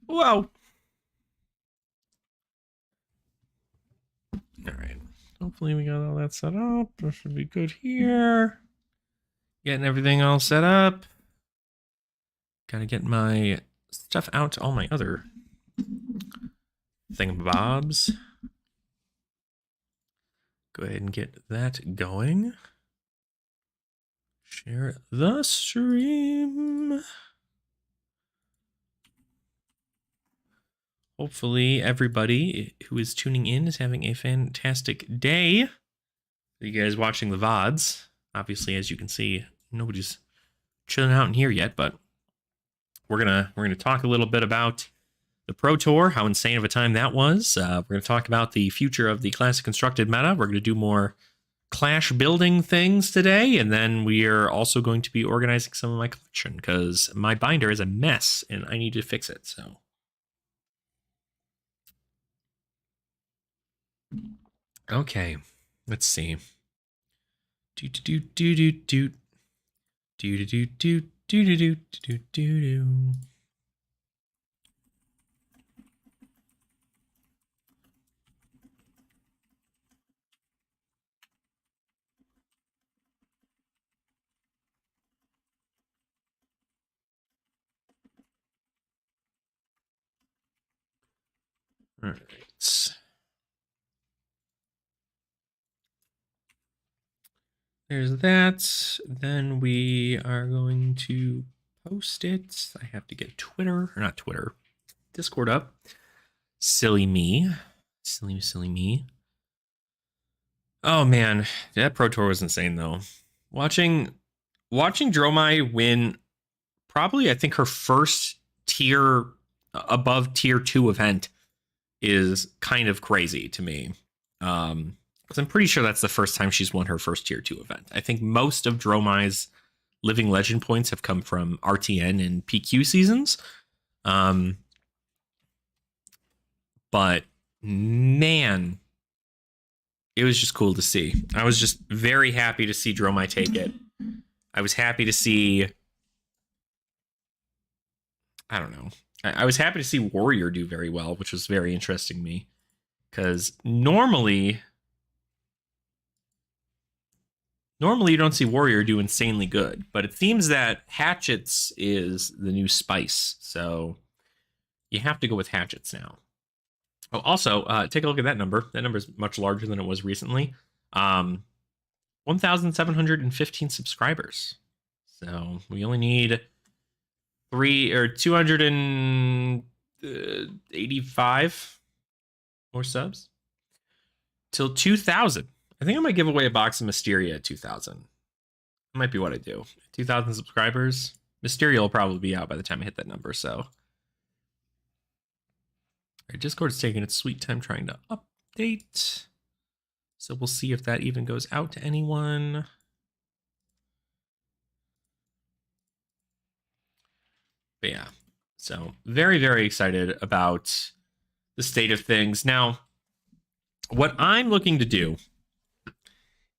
Wow. All right. Hopefully we got all that set up. That should be good here. Getting everything all set up. Gotta get my stuff out to all my other thingamabobs. Go ahead and get that going. Share the stream. Hopefully everybody who is tuning in is having a fantastic day. You guys watching the VODs. Obviously, as you can see, nobody's chilling out in here yet, but we're gonna talk a little bit about the Pro Tour, how insane of a time that was. We're gonna talk about the future of the Classic Constructed meta. We're gonna do more Clash building things today, and then we are also going to be organizing some of my collection because my binder is a mess and I need to fix it. So, okay, let's see. Do do do do do do do do do do do do do do. All right. There's that. Then we are going to post it. I have to get Twitter, or not Twitter, Discord up. Silly me. Silly me. Oh man, that Pro Tour was insane though. Watching Dromai win probably I think her first tier above tier 2 event is kind of crazy to me. Because I'm pretty sure that's the first time she's won her first tier 2 event. I think most of Dromai's Living Legend points have come from RTN and PQ seasons. But man, it was just cool to see. I was just very happy to see Dromai take it. I was happy to see, I don't know. I was happy to see Warrior do very well, which was very interesting to me. Because normally you don't see Warrior do insanely good, but it seems that Hatchets is the new spice, so you have to go with Hatchets now. Oh, also, take a look at that number. That number is much larger than it was recently. 1,715 subscribers. So we only need 285 more subs till 2,000. I think I might give away a box of Mysteria at 2,000. That might be what I do. 2,000 subscribers. Mysteria will probably be out by the time I hit that number, so. Our Discord's taking its sweet time trying to update. So we'll see if that even goes out to anyone. But yeah, so very, very excited about the state of things. Now, what I'm looking to do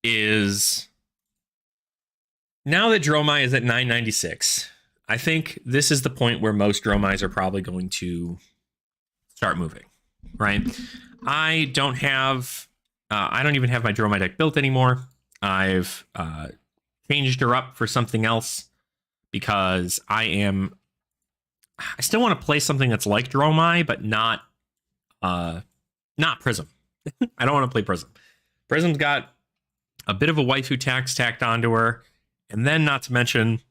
is, now that Dromai is at 996, I think this is the point where most Dromais are probably going to start moving, right? I don't even have my Dromai deck built anymore. I've changed her up for something else because I still want to play something that's like Dromai, but not Prism. I don't want to play Prism. Prism's got a bit of a waifu tax tacked onto her, and then not to mention,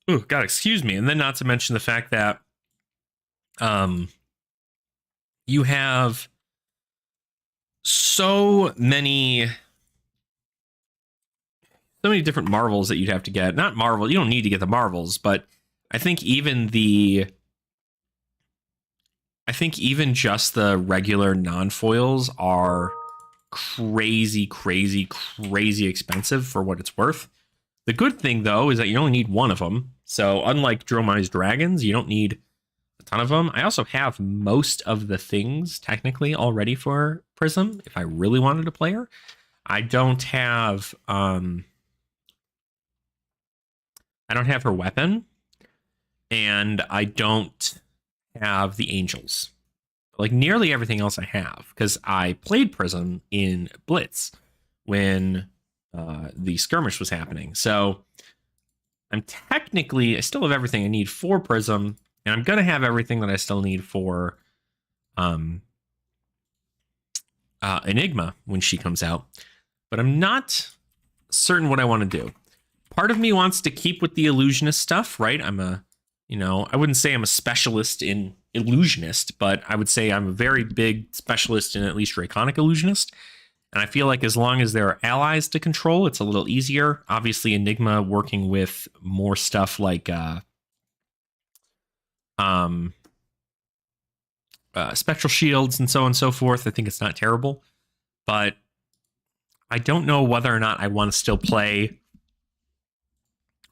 and then not to mention the fact that you have so many different marvels that you'd have to get. Not Marvel, you don't need to get the marvels, but I think even just the regular non-foils are crazy expensive for what it's worth. The good thing, though, is that you only need one of them. So unlike Dromai's Dragons, you don't need a ton of them. I also have most of the things technically already for Prism if I really wanted to play her. I don't have I don't have her weapon, and I don't have the angels. Like nearly everything else I have, because I played Prism in Blitz when the skirmish was happening. So I still have everything I need for Prism, and I'm gonna have everything that I still need for um, Enigma when she comes out. But I'm not certain what I want to do. Part of me wants to keep with the illusionist stuff, right? I wouldn't say I'm a specialist in illusionist, but I would say I'm a very big specialist in at least Draconic illusionist. And I feel like as long as there are allies to control, it's a little easier. Obviously, Enigma working with more stuff like spectral shields and so on and so forth, I think it's not terrible. But I don't know whether or not I want to still play.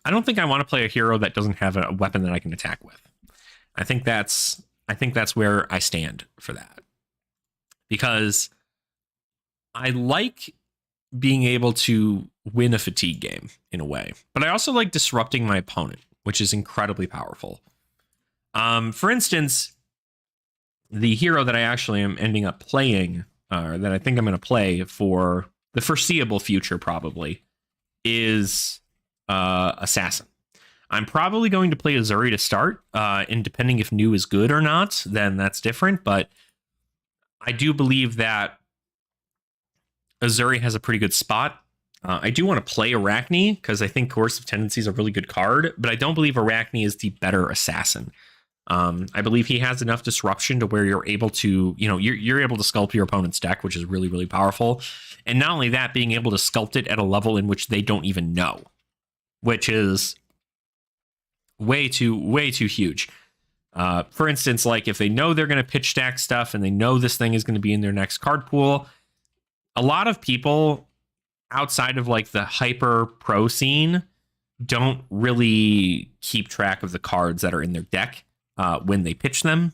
I don't think I want to play a hero that doesn't have a weapon that I can attack with. I think that's where I stand for that. Because I like being able to win a fatigue game in a way, but I also like disrupting my opponent, which is incredibly powerful. For instance, the hero that I actually am ending up playing, or that I think I'm going to play for the foreseeable future probably, is Assassin. I'm probably going to play Azuri to start, and depending if new is good or not, then that's different, but I do believe that Azuri has a pretty good spot. I do want to play Arachne, because I think Coercive Tendency is a really good card, but I don't believe Arachne is the better assassin. I believe he has enough disruption to where you're able to, you're able to sculpt your opponent's deck, which is really, really powerful. And not only that, being able to sculpt it at a level in which they don't even know, which is way too huge. For instance, like if they know they're going to pitch stack stuff and they know this thing is going to be in their next card pool, a lot of people outside of like the hyper pro scene don't really keep track of the cards that are in their deck when they pitch them.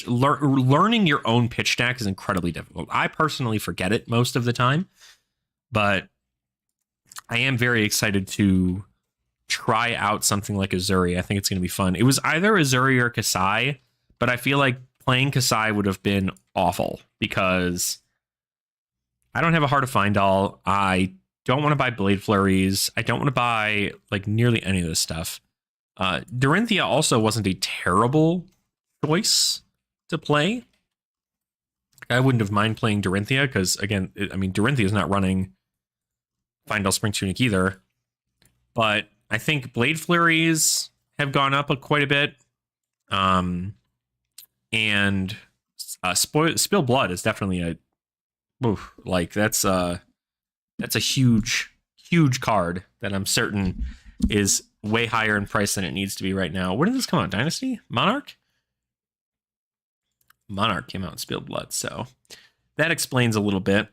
Learning your own pitch stack is incredibly difficult. I personally forget it most of the time, but I am very excited to try out something like Azuri. I think it's going to be fun. It was either Azuri or Kasai, but I feel like playing Kasai would have been awful because I don't have a Heart of Findall. I don't want to buy Blade Flurries. I don't want to buy like nearly any of this stuff. Dorinthia also wasn't a terrible choice to play. I wouldn't have mind playing Dorinthia because, again, Dorinthia is not running Findall Spring Tunic either. But I think Blade Flurries have gone up quite a bit. And Spill Blood is definitely that's a huge card that I'm certain is way higher in price than it needs to be right now. When did this come out? Dynasty? Monarch? Monarch came out in Spilled Blood, so that explains a little bit.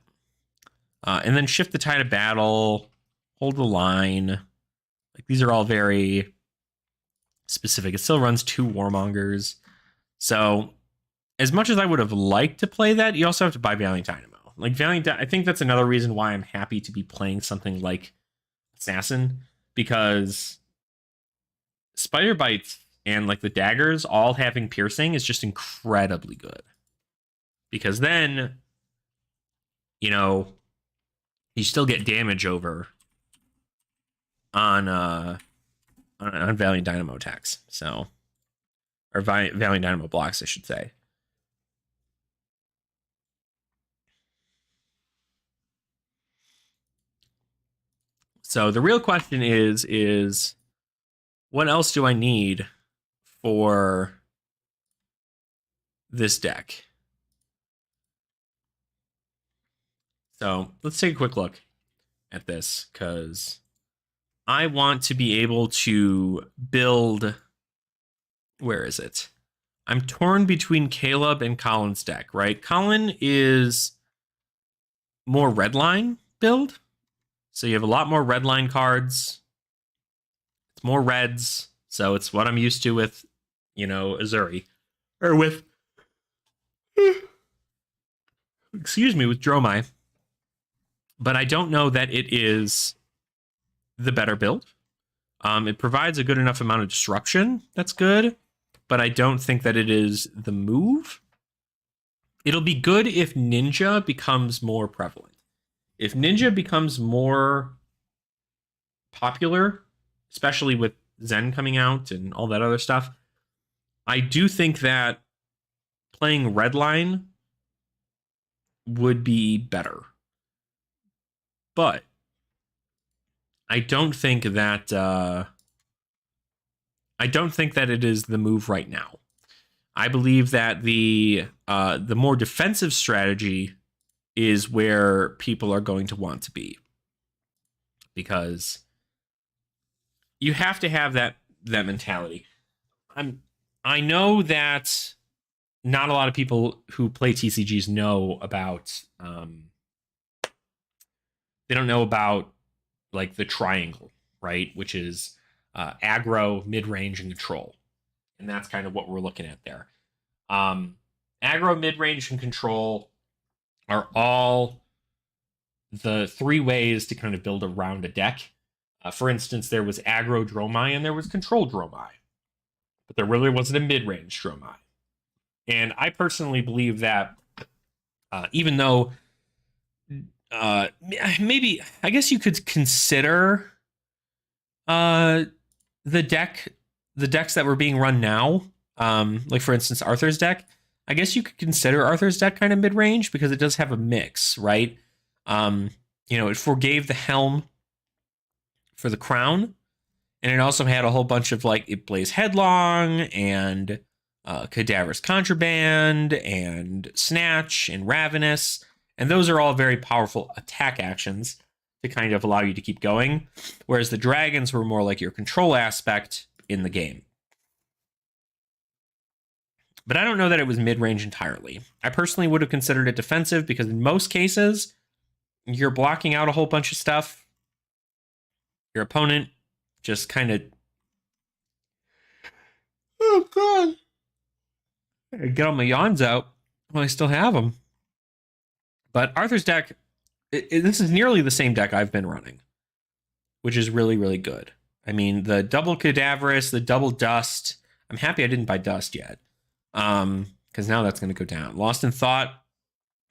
And then Shift the Tide of Battle, Hold the Line. Like these are all very specific. It still runs 2 Warmongers. So as much as I would have liked to play that, you also have to buy Valiant Dynamo. Like I think that's another reason why I'm happy to be playing something like Assassin, because Spider Bites and like the daggers all having piercing is just incredibly good. Because then, you still get damage over on Valiant Dynamo attacks. So, or Valiant Dynamo blocks, I should say. So the real question is what else do I need for this deck? So let's take a quick look at this, because I want to be able to build. Where is it? I'm torn between Caleb and Colin's deck, right? Colin is more redline build. So you have a lot more redline cards. It's more reds. So it's what I'm used to with, Azuri. Or with, excuse me, with Dromai. But I don't know that it is the better build. It provides a good enough amount of disruption. That's good, but I don't think that it is the move. It'll be good if Ninja becomes more prevalent. If Ninja becomes more popular, especially with Zen coming out and all that other stuff, I do think that playing Redline would be better. But I don't think that it is the move right now. I believe that the more defensive strategy is where people are going to want to be, because you have to have that mentality. I know that not a lot of people who play TCGs know about they don't know about like the triangle, right? Which is aggro, mid-range, and control. And that's kind of what we're looking at there. Aggro, mid-range, and control are all the three ways to kind of build around a deck. For instance, there was aggro Dromai and there was control Dromai. But there really wasn't a mid-range Dromai. And I personally believe that even though maybe, I guess you could consider the decks that were being run now, like for instance Arthur's deck. I guess you could consider Arthur's deck kind of mid-range because it does have a mix, right? It forgave the helm for the crown, and it also had a whole bunch of like it plays headlong and cadaverous contraband and snatch and ravenous, and those are all very powerful attack actions to kind of allow you to keep going, whereas the dragons were more like your control aspect in the game. But I don't know that it was mid-range entirely. I personally would have considered it defensive because in most cases, you're blocking out a whole bunch of stuff. Your opponent just kind of... Oh, God. I get all my yawns out while I still have them. But Arthur's deck, this is nearly the same deck I've been running, which is really, really good. I mean, the double cadaverous, the double dust. I'm happy I didn't buy dust yet, because now that's going to go down. Lost in Thought.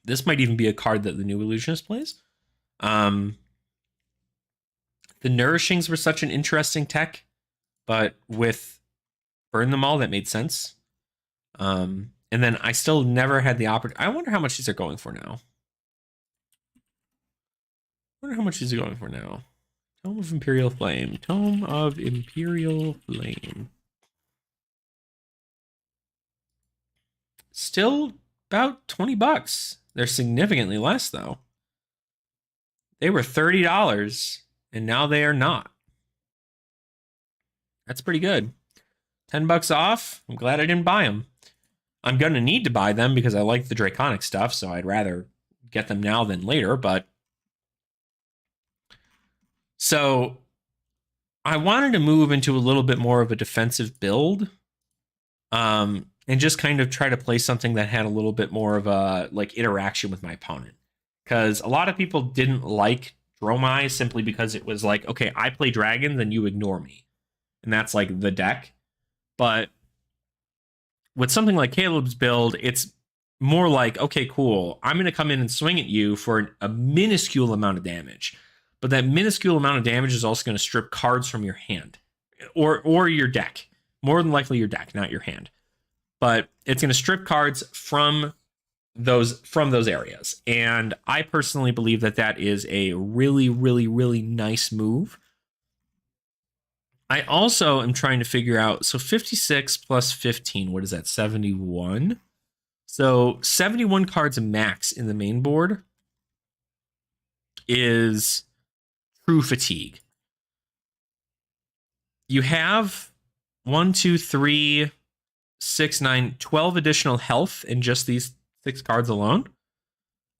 This might even be a card that the new Illusionist plays. The Nourishings were such an interesting tech, but with Burn Them All, that made sense. And then I still never had the opportunity. I wonder how much these are going for now. Tome of Imperial Flame. Tome of Imperial Flame. Still about $20. They're significantly less, though. They were $30, and now they are not. That's pretty good. $10 off. I'm glad I didn't buy them. I'm going to need to buy them because I like the Draconic stuff, so I'd rather get them now than later, but... So, I wanted to move into a little bit more of a defensive build, and just kind of try to play something that had a little bit more of a like interaction with my opponent. Because a lot of people didn't like Dromai simply because it was like, okay, I play dragons and you ignore me. And that's like the deck. But with something like Caleb's build, it's more like, okay, cool, I'm going to come in and swing at you for a minuscule amount of damage. But that minuscule amount of damage is also going to strip cards from your hand or your deck. More than likely your deck, not your hand. But it's going to strip cards from those areas. And I personally believe that that is a really, really, really nice move. I also am trying to figure out, so 56 plus 15, what is that, 71? So 71 cards max in the main board is true fatigue. You have 1, 2, 3, 6, 9, 12 additional health in just these 6 cards alone.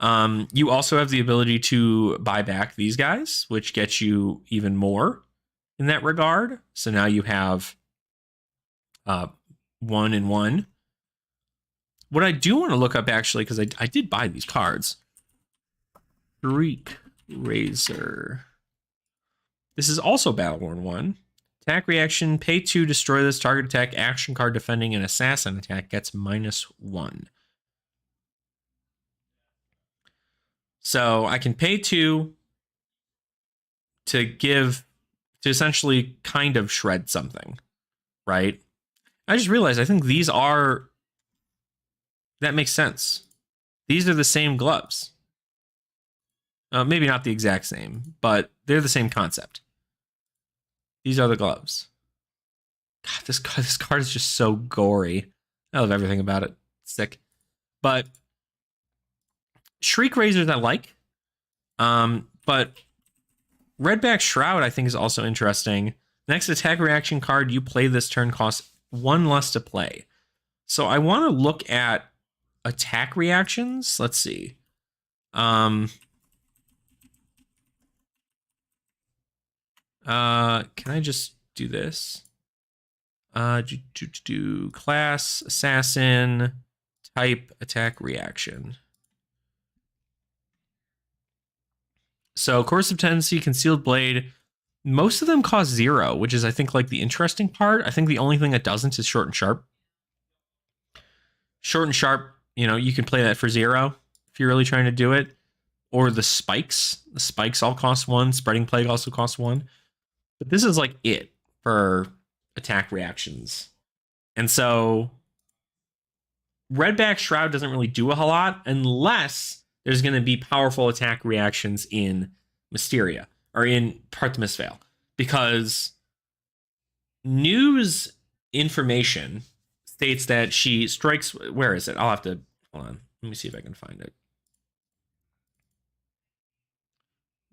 You also have the ability to buy back these guys, which gets you even more in that regard. So now you have 1 and 1. What I do want to look up, actually, because I did buy these cards. Greek Razor. This is also Battleborn 1. Attack reaction, pay 2, destroy this target attack, action card defending an assassin attack gets -1. So I can pay 2 to essentially kind of shred something, right? I just realized I think these are, that makes sense. These are the same gloves. Maybe not the exact same, but they're the same concept. These are the gloves. God, this card is just so gory. I love everything about it. It's sick. But Shriek Razors I like. But Redback Shroud I think is also interesting. Next attack reaction card you play this turn costs 1 less to play. So I want to look at attack reactions. Let's see. Can I just do this? Do class, assassin, type, attack, reaction. So Coercive Tendency, Concealed Blade, most of them cost 0, which is I think like the interesting part. I think the only thing that doesn't is Short and Sharp. Short and Sharp, you can play that for 0 if you're really trying to do it. Or the Spikes. The Spikes all cost 1. Spreading Plague also costs 1. But this is like it for attack reactions. And so Redback Shroud doesn't really do a whole lot unless there's going to be powerful attack reactions in Mysteria or in Parthimus Veil. Because news information states that she strikes... Where is it? I'll have to... Hold on. Let me see if I can find it.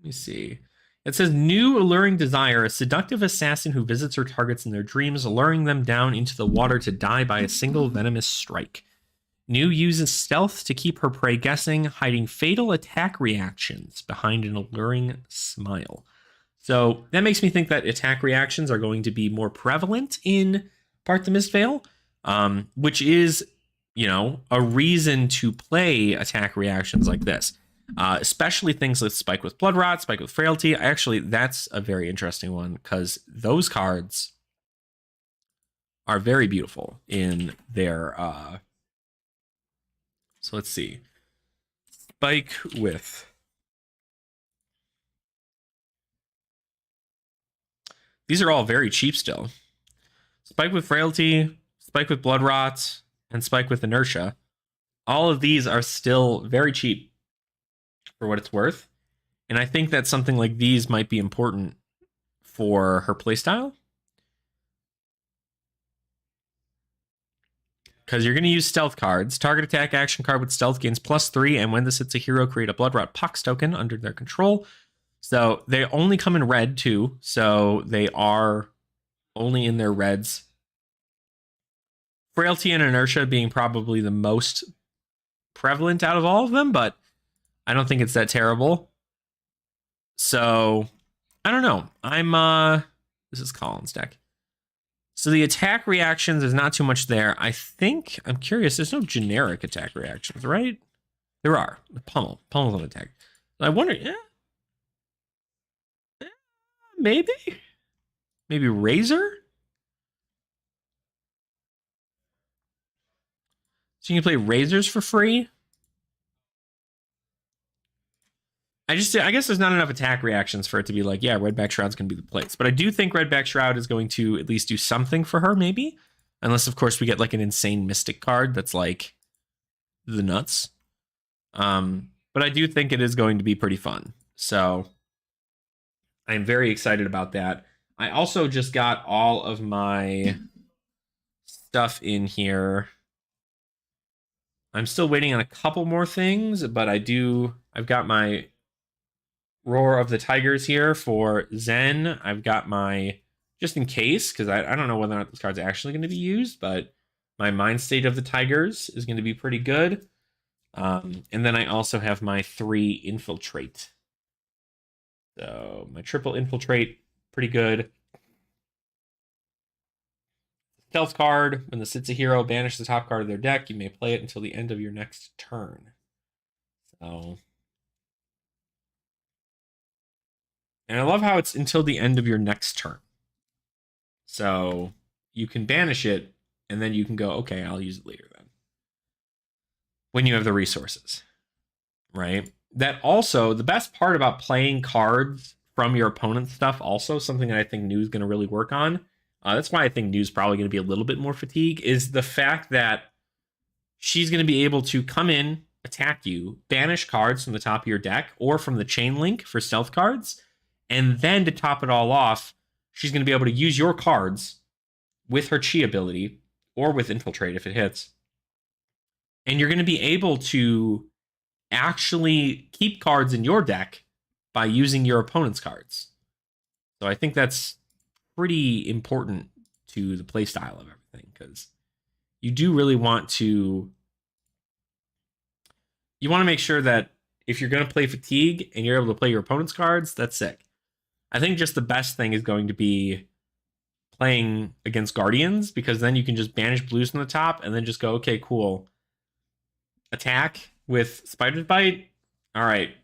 Let me see. It says, new alluring desire, a seductive assassin who visits her targets in their dreams, luring them down into the water to die by a single venomous strike. New uses stealth to keep her prey guessing, hiding fatal attack reactions behind an alluring smile. So that makes me think that attack reactions are going to be more prevalent in Parthimus Veil, which is, a reason to play attack reactions like this. Especially things like Spike with Blood Rot, Spike with Frailty. That's a very interesting one because those cards are very beautiful in their... So let's see. Spike with... These are all very cheap still. Spike with Frailty, Spike with Blood Rot, and Spike with Inertia. All of these are still very cheap for what it's worth. And I think that something like these might be important for her playstyle. Because you're going to use stealth cards. Target attack action card with stealth gains +3, and when this hits a hero, create a Blood Rot Pox token under their control. So they only come in red too, so they are only in their reds. Frailty and Inertia being probably the most prevalent out of all of them, but I don't think it's that terrible. So I don't know. This is Colin's deck. So the attack reactions, there's not too much there. I'm curious, there's no generic attack reactions, right? There are. The Pummel's an attack. I wonder, maybe Razor? So you can play Razors for free? I guess there's not enough attack reactions for it to be like, yeah, Redback Shroud's going to be the place. But I do think Redback Shroud is going to at least do something for her, maybe. Unless, of course, we get like an insane Mystic card that's like the nuts. But I do think it is going to be pretty fun. So I am very excited about that. I also just got all of my stuff in here. I'm still waiting on a couple more things, but I've got my Roar of the Tigers here for Zen. I've got my, just in case, because I don't know whether or not this card's actually going to be used, but my Mind State of the Tigers is going to be pretty good. And then I also have my 3 Infiltrate. So my triple Infiltrate, pretty good. Stealth card, when this hits a hero, banish the top card of their deck. You may play it until the end of your next turn. So... And I love how it's until the end of your next turn. So you can banish it, and then you can go, okay, I'll use it later then. When you have the resources, right? That also, the best part about playing cards from your opponent's stuff, also something that I think New's going to really work on. That's why I think New's probably going to be a little bit more fatigue, is the fact that she's going to be able to come in, attack you, banish cards from the top of your deck or from the chain link for stealth cards, and then to top it all off, she's going to be able to use your cards with her chi ability or with infiltrate if it hits. And you're going to be able to actually keep cards in your deck by using your opponent's cards. So I think that's pretty important to the playstyle of everything, because you do really want to make sure that if you're going to play fatigue and you're able to play your opponent's cards, that's sick. I think just the best thing is going to be playing against Guardians, because then you can just banish blues from the top and then just go, okay, cool. Attack with Spider's Bite. All right.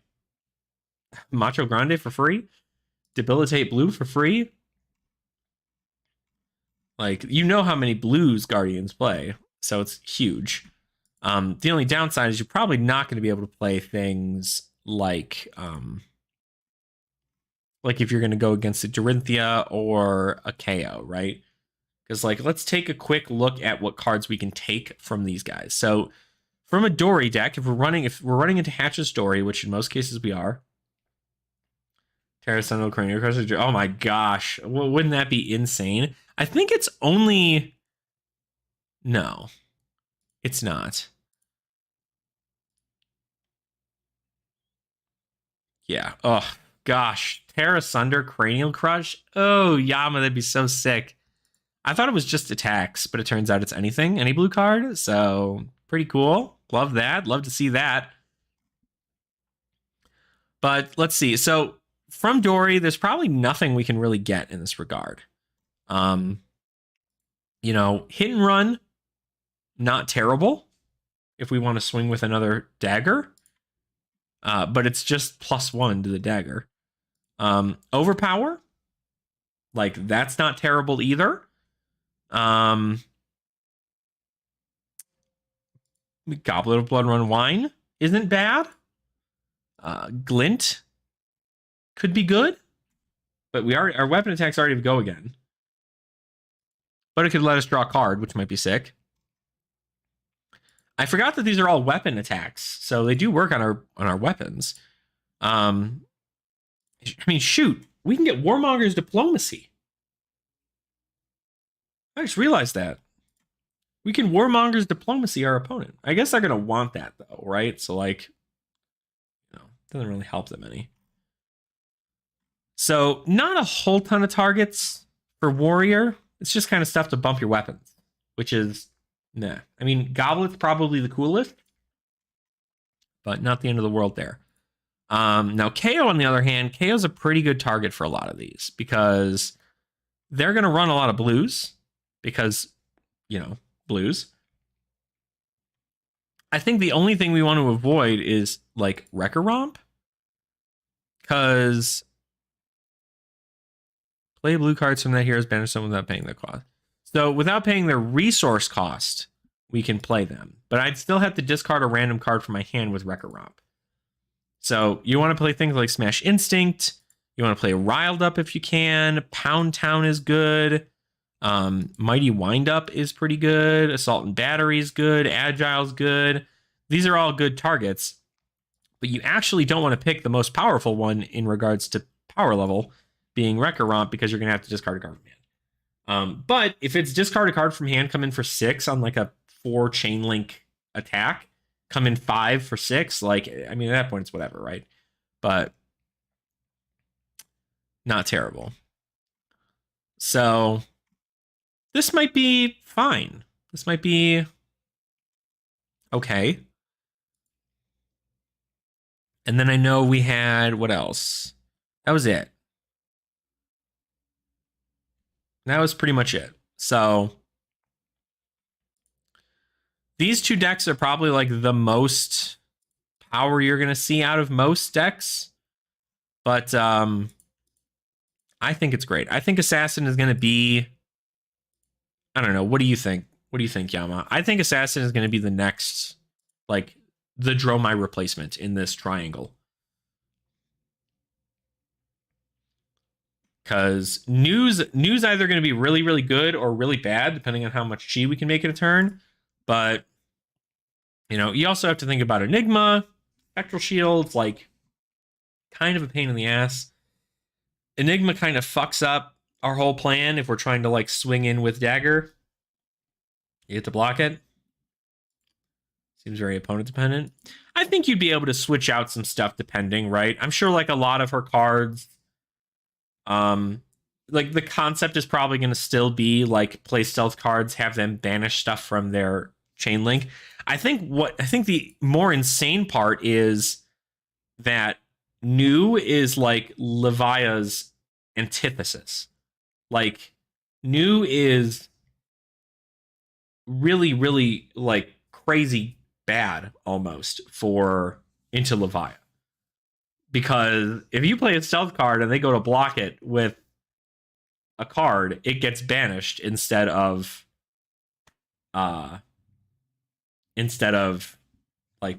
Macho Grande for free. Debilitate blue for free. Like, you know how many blues Guardians play, so it's huge. The only downside is you're probably not going to be able to play things like if you're going to go against a Dorinthia or a KO, right? Because let's take a quick look at what cards we can take from these guys. So from a Dory deck, if we're running into Hatch's Dory, which in most cases we are, Terra Sentinel Cranial Crusher. Oh my gosh, wouldn't that be insane? I think it's only no, it's not. Yeah. Oh gosh, Terra Sunder Cranial Crush. Oh Yama, that'd be so sick. I thought it was just attacks, but it turns out it's anything, any blue card. So pretty cool. Love that. Love to see that. But let's see. So from Dory, there's probably nothing we can really get in this regard. Hit and run, not terrible if we want to swing with another dagger. But it's just +1 to the dagger. Overpower, that's not terrible either. Goblet of Blood Run Wine isn't bad. Glint could be good, but our weapon attacks already go again. But it could let us draw a card, which might be sick. I forgot that these are all weapon attacks, so they do work on our weapons. I mean, shoot, we can get Warmonger's Diplomacy. I just realized that. We can Warmonger's Diplomacy our opponent. I guess they're going to want that, though, right? So, doesn't really help them any. So, not a whole ton of targets for Warrior. It's just kind of stuff to bump your weapons, which is, nah. I mean, Goblet's probably the coolest, but not the end of the world there. Now, KO, on the other hand, KO's a pretty good target for a lot of these, because they're going to run a lot of blues, because, blues. I think the only thing we want to avoid is, Wrecker Romp, because play blue cards from that hero's banish someone without paying their cost. So without paying their resource cost, we can play them. But I'd still have to discard a random card from my hand with Wrecker Romp. So you want to play things like Smash Instinct. You want to play Riled Up if you can. Pound Town is good. Mighty Windup is pretty good. Assault and Battery is good. Agile's good. These are all good targets. But you actually don't want to pick the most powerful one in regards to power level, being Wrecker Romp, because you're going to have to discard a card from hand. But if it's discard a card from hand, come in for 6 on a 4 chain link attack, come in 5 for 6, at that point it's whatever, right? But not terrible. So this might be fine. This might be okay. And then I know we had, what else? That was it. That was pretty much it. So these two decks are probably the most power you're going to see out of most decks. But I think it's great. I think Assassin is going to be I don't know. What do you think? What do you think, Yama? I think Assassin is going to be the next, like, the Dromai replacement in this triangle. Because news either going to be really, really good or really bad, depending on how much chi we can make in a turn. But, you know, you also have to think about Enigma, Spectral Shields, like, kind of a pain in the ass. Enigma kind of fucks up our whole plan if we're trying to, like, swing in with Dagger. You get to block it. Seems very opponent dependent. I think you'd be able to switch out some stuff depending, right? I'm sure like a lot of her cards, like the concept is probably going to still be like play stealth cards, have them banish stuff from their chain link. I think the more insane part is that new is like Levia's antithesis. Like new is really, really like crazy bad almost for into Levia. Because if you play a stealth card and they go to block it with a card, it gets banished instead of like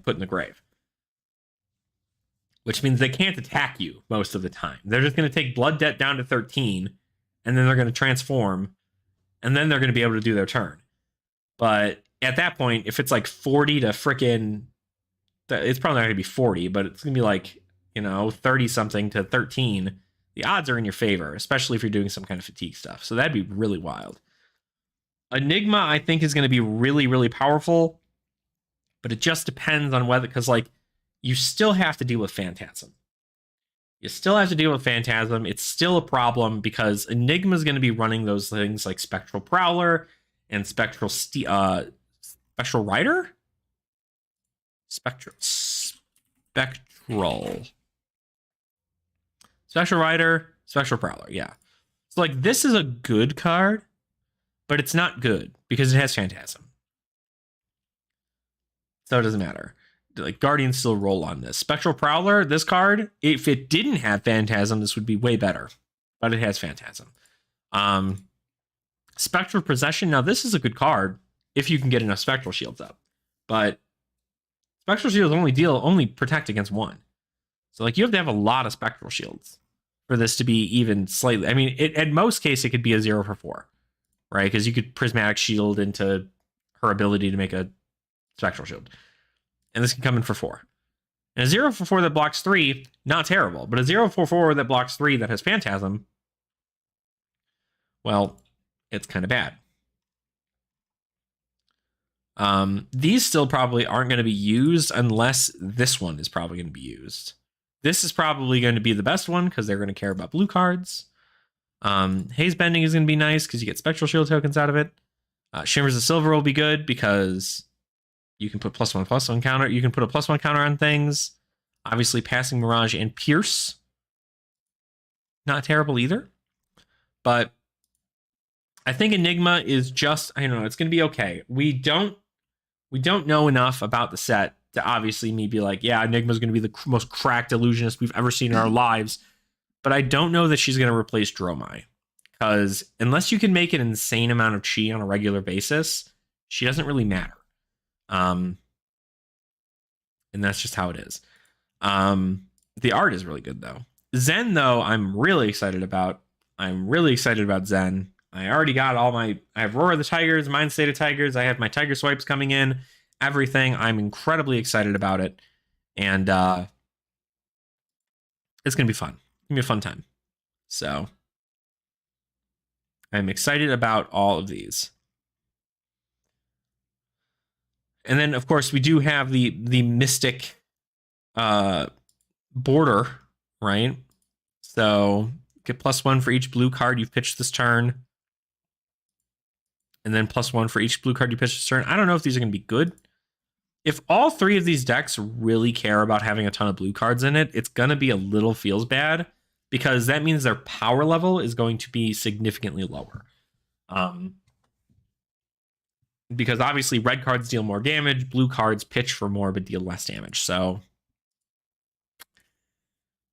put in the grave. Which means they can't attack you most of the time. They're just going to take blood debt down to 13, and then they're going to transform, and then they're going to be able to do their turn. But at that point, if it's like 40 to frickin', it's probably not going to be 40, but it's going to be like, 30 something to 13. The odds are in your favor, especially if you're doing some kind of fatigue stuff. So that'd be really wild. Enigma, I think, is going to be really, really powerful, but it just depends on whether, because like you still have to deal with Phantasm. It's still a problem because Enigma is going to be running those things like Spectral Prowler and Spectral Rider? Spectral Rider, Spectral Prowler, yeah. So like this is a good card, but it's not good because it has Phantasm. So it doesn't matter. Like Guardians still roll on this. Spectral Prowler, this card, if it didn't have Phantasm, this would be way better. But it has Phantasm. Spectral Possession, now this is a good card if you can get enough Spectral Shields up. But Spectral Shields only protect against one. So like you have to have a lot of Spectral Shields for this to be even slightly. I mean, at most case, it could be a 0 for 4, right? Because you could Prismatic Shield into her ability to make a Spectral Shield. And this can come in for 4. And a 0 for 4 that blocks 3, not terrible. But a 0 for 4 that blocks 3 that has Phantasm, well, it's kind of bad. These still probably aren't going to be used unless this one is probably going to be used. This is probably going to be the best one because they're going to care about blue cards. Haze Bending is going to be nice because you get Spectral Shield tokens out of it. Shimmers of Silver will be good because you can put +1/+1 counter. You can put a +1 counter on things. Obviously, Passing Mirage and Pierce. Not terrible either. But I think Enigma is just, I don't know, it's going to be okay. We don't know enough about the set to obviously me be like, yeah, Enigma's going to be the most cracked illusionist we've ever seen in our lives. But I don't know that she's going to replace Dromai. Because unless you can make an insane amount of chi on a regular basis, she doesn't really matter. And that's just how it is. The art is really good, though. Zen, though, I'm really excited about. Zen. I already got I have Roar of the Tigers, Mind State of Tigers. I have my Tiger Swipes coming in. Everything. I'm incredibly excited about it. And it's going to be fun. It's going to be a fun time. So I'm excited about all of these. And then, of course, we do have the Mystic border, right? So get +1 for each blue card you've pitched this turn. And then +1 for each blue card you pitched this turn. I don't know if these are going to be good. If all 3 of these decks really care about having a ton of blue cards in it, it's going to be a little feels bad because that means their power level is going to be significantly lower. Because obviously red cards deal more damage, blue cards pitch for more but deal less damage. So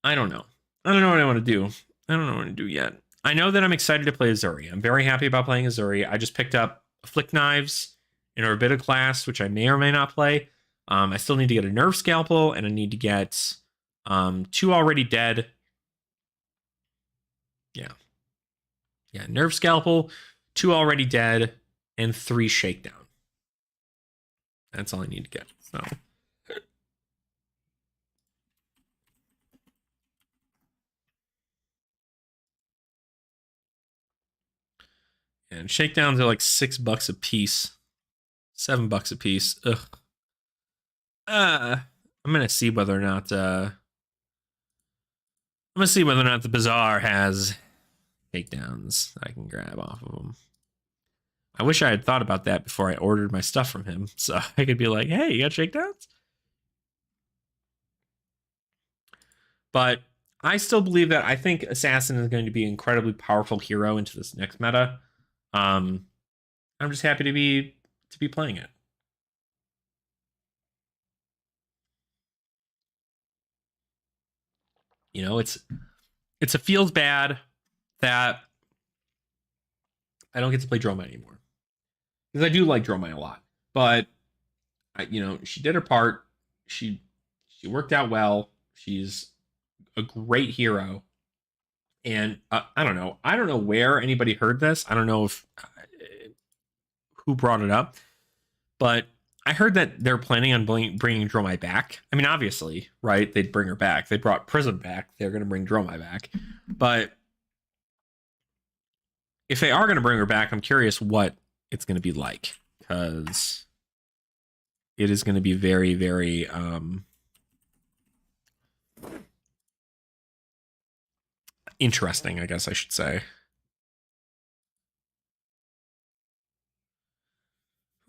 I don't know. I don't know what I want to do. I don't know what to do yet. I know that I'm excited to play Azuri. I'm very happy about playing Azuri. I just picked up Flick Knives in our beta class, which I may or may not play. I still need to get a Nerve Scalpel, and I need to get two already dead. Yeah. Yeah, Nerve Scalpel, two already dead, and three Shakedown. That's all I need to get. So. And Shakedowns are like $6 a piece. $7 a piece. Ugh. I'm gonna see whether or not the bazaar has takedowns I can grab off of them. I wish I had thought about that before I ordered my stuff from him, so I could be like, "Hey, you got shakedowns?" But I still believe that I think Assassin is going to be an incredibly powerful hero into this next meta. Um, I'm just happy to be playing it. You know, it's a feels bad that I don't get to play Dromai anymore because I do like Dromai a lot, but she did her part. She worked out well. She's a great hero, and I don't know. I don't know where anybody heard this. I don't know if who brought it up, but I heard that they're planning on bringing Dromai back. I mean, obviously, right? They'd bring her back. They brought Prism back. They're going to bring Dromai back, but if they are going to bring her back, I'm curious what it's going to be like because it is going to be very, very interesting, I guess I should say.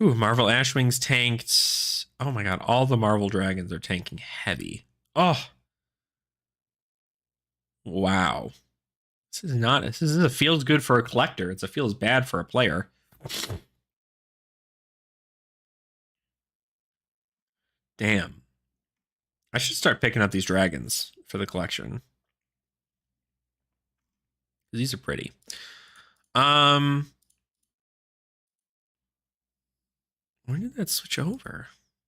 Ooh, Marvel Ashwings tanked. Oh my god, all the Marvel Dragons are tanking heavy. Oh, wow. This is a feels good for a collector. It's a feels bad for a player. Damn. I should start picking up these dragons for the collection. These are pretty. Um, when did that switch over?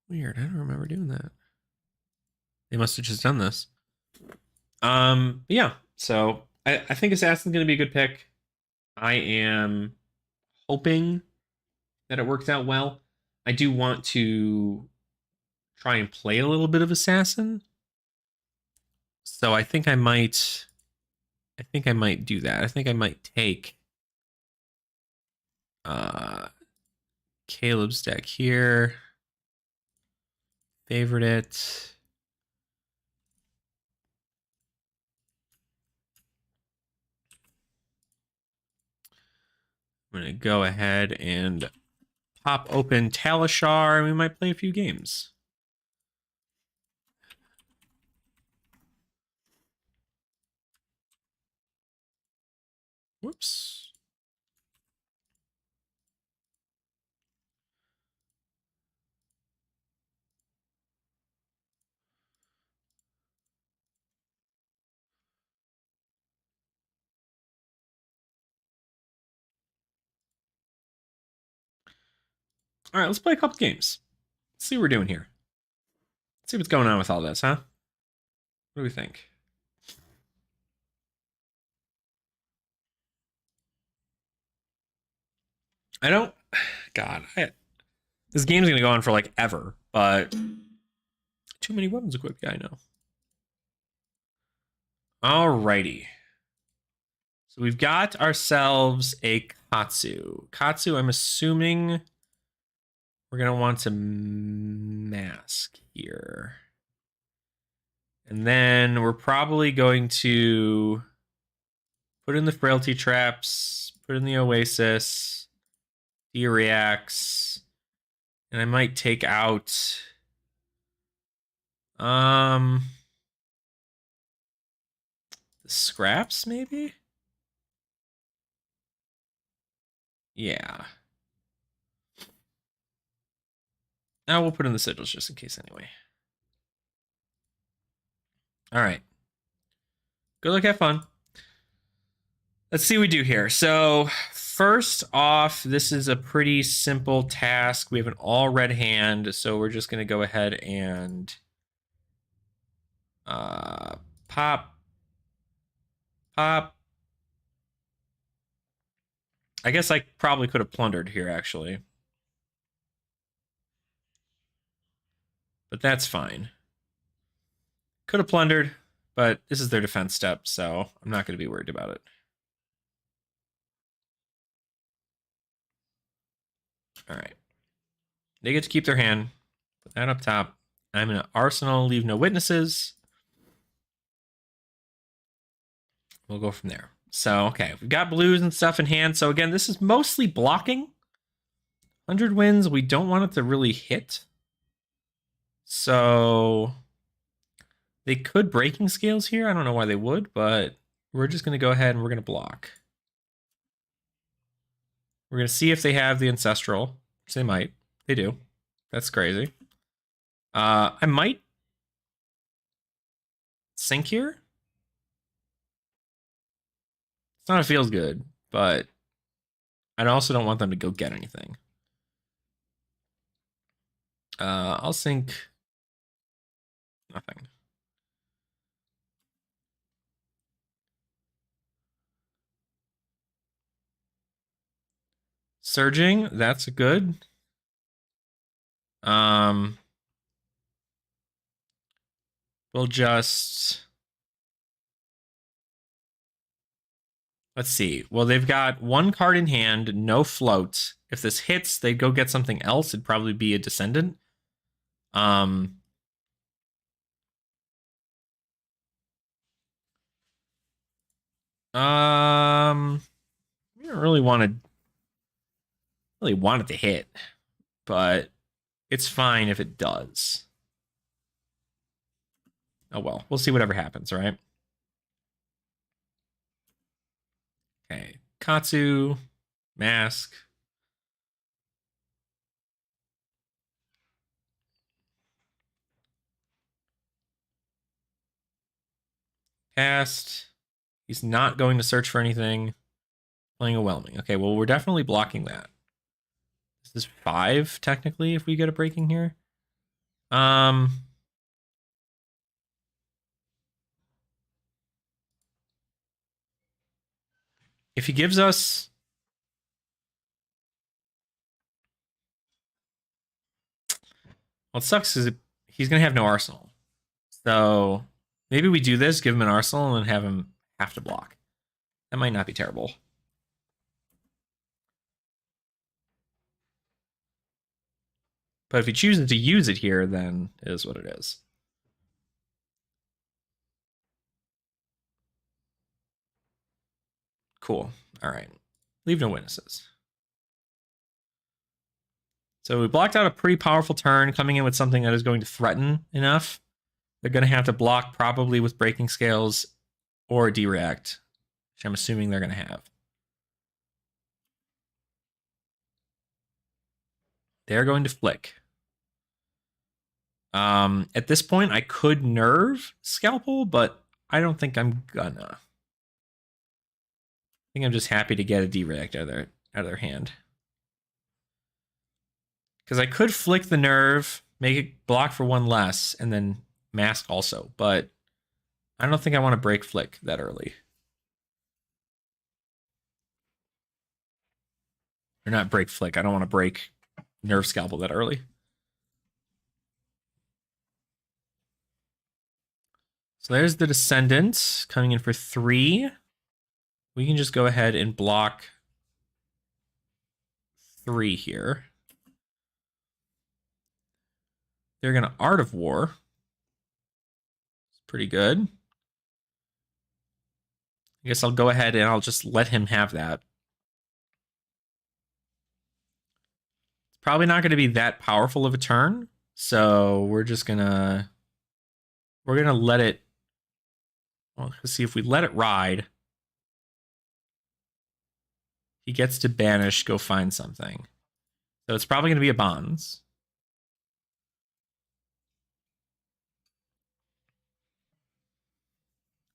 Weird. I don't remember doing that. They must have just done this. Yeah. So I think Assassin's gonna be a good pick. I am hoping that it works out well. I do want to try and play a little bit of Assassin. So I think I might do that. I think I might take uh Caleb's deck here. Favorite it. I'm gonna go ahead and pop open Talishar and we might play a few games. Whoops. All right, let's play a couple games. Let's see what we're doing here. Let's see what's going on with all this, huh? What do we think? I don't. God, this game's gonna go on for like ever, but too many weapons equipped. Yeah, I know. Alrighty. So we've got ourselves a Katsu. Katsu, I'm assuming we're gonna want to mask here. And then we're probably going to put in the frailty traps, put in the oasis, reacts, and I might take out the scraps, maybe? Yeah. Now we'll put in the sigils just in case anyway. All right. Good luck, have fun. Let's see what we do here. So first off, this is a pretty simple task. We have an all red hand, so we're just going to go ahead and pop, pop. I guess I probably could have plundered here, actually. But that's fine. Could have plundered, but this is their defense step, so I'm not going to be worried about it. All right. They get to keep their hand. Put that up top. I'm in an arsenal, leave no witnesses. We'll go from there. So, okay, we've got blues and stuff in hand. So again, this is mostly blocking. 100 wins, we don't want it to really hit. So they could breaking scales here. I don't know why they would, but we're just going to go ahead and we're going to block. We're going to see if they have the ancestral, which they might. They do. That's crazy. I might sink here. It's not, it feels good, but I also don't want them to go get anything. I'll sink nothing. Surging, that's good. We'll just... Let's see. Well, they've got one card in hand, no float. If this hits, they'd go get something else. It'd probably be a Descendant. We don't really want it to hit, but it's fine if it does. Oh well, we'll see whatever happens, right? Okay, Katsu, Mask. Cast. He's not going to search for anything. Playing a Whelming. Okay, well, we're definitely blocking that. This is 5, technically, if we get a breaking here. If he gives us... Well, it sucks because he's going to have no arsenal. So maybe we do this, give him an arsenal, and have him have to block. That might not be terrible. But if he chooses to use it here, then it is what it is. Cool. All right. Leave no witnesses. So we blocked out a pretty powerful turn, coming in with something that is going to threaten enough. They're going to have to block probably with breaking scales or D-react, which I'm assuming they're going to have. They're going to flick. At this point, I could nerve Scalpel, but I don't think I'm gonna. I think I'm just happy to get a D-react out of their hand. Because I could flick the nerve, make it block for one less, and then mask also. But I don't think I want to break flick that early. Or not break flick. I don't want to break nerve Scalpel that early. So there's the Descendant coming in for 3. We can just go ahead and block 3 here. They're going to Art of War. It's pretty good. I guess I'll go ahead and I'll just let him have that. It's probably not going to be that powerful of a turn, so we're just gonna let it. Well, let's see if we let it ride. He gets to banish, go find something. So it's probably going to be a bonds.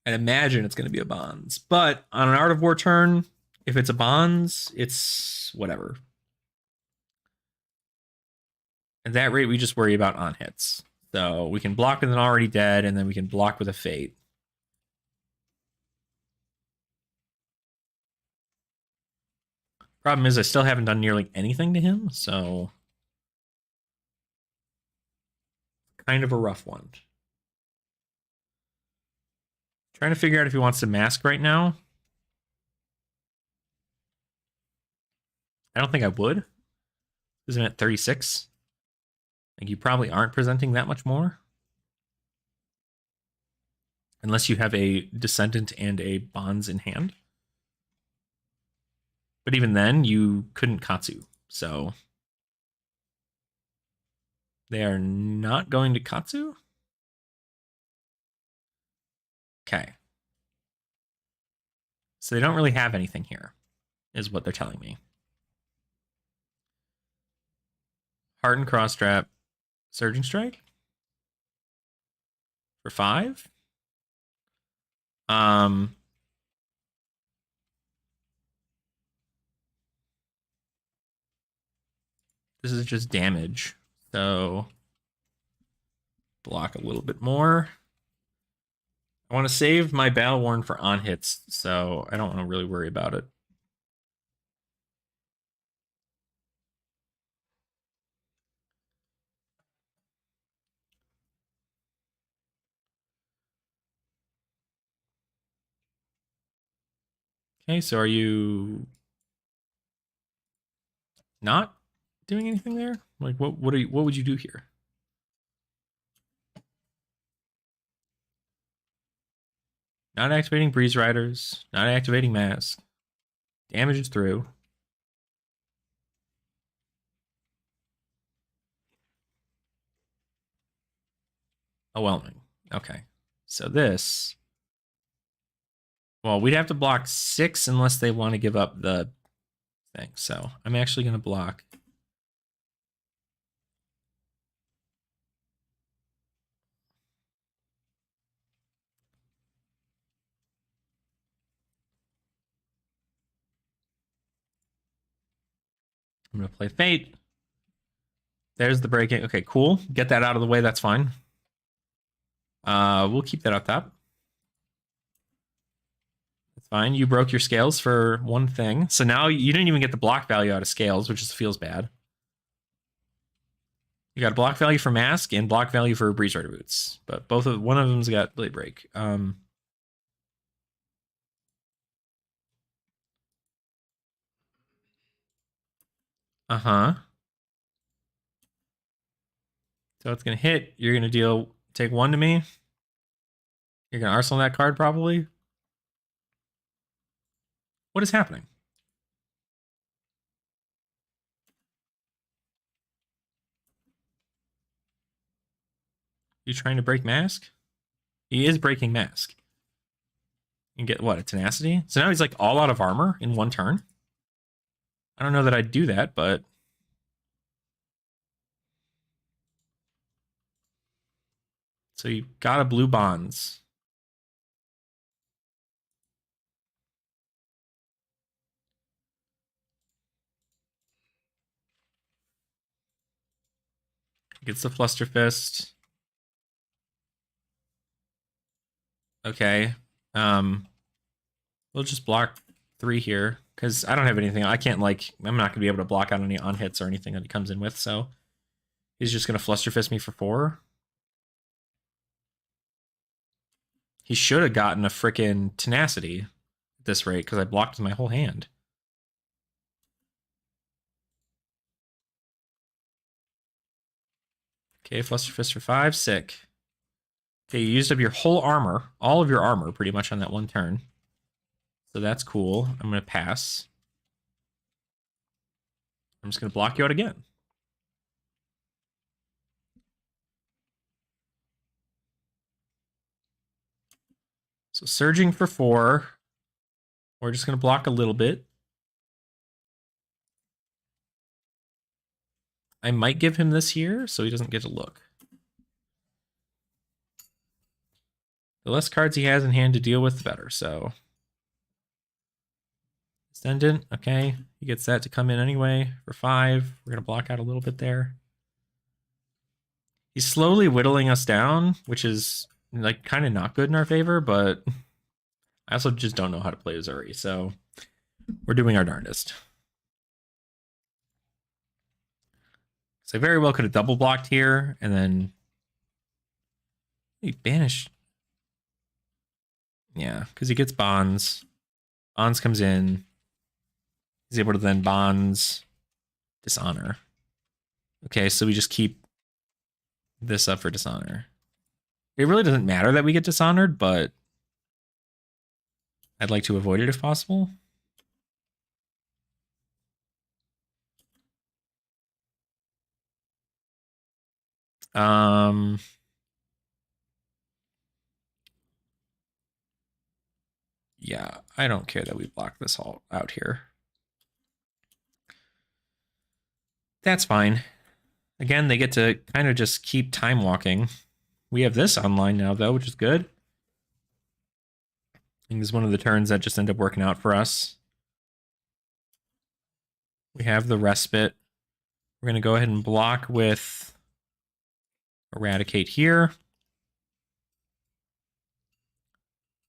I'd imagine it's going to be a bonds. But on an Art of War turn, if it's a bonds, it's whatever. At that rate, we just worry about on hits. So we can block with an already dead, and then we can block with a fate. Problem is, I still haven't done nearly anything to him, so kind of a rough one. Trying to figure out if he wants to mask right now. I don't think I would. Isn't it 36? Like, you probably aren't presenting that much more. Unless you have a Descendant and a Bonds in hand. But even then, you couldn't Katsu. So they are not going to Katsu? Okay. So they don't really have anything here, is what they're telling me. Hardened Cross Trap, Surging Strike for 5. This is just damage, so block a little bit more. I want to save my Battle Worn for on hits, so I don't want to really worry about it. Okay, so are you not doing anything there? Like, what would you do here? Not activating Breeze Riders, not activating Mask. Damage is through. Overwhelming. Okay. So this... Well, we'd have to block 6 unless they want to give up the thing. So I'm actually going to block... I'm going to play Fate. There's the breaking. Okay, cool. Get that out of the way. That's fine. We'll keep that up top. That's fine. You broke your scales for one thing. So now you didn't even get the block value out of scales, which just feels bad. You got a block value for Mask and block value for Breeze Rider Boots. But one of them's got Blade Break. Uh-huh. So it's going to hit. You're going to take 1 to me. You're going to arsenal that card, probably. What is happening? You trying to break Mask? He is breaking Mask. You get, what, a Tenacity? So now he's like all out of armor in 1 turn. I don't know that I'd do that, but... So you got a blue Bonds. Gets the Fluster Fist. Okay. We'll just block 3 here, because I don't have anything. I can't, like... I'm not going to be able to block out any on-hits or anything that he comes in with, so... He's just going to Fluster Fist me for 4. He should have gotten a freaking Tenacity at this rate, because I blocked my whole hand. Okay, Fluster Fist for 5. Sick. Okay, you used up your whole armor. All of your armor, pretty much, on that 1 turn. So that's cool. I'm going to pass. I'm just going to block you out again. So surging for 4. We're just going to block a little bit. I might give him this here so he doesn't get to look. The less cards he has in hand to deal with, the better. So Ascendant, okay. He gets that to come in anyway for 5. We're going to block out a little bit there. He's slowly whittling us down, which is like kind of not good in our favor, but I also just don't know how to play Uzuri, so we're doing our darndest. So I very well could have double blocked here, and then he banished. Yeah, because he gets bonds. Bonds comes in. He's able to then bonds dishonor. Okay, so we just keep this up for dishonor. It really doesn't matter that we get dishonored, but I'd like to avoid it if possible. Yeah, I don't care that we block this all out here. That's fine. Again, they get to kind of just keep time walking. We have this online now, though, which is good. I think this is one of the turns that just end up working out for us. We have the respite. We're going to go ahead and block with Eradicate here.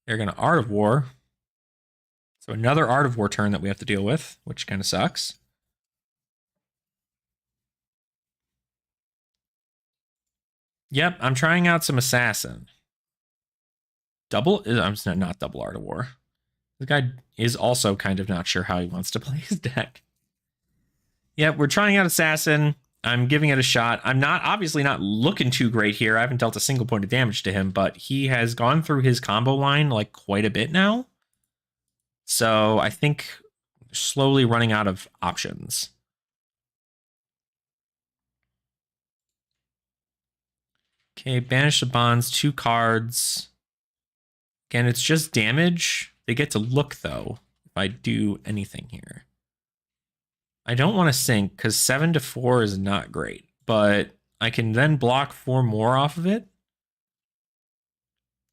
They're going to Art of War. So another Art of War turn that we have to deal with, which kind of sucks. Yep, I'm trying out some Assassin. I'm not double Art of War. The guy is also kind of not sure how he wants to play his deck. Yep, we're trying out Assassin. I'm giving it a shot. I'm obviously not looking too great here. I haven't dealt a single point of damage to him, but he has gone through his combo line like quite a bit now. So I think slowly running out of options. Okay, banish the bonds, 2 cards. Again, it's just damage. They get to look, though, if I do anything here. I don't want to sink, because 7 to 4 is not great. But I can then block 4 more off of it.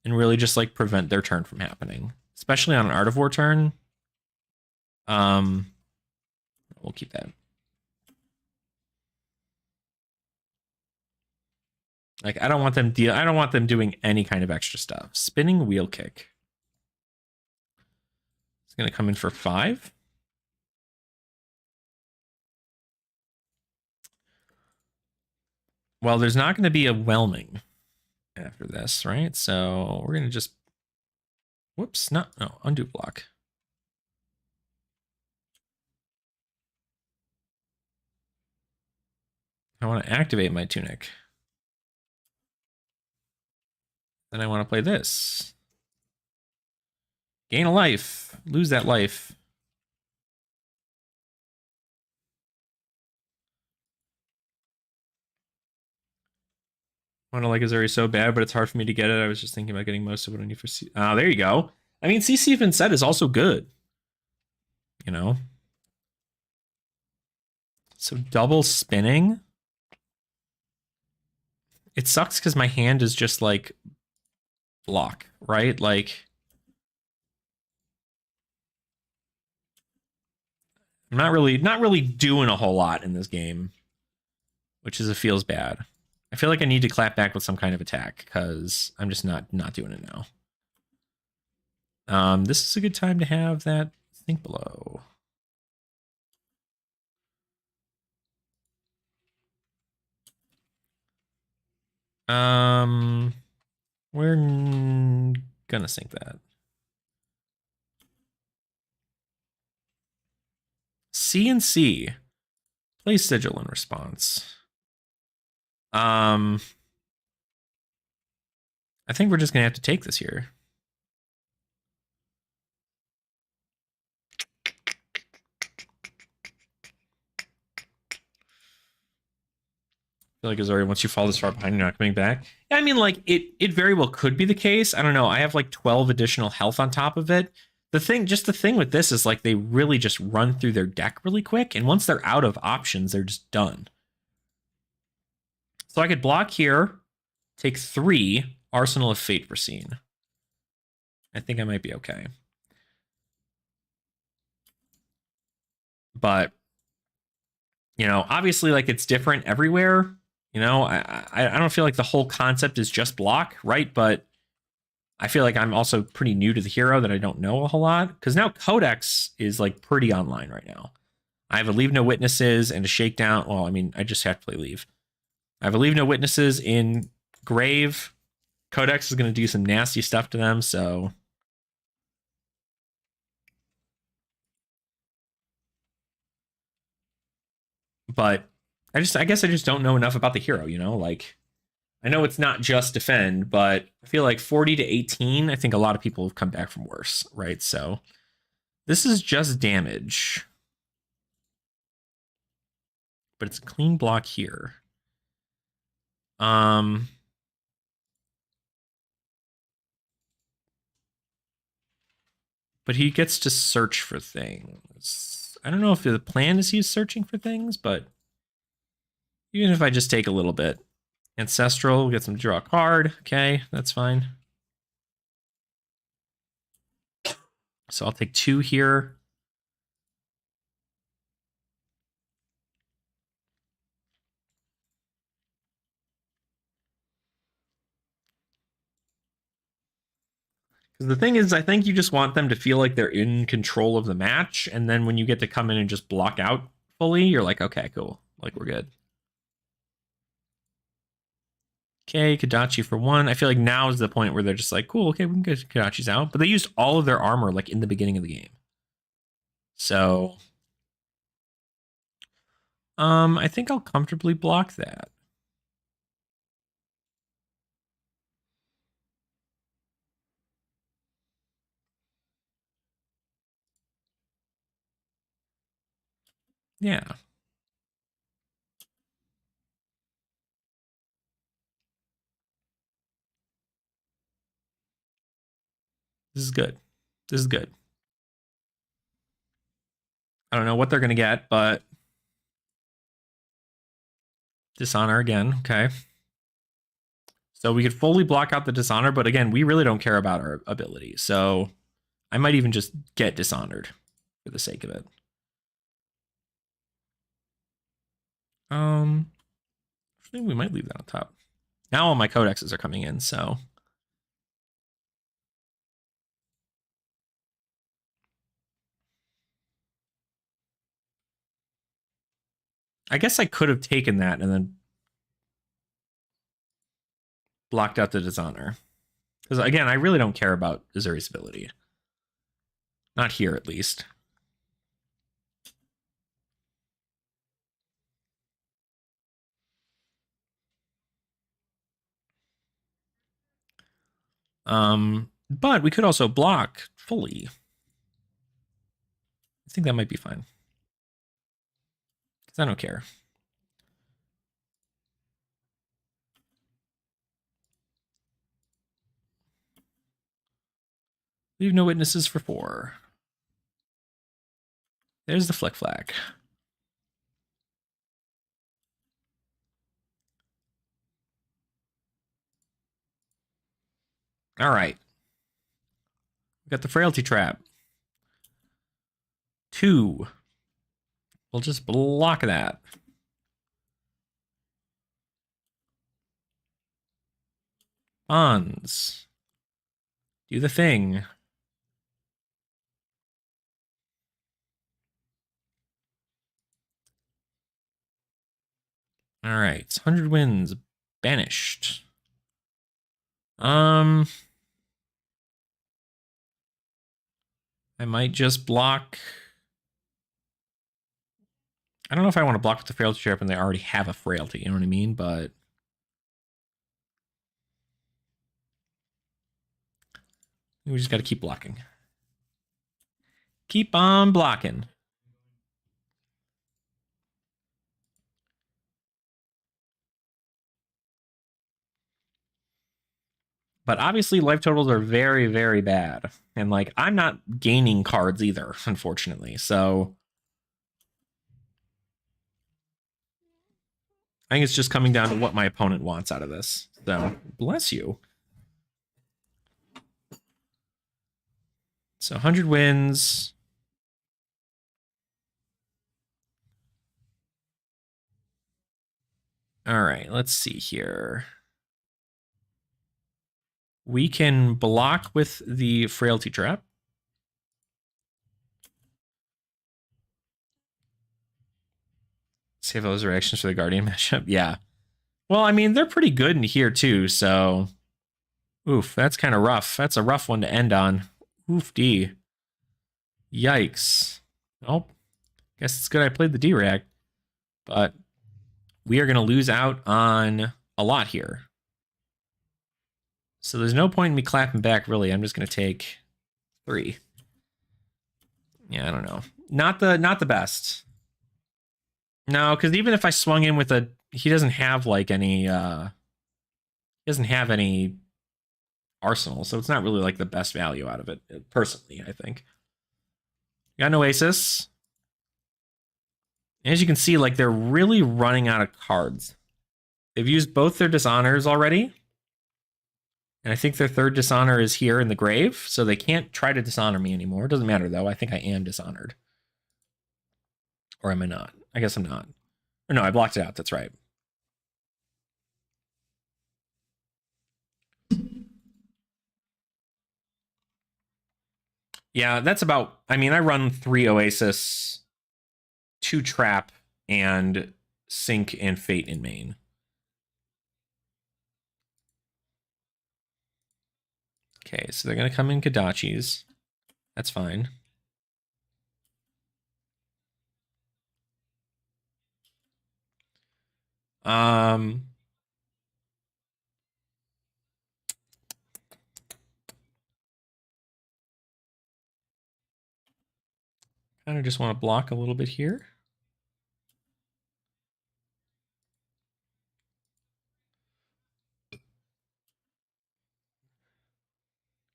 And really just, like, prevent their turn from happening. Especially on an Art of War turn. We'll keep that. Like, I don't want them doing any kind of extra stuff. Spinning Wheel Kick. It's going to come in for 5. Well, there's not going to be a whelming after this, right? So we're going to just... Whoops, no, undo block. I want to activate my Tunic. Then I want to play this. Gain a life. Lose that life. I want to like Azuri so bad, but it's hard for me to get it. I was just thinking about getting most of what I need for C. Oh, there you go. I mean, CC even said is also good. You know? So double spinning. It sucks because my hand is just like block, right? Like I'm not really doing a whole lot in this game, which is it feels bad. I feel like I need to clap back with some kind of attack because I'm just not doing it now. This is a good time to have that Think Below. We're gonna sink that. C and C. Play Sigil in response. I think we're just gonna have to take this here. I feel like Azuri, once you fall this far behind, you're not coming back. Yeah, I mean, like, it very well could be the case. I don't know. I have like 12 additional health on top of it. The thing with this is like they really just run through their deck really quick, and once they're out of options, they're just done. So I could block here, take 3, Arsenal of Fate Foreseen. I think I might be okay. But, you know, obviously, like, it's different everywhere. You know, I don't feel like the whole concept is just block, right? But I feel like I'm also pretty new to the hero that I don't know a whole lot. Because now Codex is, like, pretty online right now. I have a Leave No Witnesses and a Shakedown. Well, I mean, I just have to play Leave. I have a Leave No Witnesses in Grave. Codex is going to do some nasty stuff to them, so... But I guess I just don't know enough about the hero, you know? Like, I know it's not just defend, but I feel like 40 to 18, I think a lot of people have come back from worse, right? So this is just damage. But it's a clean block here. But he gets to search for things. I don't know if the plan is he's searching for things, but even if I just take a little bit. Ancestral, get some draw a card. Okay, that's fine. So I'll take 2 here. Because the thing is, I think you just want them to feel like they're in control of the match, and then when you get to come in and just block out fully, you're like, okay, cool. Like, we're good. Okay, Kadachi for 1. I feel like now is the point where they're just like, cool, okay, we can get Kadachi's out. But they used all of their armor, like, in the beginning of the game. So, I think I'll comfortably block that. Yeah. This is good. This is good. I don't know what they're going to get, but Dishonor again. Okay. So we could fully block out the Dishonor, but again, we really don't care about our ability. So I might even just get Dishonored for the sake of it. I think we might leave that on top. Now all my codexes are coming in, so... I guess I could have taken that and then blocked out the Dishonor. Because, again, I really don't care about Azuri's ability. Not here, at least. But we could also block fully. I think that might be fine. Because I don't care. Leave no witnesses for 4. There's the Flick Flag. All right. We got the Frailty Trap. 2. We'll just block that. Bonds. Do the thing. All right. 100 wins. Banished. I might just block. I don't know if I want to block with the Frailty Trap when they already have a Frailty, you know what I mean? But we just got to keep blocking. Keep on blocking. But obviously, life totals are very, very bad. And, like, I'm not gaining cards either, unfortunately. So I think it's just coming down to what my opponent wants out of this. So, bless you. So 100 wins. All right, let's see here. We can block with the Frailty Trap. Save those reactions for the Guardian matchup. Yeah. Well, I mean, they're pretty good in here too, so... Oof, that's kind of rough. That's a rough one to end on. Oof, D. Yikes. Oh, guess it's good I played the D-React. But we are going to lose out on a lot here. So there's no point in me clapping back, really. I'm just going to take 3. Yeah, I don't know. Not the best. No, because even if I swung in with a... He doesn't have, like, any... he doesn't have any arsenal, so it's not really, like, the best value out of it, personally, I think. Got an Oasis. As you can see, like, they're really running out of cards. They've used both their Dishonors already. And I think their third Dishonor is here in the grave, so they can't try to Dishonor me anymore. It doesn't matter, though. I think I am Dishonored. Or am I not? I guess I'm not. Or no, I blocked it out. That's right. Yeah, that's about... I mean, I run 3 Oasis, 2 Trap, and Sync and Fate in main. Okay, so they're going to come in Kodachis. That's fine. Kind of just want to block a little bit here.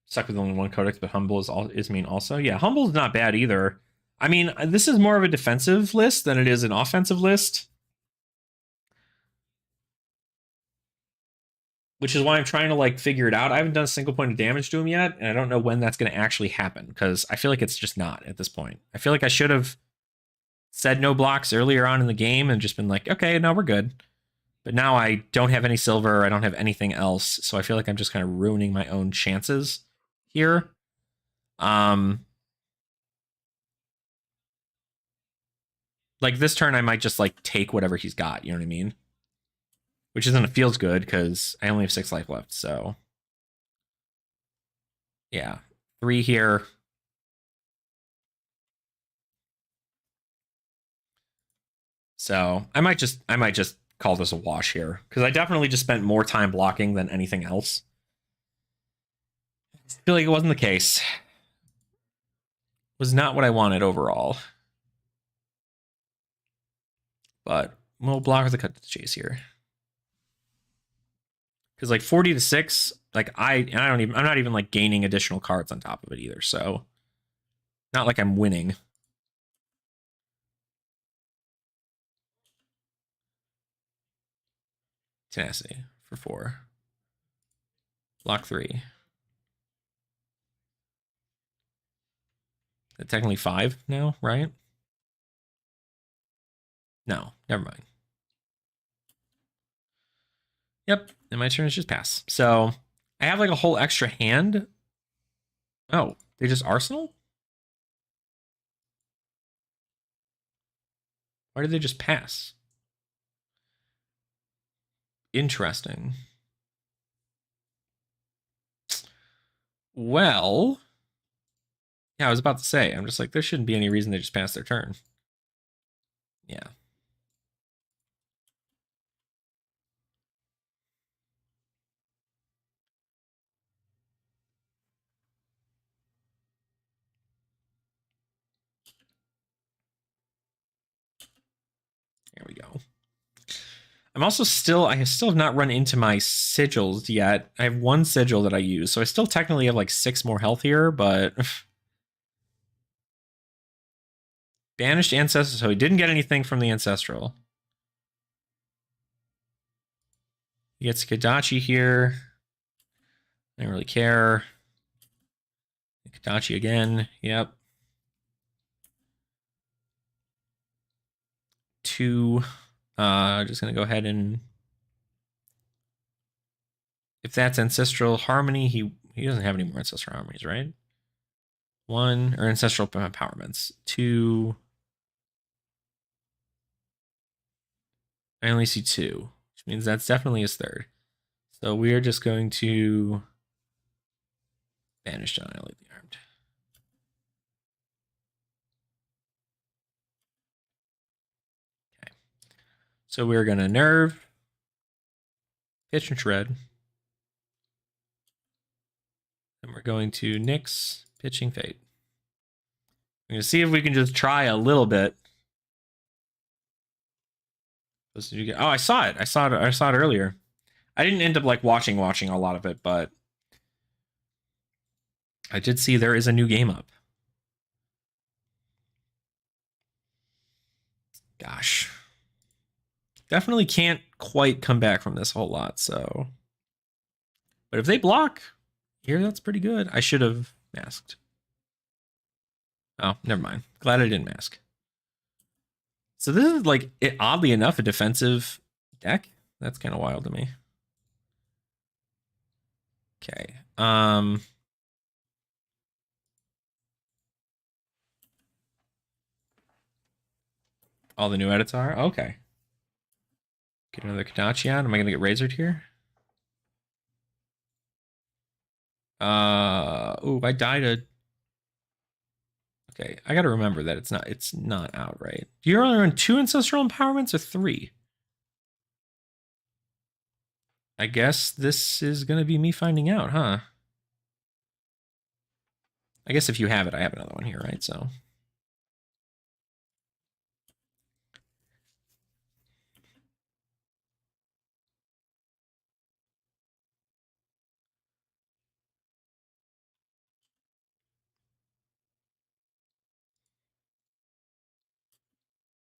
Stuck with only one codex, but Humble is mean also. Yeah, Humble is not bad either. I mean, this is more of a defensive list than it is an offensive list. Which is why I'm trying to, like, figure it out. I haven't done a single point of damage to him yet, and I don't know when that's going to actually happen, because I feel like it's just not at this point. I feel like I should have said no blocks earlier on in the game and just been like, okay, no, we're good. But now I don't have any silver, I don't have anything else, so I feel like I'm just kind of ruining my own chances here. Like, this turn I might just, like, take whatever he's got, you know what I mean? Which isn't, it feels good, because I only have 6 life left, so... Yeah. 3 here. So I might just call this a wash here, because I definitely just spent more time blocking than anything else. I feel like it wasn't the case. It was not what I wanted overall. But we'll block with a cut to the chase here. Because like 40 to 6, like I'm not even like gaining additional cards on top of it either, so not like I'm winning. Tenacity for 4. Block 3. Technically 5 now, right? No, never mind. Yep, and my turn is just pass. So I have like a whole extra hand. Oh, they just Arsenal? Why did they just pass? Interesting. Well, yeah, I was about to say, I'm just like, there shouldn't be any reason they just pass their turn. Yeah. There we go. I still have not run into my sigils yet. I have 1 sigil that I use, so I still technically have like 6 more health here, but banished ancestor, so he didn't get anything from the ancestral. He gets Kodachi here. I don't really care. Hitachi again. Yep. 2. Just gonna go ahead and if that's Ancestral Harmony, he doesn't have any more Ancestral Harmonies, right? 1 or Ancestral Empowerments. 2. I only see 2, which means that's definitely his third. So we are just going to banish John Elliott the Armed. Okay. So we're going to Nerve, Pitch and Shred. And we're going to Nyx, Pitching Fate. We're going to see if we can just try a little bit. Oh, I saw it. I saw it earlier. I didn't end up like watching a lot of it, but I did see there is a new game up. Gosh. Definitely can't quite come back from this whole lot, so. But if they block here, that's pretty good. I should have masked. Oh, never mind. Glad I didn't mask. So this is like, oddly enough, a defensive deck. That's kind of wild to me. Okay. All the new edits are? Okay. Get another Kodachi out. Am I going to get razored here? Oh, I died a... Okay, I got to remember that it's not out, right? Do you only run 2 Ancestral Empowerments or 3? I guess this is going to be me finding out, huh? I guess if you have it, I have another one here, right? So...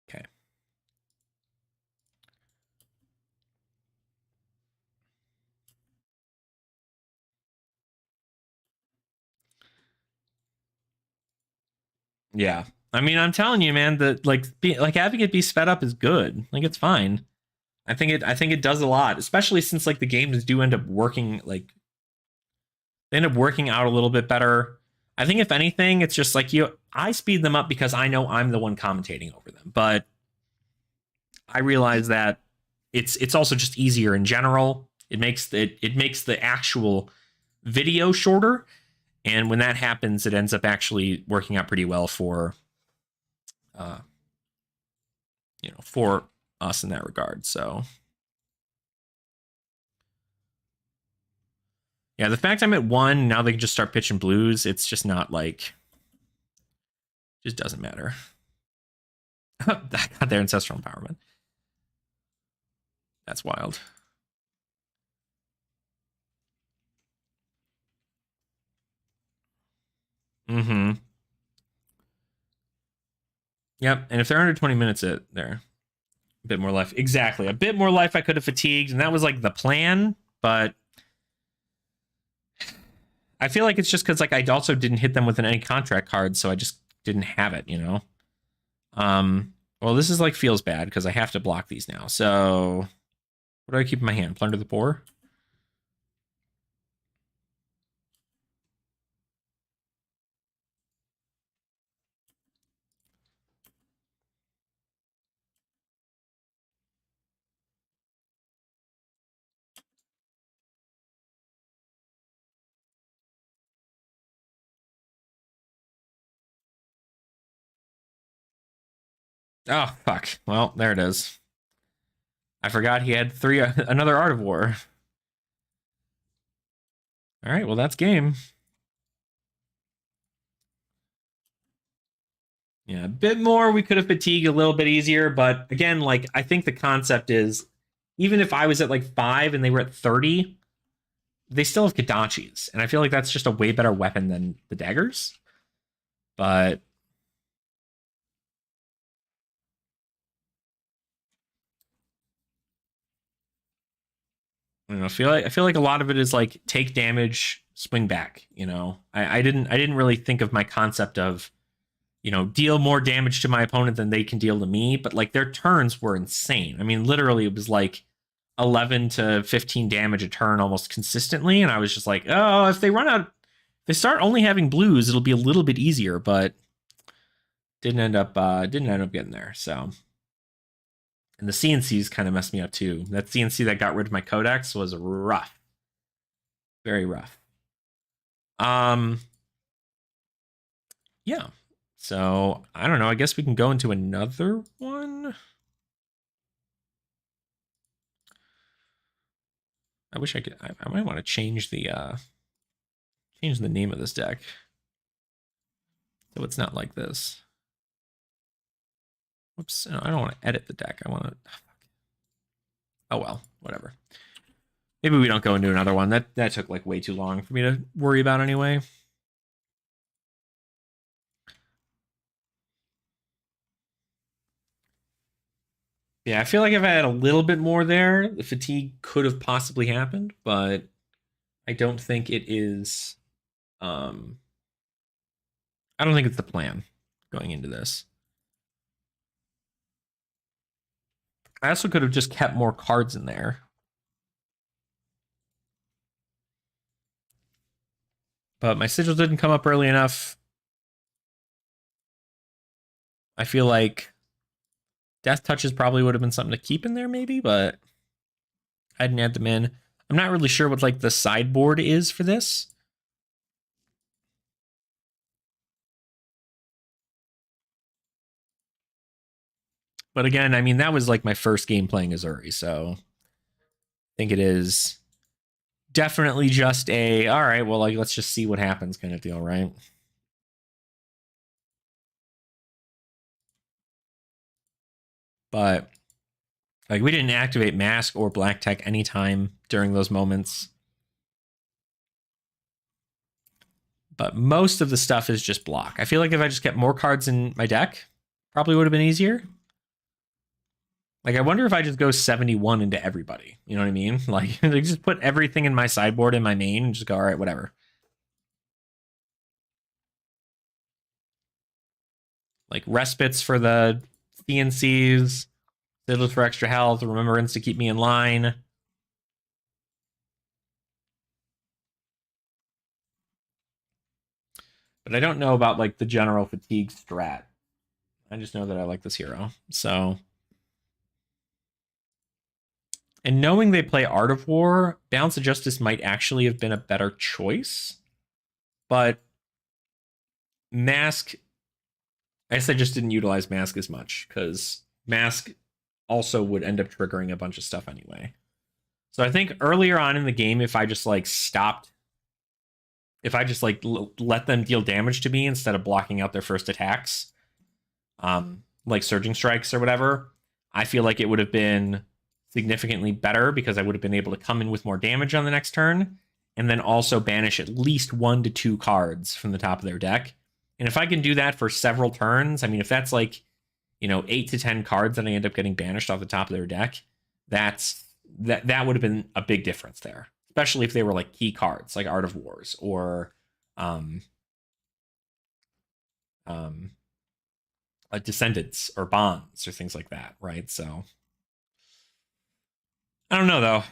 Okay. Yeah. I mean, I'm telling you, man, that like having it be sped up is good. Like it's fine. I think it does a lot, especially since like the games do end up working like they end up working out a little bit better. I think if anything, it's just like I speed them up because I know I'm the one commentating over them. But I realize that it's also just easier in general. It makes the actual video shorter. And when that happens, it ends up actually working out pretty well for for us in that regard. So yeah, the fact I'm at 1, now they can just start pitching blues, it's just not like, just doesn't matter. I got their Ancestral Empowerment. That's wild. Mm-hmm. Yep, and if they're under 20 minutes, they're a bit more life. Exactly, a bit more life I could have fatigued, and that was like the plan, but I feel like it's just because like I also didn't hit them with any contract cards, so I just didn't have it, you know? Well, this is like feels bad because I have to block these now. So what do I keep in my hand? Plunder the Poor? Oh, fuck. Well, there it is. I forgot he had another Art of War. All right, well, that's game. Yeah, a bit more. We could have fatigued a little bit easier, but again, like, I think the concept is even if I was at like 5 and they were at 30, they still have Kodachis. And I feel like that's just a way better weapon than the daggers. But I don't know, I feel like a lot of it is like take damage swing back. I didn't really think of my concept of deal more damage to my opponent than they can deal to me. But like their turns were insane. I mean, literally, it was like 11 to 15 damage a turn almost consistently, and I was just like, oh, if they start only having blues, it'll be a little bit easier. But didn't end up getting there. So. And the CNCs kind of messed me up too. That CNC that got rid of my codex was rough. Very rough. Yeah. So I don't know. I guess we can go into another one. I wish I could. I might want to change the name of this deck so it's not like this. Whoops! No, I don't want to edit the deck. I want to. Oh well, whatever. Maybe we don't go into another one. That took like way too long for me to worry about anyway. Yeah, I feel like if I had a little bit more there, the fatigue could have possibly happened, but I don't think it is. I don't think it's the plan going into this. I also could have just kept more cards in there. But my sigil didn't come up early enough. I feel like Death Touches probably would have been something to keep in there, maybe, but I didn't add them in. I'm not really sure what like the sideboard is for this. But again, I mean, that was like my first game playing Azuri, so I think it is definitely just a, all right, well, like, let's just see what happens kind of deal, right? But like, we didn't activate Mask or Black Tech anytime during those moments. But most of the stuff is just block. I feel like if I just kept more cards in my deck, probably would have been easier. Like, I wonder if I just go 71 into everybody. You know what I mean? Like just put everything in my sideboard in my main and just go, all right, whatever. Like, respites for the CNCs, sigils for extra health, remembrance to keep me in line. But I don't know about, like, the general fatigue strat. I just know that I like this hero. So... And knowing they play Art of War, Balance of Justice might actually have been a better choice. But Mask, I guess I just didn't utilize Mask as much because Mask also would end up triggering a bunch of stuff anyway. So I think earlier on in the game, if I just like stopped, if I just like let them deal damage to me instead of blocking out their first attacks, like Surging Strikes or whatever, I feel like it would have been significantly better because I would have been able to come in with more damage on the next turn and then also banish at least 1 to 2 cards from the top of their deck. And if I can do that for several turns, I mean, if that's like, 8 to 10 cards that I end up getting banished off the top of their deck, that would have been a big difference there, especially if they were like key cards like Art of Wars or Descendants or Bonds or things like that, right? So I don't know though.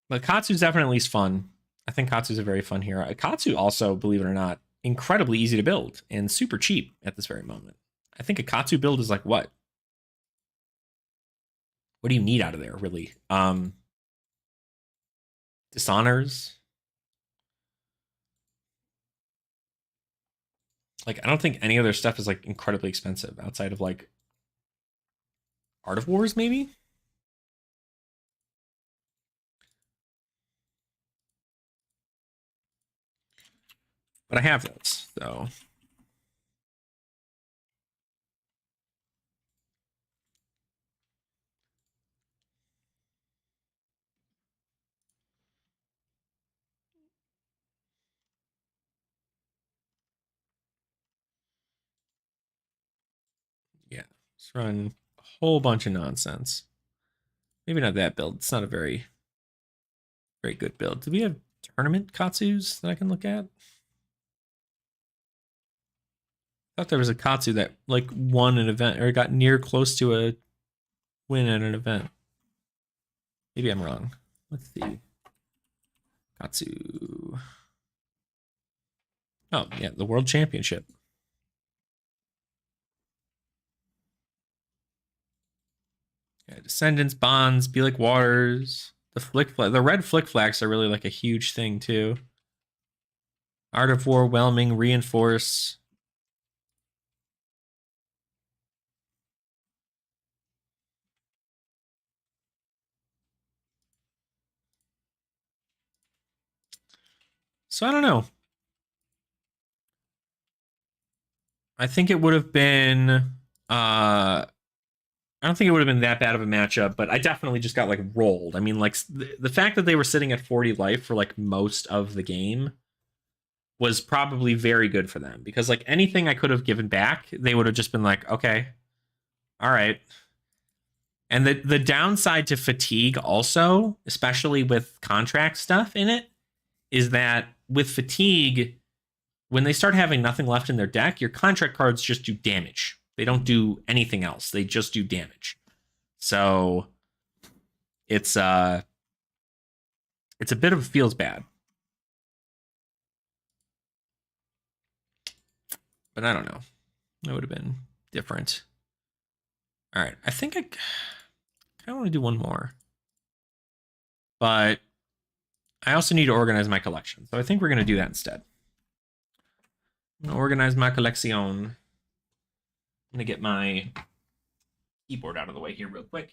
But Katsu's definitely at least fun. I think Katsu's a very fun hero. Katsu also, believe it or not, incredibly easy to build and super cheap at this very moment. I think a Katsu build is like what? What do you need out of there, really? Dishonors. Like, I don't think any other stuff is like incredibly expensive outside of like Art of Wars, maybe? But I have those, so. Yeah, let's run a whole bunch of nonsense. Maybe not that build. It's not a very good build. Do we have tournament Katsus that I can look at? I thought there was a Katsu that like won an event or got near close to a win at an event. Maybe I'm wrong. Let's see. Katsu. Oh, yeah, the World Championship. Yeah, Descendants, Bonds, Be Like Waters. The red flick flags are really like a huge thing too. Art of War, Whelming, Reinforce. So I don't know. I think it would have been I don't think it would have been that bad of a matchup, but I definitely just got like rolled. I mean, like the fact that they were sitting at 40 life for like most of the game was probably very good for them because like anything I could have given back, they would have just been like, okay, all right. And the downside to fatigue also, especially with contract stuff in it, is that with fatigue, when they start having nothing left in their deck, your contract cards just do damage. They don't do anything else. They just do damage. So it's a bit of feels bad. But I don't know. That would have been different. All right. I think I kind of want to do one more. But I also need to organize my collection. So I think we're going to do that instead. I'm going to organize my collection. I'm going to get my keyboard out of the way here real quick.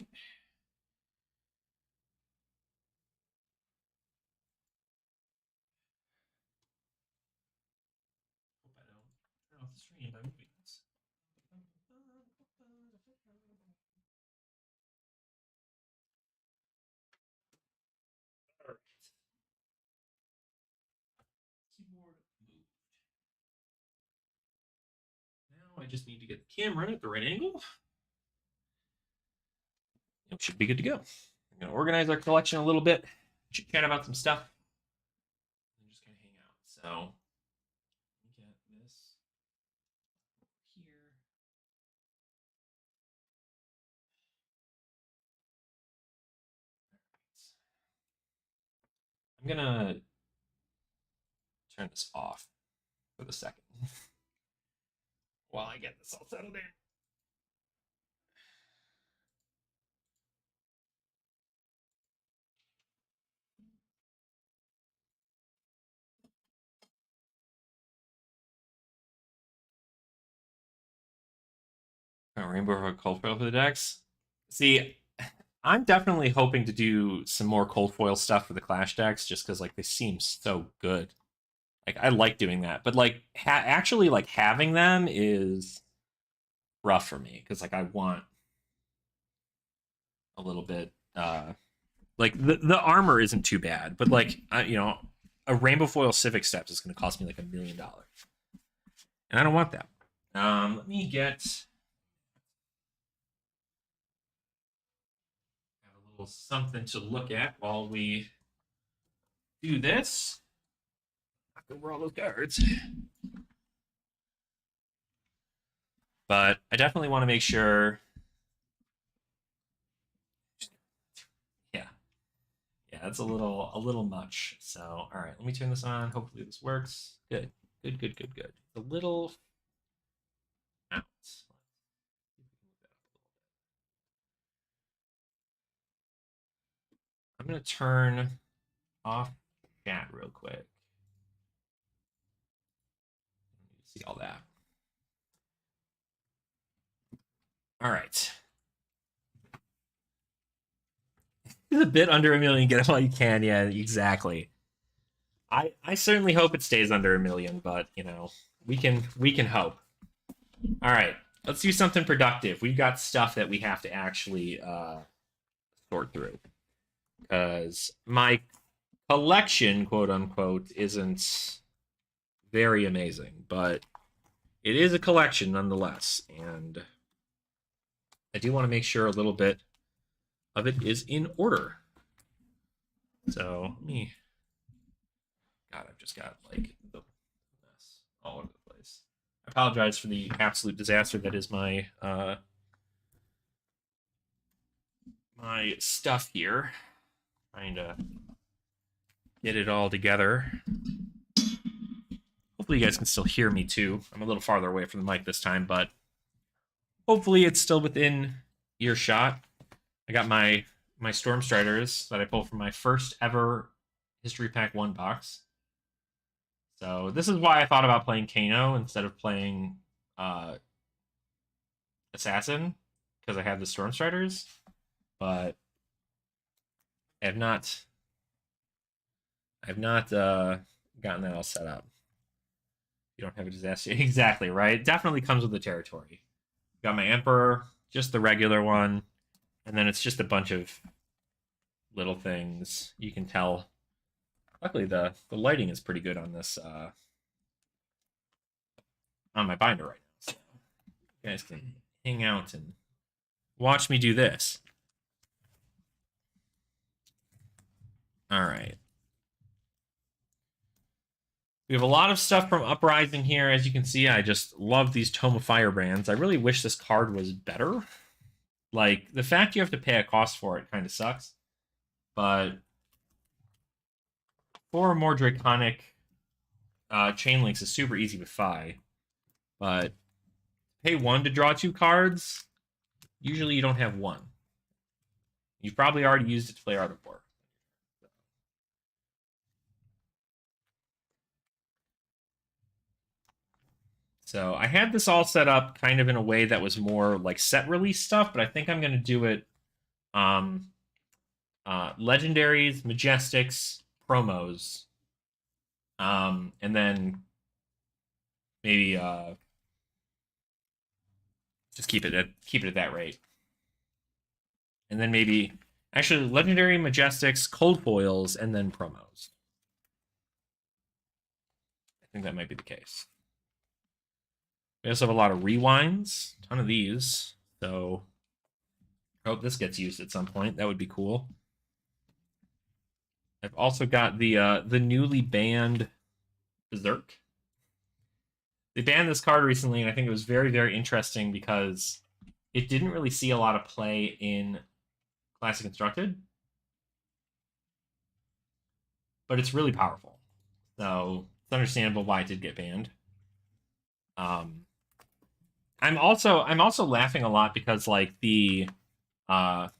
Hope I don't turn off the stream by moving this. All right. Keyboard moved. Now I just need to get the camera at the right angle. It should be good to go. I'm going to organize our collection a little bit, chit chat about some stuff, and just kind of hang out. So, let me get this here. I'm going to turn this off for the second while I get this all settled in. Rainbow cold foil for the decks. See, I'm definitely hoping to do some more cold foil stuff for the Clash decks, just because like they seem so good. Like I like doing that, but like actually like having them is rough for me because like I want a little bit. Like the armor isn't too bad, but like a rainbow foil Civic Steps is going to cost me like $1 million, and I don't want that. Let me get have a little something to look at while we do this. Knock over all those cards. But I definitely want to make sure. Yeah, yeah, that's a little much. So, all right, let me turn this on. Hopefully, this works. Good, good, good, good, good. A little out. I'm gonna turn off chat real quick. See all that. All right. It's a bit under $1 million. Get it while you can. Yeah, exactly. I certainly hope it stays under $1 million, but we can hope. All right, let's do something productive. We've got stuff that we have to actually sort through because my collection, quote unquote, isn't very amazing, but it is a collection nonetheless, and I do want to make sure a little bit of it is in order. So let me God, I've just got like the mess all over the place. I apologize for the absolute disaster that is my my stuff here. Trying to get it all together. Hopefully you guys can still hear me too. I'm a little farther away from the mic this time, but hopefully it's still within earshot. I got my Storm Striders that I pulled from my first ever History Pack 1 box. So this is why I thought about playing Kano instead of playing Assassin, because I have the Storm Striders, but I have not gotten that all set up. You don't have a disaster. Exactly, right? It definitely comes with the territory. Got my Emperor, just the regular one, and then it's just a bunch of little things. You can tell. Luckily, the lighting is pretty good on this on my binder right now. So you guys can hang out and watch me do this. All right. We have a lot of stuff from Uprising here. As you can see, I just love these Tome of Firebrands. I really wish this card was better. Like, the fact you have to pay a cost for it kind of sucks. But for more Draconic, Chain Links is super easy with Fi. But pay 1 to draw 2 cards, usually you don't have 1. You've probably already used it to play Art of War. So I had this all set up kind of in a way that was more like set release stuff, but I think I'm going to do it legendaries, majestics, promos, and then maybe just keep it at that rate. And then maybe actually legendary, majestics, cold foils, and then promos. I think that might be the case. We also have a lot of rewinds, a ton of these. So I hope this gets used at some point. That would be cool. I've also got the newly banned Berserk. They banned this card recently, and I think it was very, very interesting because it didn't really see a lot of play in Classic Constructed. But it's really powerful. So it's understandable why it did get banned. I'm also laughing a lot because like the Crown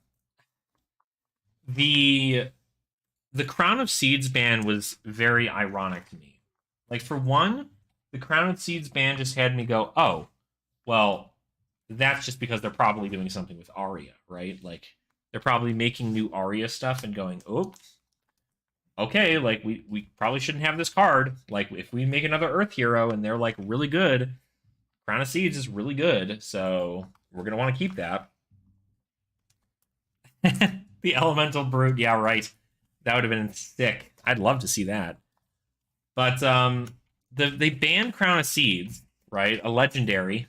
of Seeds ban was very ironic to me. Like, for one, the Crown of Seeds ban just had me go, oh, well, that's just because they're probably doing something with Arya, right? Like, they're probably making new Arya stuff and going, oh, okay, like, we probably shouldn't have this card. Like, if we make another Earth hero and they're, like, really good, Crown of Seeds is really good, so we're going to want to keep that. The Elemental Brute, yeah, right. That would have been sick. I'd love to see that. But they banned Crown of Seeds, right? A legendary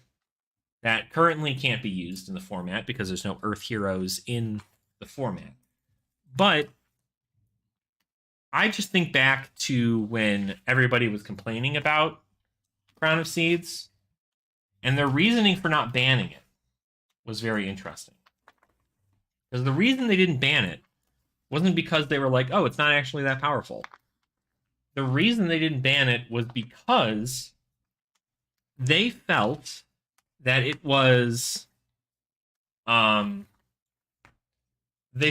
that currently can't be used in the format because there's no Earth heroes in the format. But I just think back to when everybody was complaining about Crown of Seeds, and their reasoning for not banning it was very interesting. Because the reason they didn't ban it wasn't because they were like, oh, it's not actually that powerful. The reason they didn't ban it was because they felt that it was they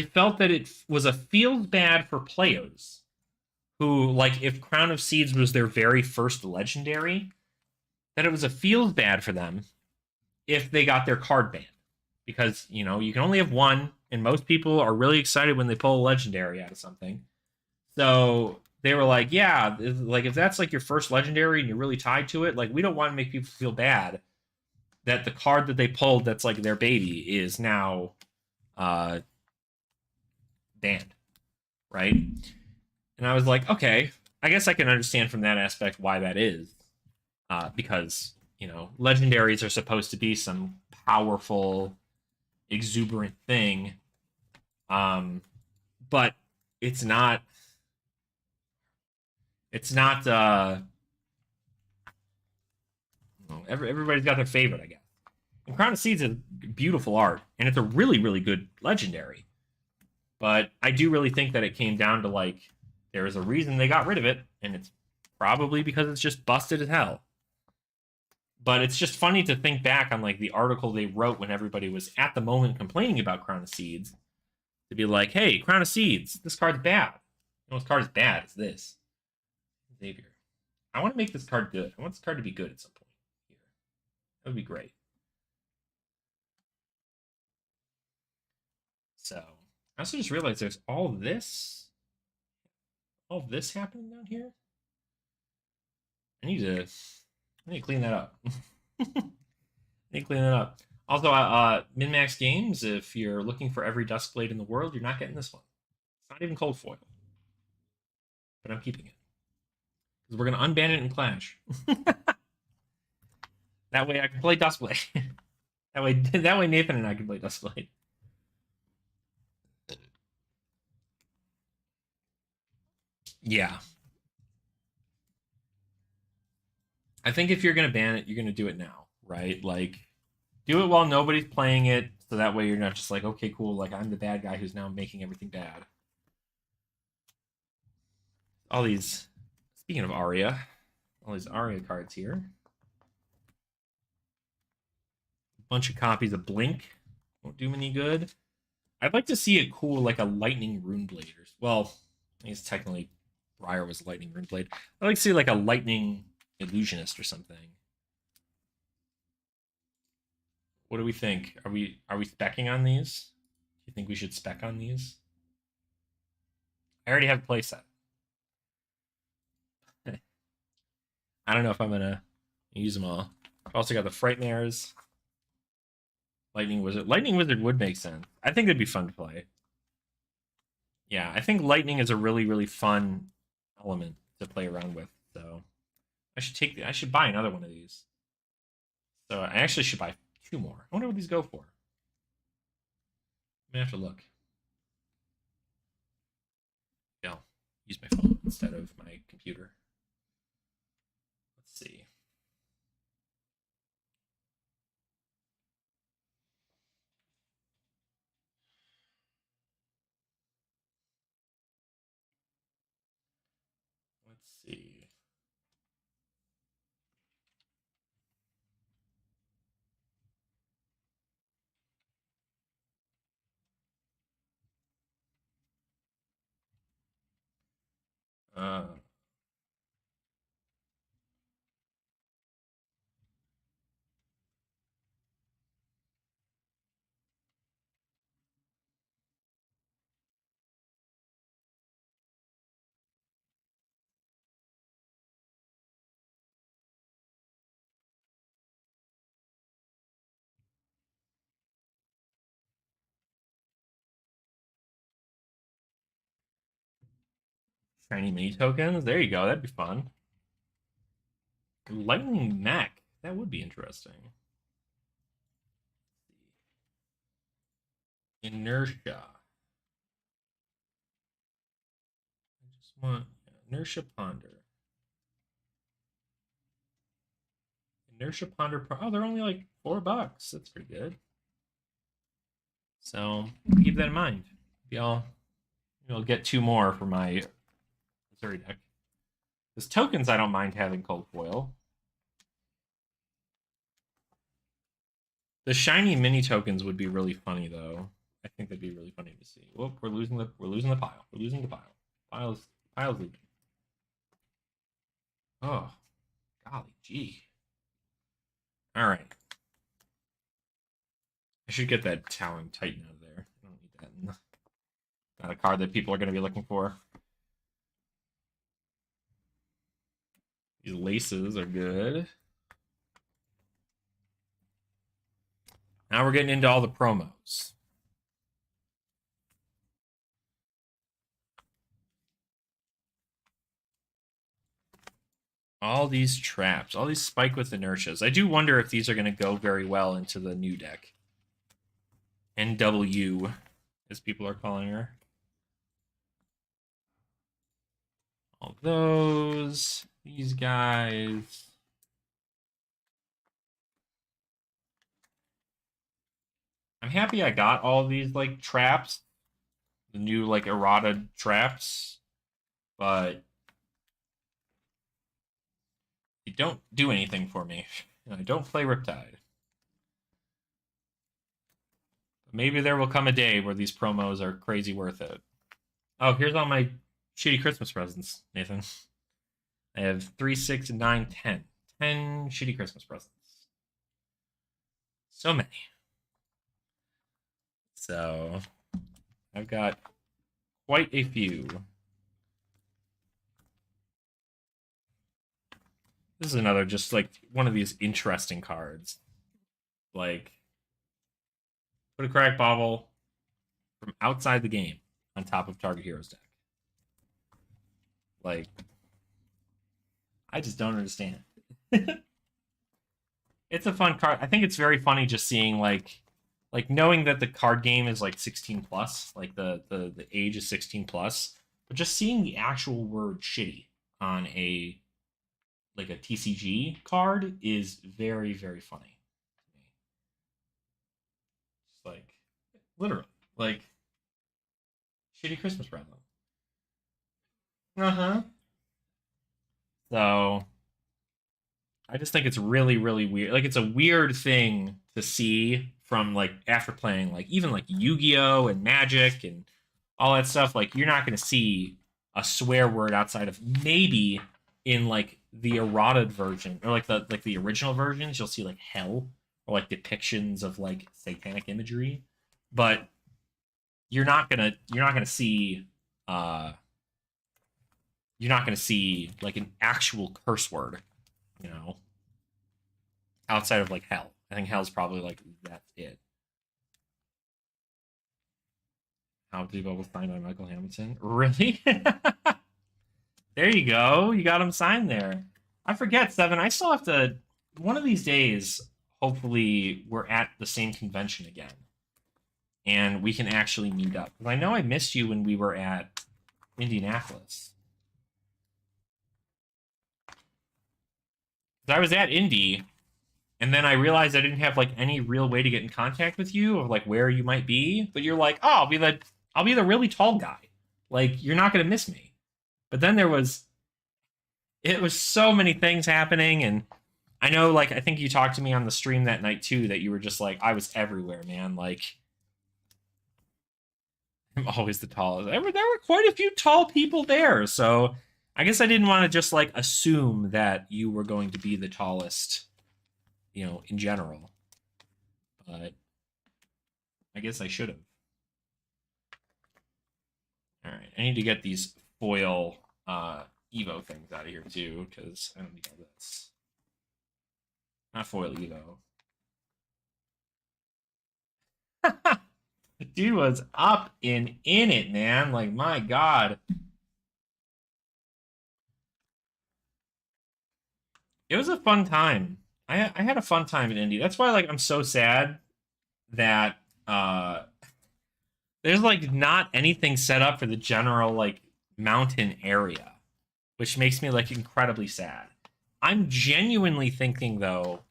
felt that it was a feels bad for players who, like, if Crown of Seeds was their very first legendary, that it was a feels bad for them if they got their card banned. Because, you know, you can only have one, and most people are really excited when they pull a legendary out of something. So they were like, yeah, like, if that's like your first legendary and you're really tied to it, like, we don't want to make people feel bad that the card that they pulled that's like their baby is now banned, right? And I was like, okay, I guess I can understand from that aspect why that is. Because, you know, legendaries are supposed to be some powerful, exuberant thing. But it's not It's not everybody's got their favorite, I guess. And Crown of Seeds is beautiful art, and it's a really, really good legendary. But I do really think that it came down to like there is a reason they got rid of it, and it's probably because it's just busted as hell. But it's just funny to think back on like the article they wrote when everybody was at the moment complaining about Crown of Seeds, to be like, hey, Crown of Seeds, this card's bad. You know, this card is bad. It's this. Xavier. I want to make this card good. I want this card to be good at some point here. That would be great. So I also just realized there's all this happening down here. I need to clean that up. I need to clean that up. Also, Min-Max Games, if you're looking for every Duskblade in the world, you're not getting this one. It's not even cold foil. But I'm keeping it. Because we're going to unban it in Clash. That way I can play Duskblade. that way Nathan and I can play Duskblade. Yeah. I think if you're going to ban it, you're going to do it now, right? Like, do it while nobody's playing it, so that way you're not just like, okay, cool, like I'm the bad guy who's now making everything bad. All these, speaking of Aria, all these Aria cards here. A bunch of copies of Blink. Won't do me any good. I'd like to see it cool, like a Lightning Runeblade. Well, I guess technically Briar was Lightning Runeblade. I'd like to see like a Lightning Illusionist or something. What do we think? Are we specking on these? Do you think we should spec on these? I already have a playset. I don't know if I'm gonna use them all. I've also got the Frightmares. Lightning Wizard. Lightning Wizard would make sense. I think it'd be fun to play. Yeah, I think Lightning is a really, really fun element to play around with. So I should buy another one of these. So I actually should buy 2 more. I wonder what these go for. I'm gonna have to look. Yeah, I'll use my phone instead of my computer. Let's see. Let's see. Shiny mini tokens. There you go. That'd be fun. Lightning Mech. That would be interesting. Inertia. I just want Inertia Ponder. Inertia Ponder. Oh, they're only like $4. That's pretty good. So keep that in mind. Maybe I'll get 2 more for my Missouri deck. Because tokens, I don't mind having cold foil. The shiny mini tokens would be really funny, though. I think that'd be really funny to see. Whoop, we're losing the pile. We're losing the pile. Pile's leaving. Oh, golly gee. All right. I should get that Talon Titan out of there. I don't need that. Not a card that people are going to be looking for. These laces are good. Now we're getting into all the promos. All these traps, all these spike with inertias. I do wonder if these are going to go very well into the new deck. NW, as people are calling her. All those. These guys. I'm happy I got all these, like, traps. The new, like, errata traps. But they don't do anything for me. And I don't play Riptide. Maybe there will come a day where these promos are crazy worth it. Oh, here's all my shitty Christmas presents, Nathan. I have 3, 6, 9, 10. 10 shitty Christmas presents. So many. So, I've got quite a few. This is another just like one of these interesting cards. Like, put a crack bobble from outside the game on top of target hero's deck. Like, I just don't understand. It's a fun card. I think it's very funny just seeing like knowing that the card game is like 16 plus, like the age is 16 plus, but just seeing the actual word shitty on a like a TCG card is very, very funny to me. Just like literally, like shitty Christmas present. Uh-huh. So I just think it's really, really weird. Like it's a weird thing to see from like after playing like even like Yu-Gi-Oh and Magic and all that stuff. Like you're not gonna see a swear word outside of maybe in like the eroded version or like the original versions. You'll see like hell or like depictions of like satanic imagery, but you're not gonna see uh you're not gonna see like an actual curse word, you know, outside of like hell. I think hell's probably like that's it. How to Bubble signed by Michael Hamilton? Really? There you go. You got him signed there. I forget, Seven. I still have to. One of these days, hopefully, we're at the same convention again, and we can actually meet up. Because I know I missed you when we were at Indianapolis. Because I was at Indy, and then I realized I didn't have like any real way to get in contact with you of like where you might be. But you're like, oh, I'll be the really tall guy. Like you're not gonna miss me. But then it was so many things happening, and I know like I think you talked to me on the stream that night too that you were just like I was everywhere, man. Like I'm always the tallest. There were quite a few tall people there, so I guess I didn't want to just like assume that you were going to be the tallest, you know, in general. But I guess I should have. All right, I need to get these foil Evo things out of here too because I don't need all this. Not foil Evo. Dude was up and in it, man. Like my God. It was a fun time. I had a fun time in Indy. That's why like I'm so sad that there's like not anything set up for the general like mountain area, which makes me like incredibly sad. I'm genuinely thinking though,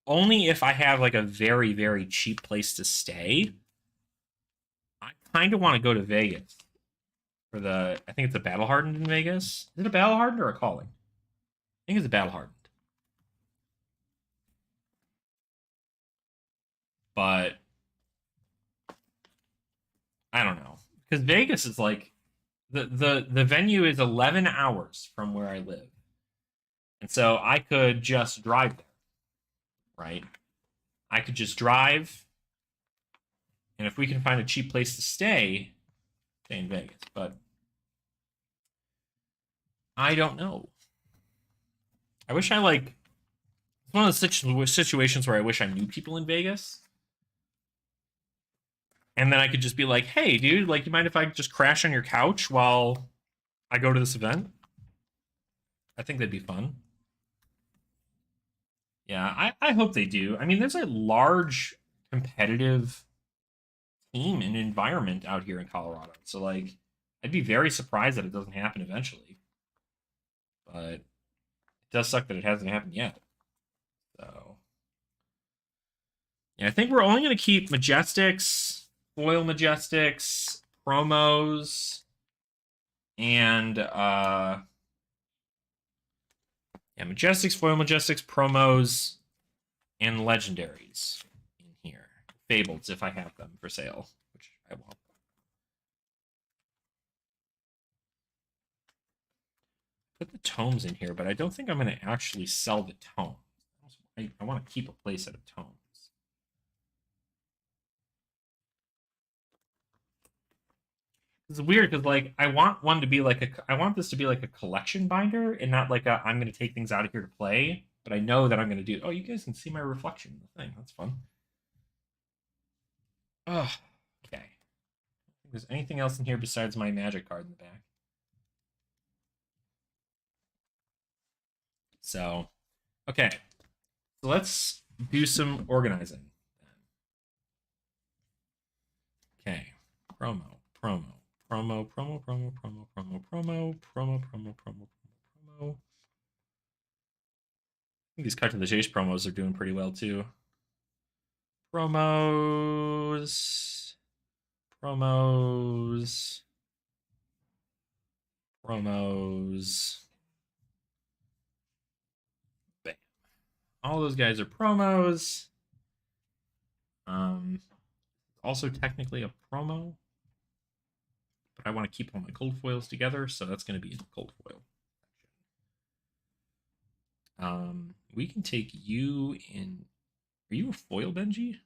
only if I have like a very, very cheap place to stay, I kind of want to go to Vegas for the I think it's a Battle Hardened in Vegas. Is it a Battle Hardened or a Calling? I think it's a Battle Hardened. But I don't know because Vegas is like the venue is 11 hours from where I live, and so I could just drive there, right? I could just drive, and if we can find a cheap place to stay in Vegas, but I don't know. I wish I like it's one of the situations where I wish I knew people in Vegas. And then I could just be like, hey, dude, like, you mind if I just crash on your couch while I go to this event? I think that'd be fun. Yeah, I hope they do. I mean, there's a large competitive team and environment out here in Colorado. So, like, I'd be very surprised that it doesn't happen eventually. but it does suck that it hasn't happened yet. So yeah, I think we're only going to keep Majestics, foil Majestics, promos, and yeah, Majestics, foil Majestics, promos, and legendaries in here. Fableds if I have them for sale, which I won't. Put the tomes in here, but I don't think I'm going to actually sell the tomes. I want to keep a place at a tomes. It's weird because like I want one to be like I want this to be like a collection binder and not like a I'm going to take things out of here to play. But I know that I'm going to do. Oh, you guys can see my reflection in the thing. That's fun. Oh, okay. If there's anything else in here besides my magic card in the back. So, okay. So let's do some organizing. Okay. Promo, promo, promo, promo, promo, promo, promo, promo, promo, promo, promo, promo. I think these cut to the chase promos are doing pretty well too. Promos, promos, promos. Bam. All those guys are promos. Also technically a promo, but I want to keep all my cold foils together, so that's going to be in the cold foil. We can take you in. Are you a foil Benji?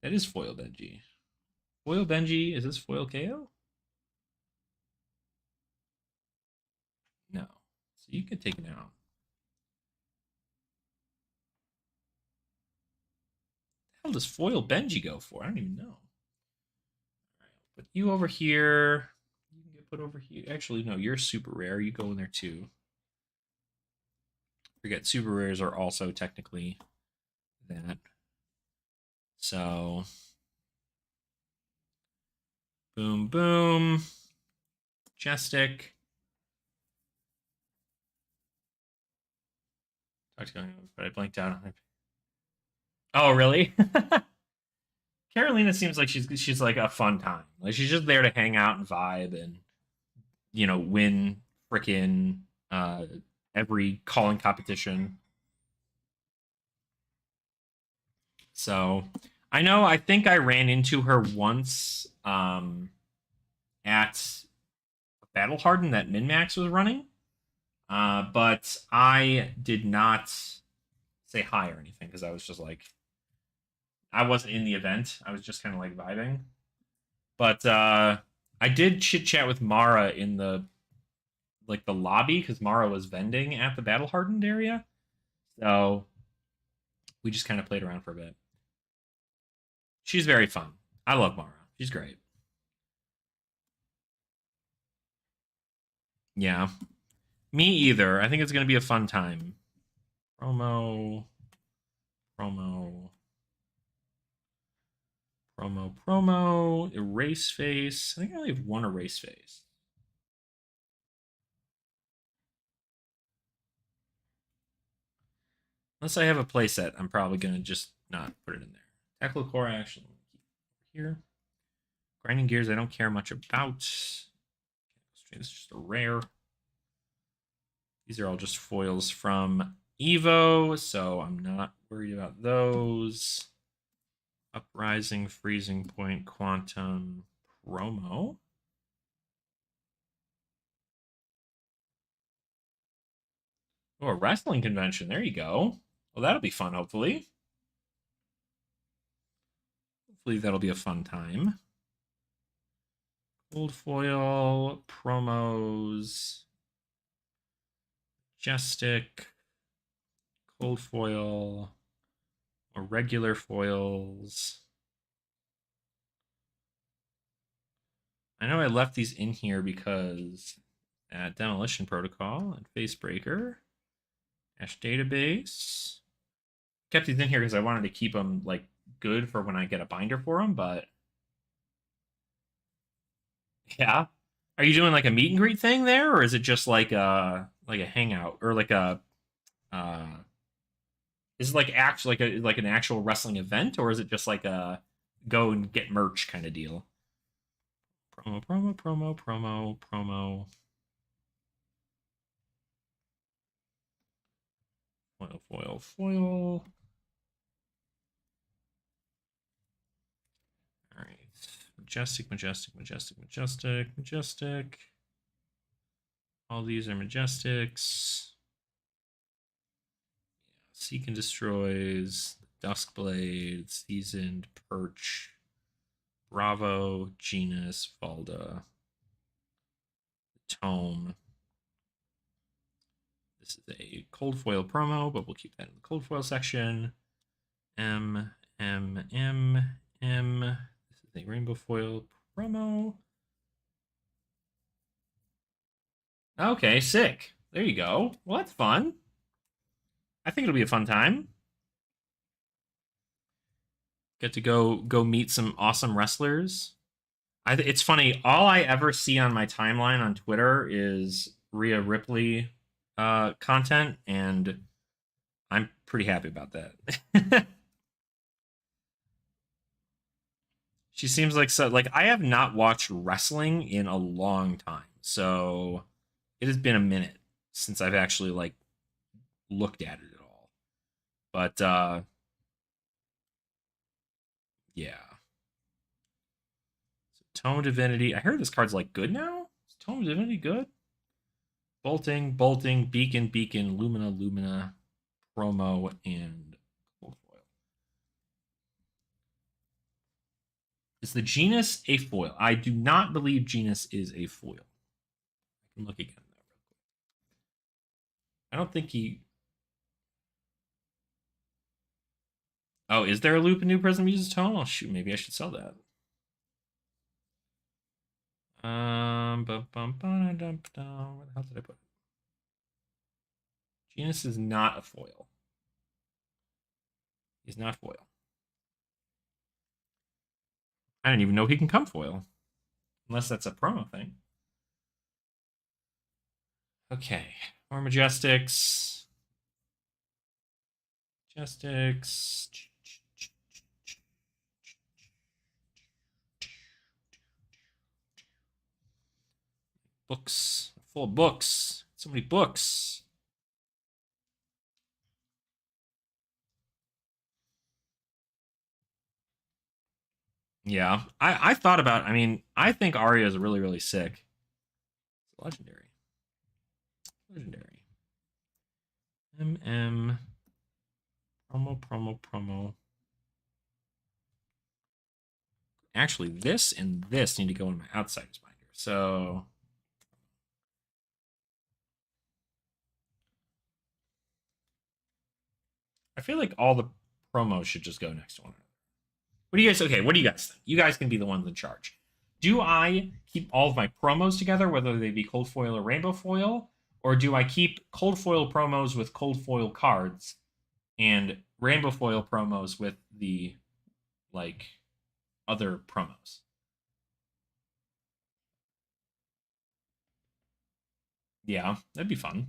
That is foil Benji. Foil Benji, is this foil KO? No. So you can take it out. What the hell does foil Benji go for? I don't even know. All right, put you over here. You can get put over here. Actually, no, you're super rare. You go in there too. Forget super rares are also technically that. So boom, boom. Majestic. But I blanked out on it. Oh, really? Carolina seems like she's like a fun time. Like she's just there to hang out and vibe and win freaking every calling competition. So I think I ran into her once at Battle Harden that Minmax was running. But I did not say hi or anything because I was just like I wasn't in the event. I was just kind of like vibing. But I did chit chat with Mara in the lobby because Mara was vending at the Battle Hardened area. So we just kind of played around for a bit. She's very fun. I love Mara. She's great. Yeah. Me either. I think it's going to be a fun time. Promo. Promo. Promo. Erase face. I think I only have one erase face. Unless I have a playset, I'm probably going to just not put it in there. Tackle core, actually, keep here. Grinding gears, I don't care much about. This is just a rare. These are all just foils from Evo, so I'm not worried about those. Uprising, Freezing Point, Quantum, Promo. Oh, a wrestling convention. There you go. Well, that'll be fun, hopefully. Hopefully that'll be a fun time. Gold foil, promos, Majestic, cold foil, or regular foils. I know I left these in here because Demolition Protocol and Facebreaker, Ash Database. Kept these in here because I wanted to keep them like good for when I get a binder for them, but yeah. Are you doing like a meet and greet thing there, or is it just like a hangout or like a uh is it like actually like an actual wrestling event, or is it just like a go and get merch kind of deal? Promo. Foil. All right. Majestic. All these are majestics. Seek and destroys. Duskblade, Seasoned, Perch, Bravo, Genus, Valda, Tome. This is a cold foil promo, but we'll keep that in the cold foil section. M. This is a rainbow foil promo. Okay, sick. There you go. Well, that's fun. I think it'll be a fun time. Get to go meet some awesome wrestlers. It's funny. All I ever see on my timeline on Twitter is Rhea Ripley content, and I'm pretty happy about that. She seems like I have not watched wrestling in a long time, so it has been a minute since I've actually like looked at it at all. But yeah. So Tome Divinity. I heard this card's like good now. Is Tome Divinity good? Bolting, Beacon, Lumina, promo, and cold foil. Is the Genus a foil? I do not believe Genus is a foil. I can look again though, real quick. I don't think he. Oh, is there a loop in New Prism uses tone? Oh shoot, maybe I should sell that. Where the hell did I put it? Genus is not a foil. He's not foil. I didn't even know he can come foil. Unless that's a promo thing. Okay. More Majestics. Books. Full of books. So many books. Yeah. I thought about, I mean, I think Arya is really, really sick. It's legendary. MM. Promo. Actually, this and this need to go in my Outsiders binder. So I feel like all the promos should just go next to one another. What do you guys? Okay, what do you guys think? You guys can be the ones in charge. Do I keep all of my promos together, whether they be cold foil or rainbow foil, or do I keep cold foil promos with cold foil cards and rainbow foil promos with the like other promos? Yeah, that'd be fun.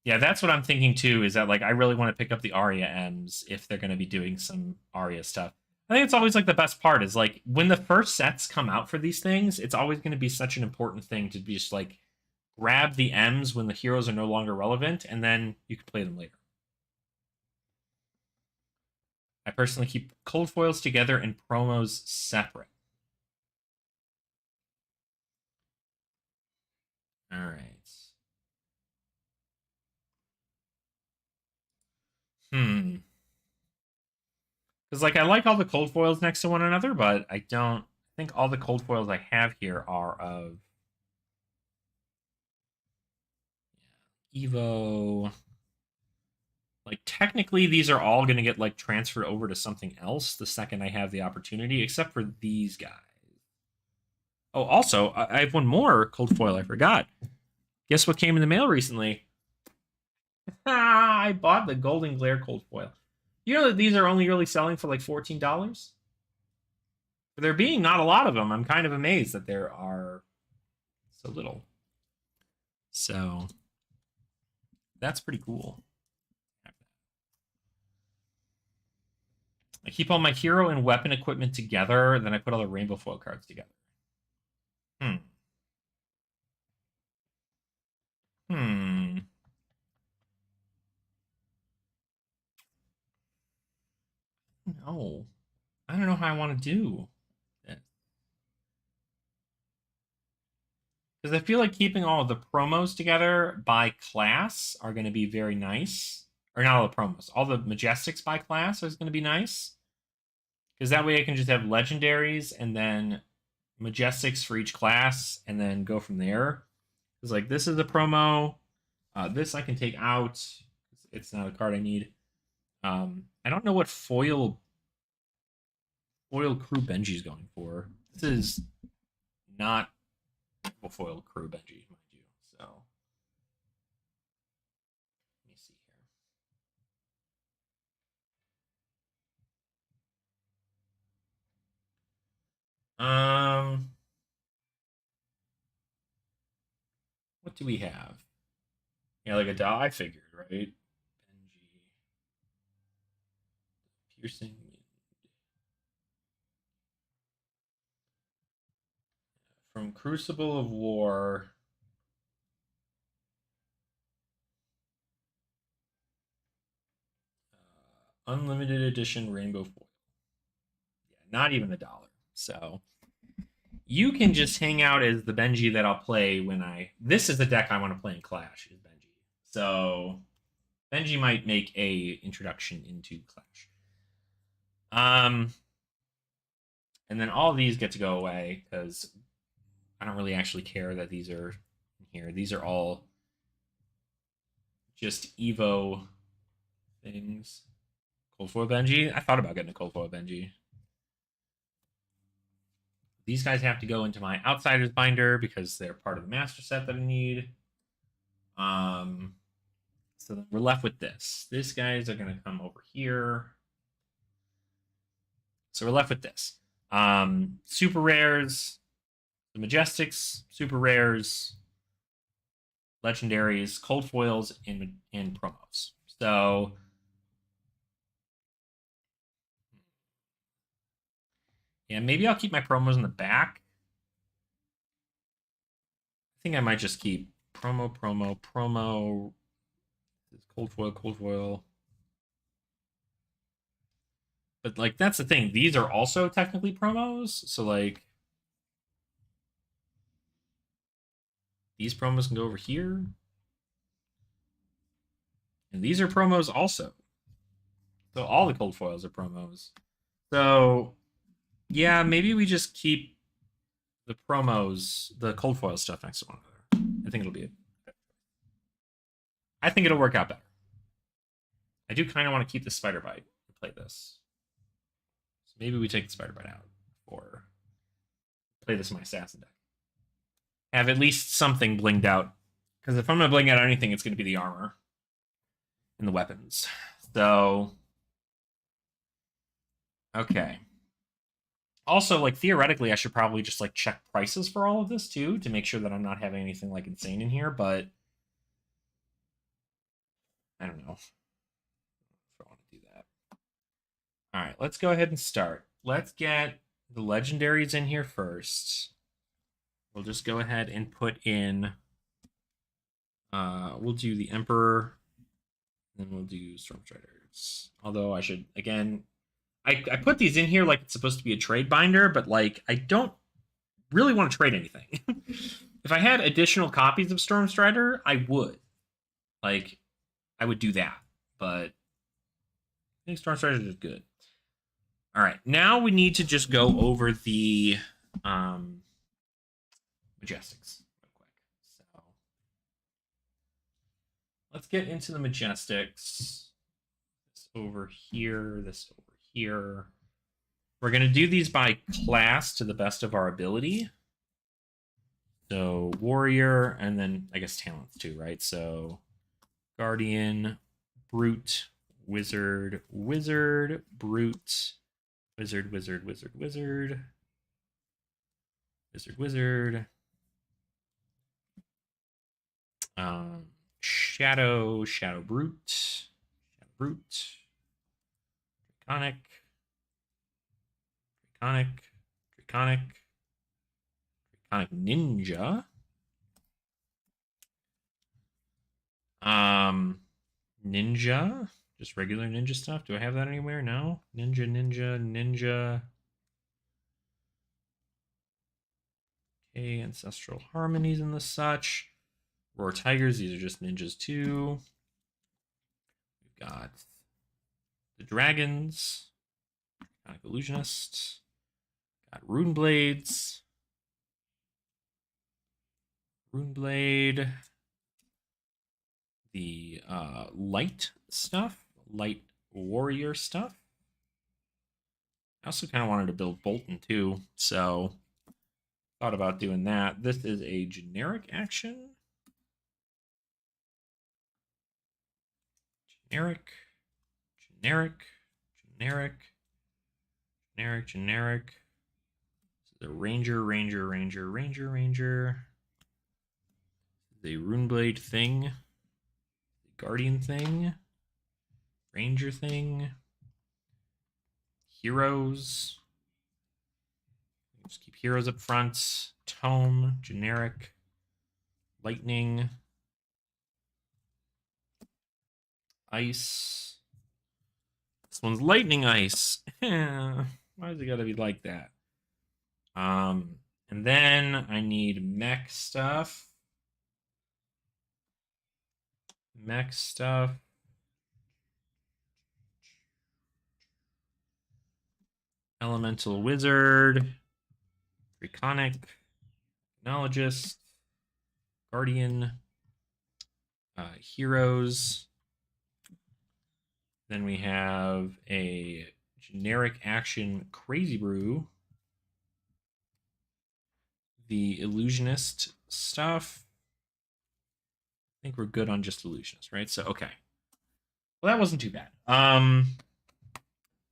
Yeah, that's what I'm thinking too. Is that like I really want to pick up the Arya M's if they're going to be doing some Arya stuff. I think it's always like the best part is like when the first sets come out for these things, it's always going to be such an important thing to be just like grab the M's when the heroes are no longer relevant, and then you can play them later. I personally keep cold foils together and promos separate. All right. Because like I like all the cold foils next to one another, but I don't think all the cold foils I have here are of Evo. Like technically these are all going to get like transferred over to something else the second I have the opportunity, except for these guys. Oh, also, I have one more cold foil I forgot. Guess what came in the mail recently? I bought the Golden Glare cold foil. You know that these are only really selling for like $14? For there being not a lot of them, I'm kind of amazed that there are so little. So that's pretty cool. I keep all my hero and weapon equipment together, then I put all the rainbow foil cards together. Hmm. Hmm. No. I don't know how I want to do it. Because I feel like keeping all of the promos together by class are going to be very nice. Or not all the promos. All the Majestics by class is going to be nice. Because that way I can just have legendaries and then Majestics for each class and then go from there. Because, like, this is a promo. This I can take out. It's not a card I need. I don't know what foil crew Benji's going for. This is not a foil crew Benji, mind you. So let me see here. What do we have? Yeah, like a doll. I figured, right? Benji, piercing, from Crucible of War. Unlimited edition rainbow foil. Yeah, not even $1. So you can just hang out as the Benji that I'll play when I. This is the deck I want to play in Clash. Is Benji. So Benji might make a introduction into Clash. And then all these get to go away because I don't really actually care that these are here. These are all just Evo things. Cold foil Benji. I thought about getting a cold foil Benji. These guys have to go into my Outsiders binder because they're part of the master set that I need. So then we're left with this. These guys are going to come over here. So we're left with this. Super rares, the Majestics, super rares, legendaries, cold foils, and promos. So yeah, maybe I'll keep my promos in the back. I think I might just keep promo. Cold foil. But like that's the thing. These are also technically promos. So like these promos can go over here. And these are promos also. So all the cold foils are promos. So yeah, maybe we just keep the promos, the cold foil stuff next to one another. I think it'll be I think it'll work out better. I do kind of want to keep the spider bite and play this. So maybe we take the spider bite out or play this in my assassin deck. Have at least something blinged out. Because if I'm going to bling out anything, it's going to be the armor and the weapons. So, okay. Also, like, theoretically, I should probably just, like, check prices for all of this, too, to make sure that I'm not having anything, like, insane in here, but I don't know if I want to do that. All right, let's go ahead and start. Let's get the legendaries in here first. We'll just go ahead and put in, we'll do the Emperor, then we'll do Stormstriders. Although I should, again, I put these in here like it's supposed to be a trade binder, but like I don't really want to trade anything. If I had additional copies of Stormstrider, I would. Like, I would do that. But I think Stormstrider is good. All right, now we need to just go over the Majestics real quick. So let's get into the Majestics. This over here, this over here. We're going to do these by class to the best of our ability. So warrior, and then I guess talents too, right? So guardian, brute, wizard, brute, wizard. Wizard. Shadow Brute. Draconic. Ninja. Ninja. Just regular ninja stuff. Do I have that anywhere? No. Ninja. Okay, Ancestral Harmonies and the such. Roar Tigers. These are just ninjas too. We've got the Dragons. Draconic Illusionist. Got Rune Blades. Runeblade. The light stuff. Light warrior stuff. I also kind of wanted to build Bolton too, so thought about doing that. This is a generic action. Generic. The Ranger. The Runeblade thing. The Guardian thing. Ranger thing. Heroes. Just keep heroes up front. Tome. Generic. Lightning. Ice. This one's lightning ice. Why does it gotta be like that? And then I need mech stuff. Elemental Wizard. Draconic. Technologist. Guardian. Heroes. Then we have a generic action Crazy Brew. The Illusionist stuff. I think we're good on just Illusionist, right? So, okay. Well, that wasn't too bad.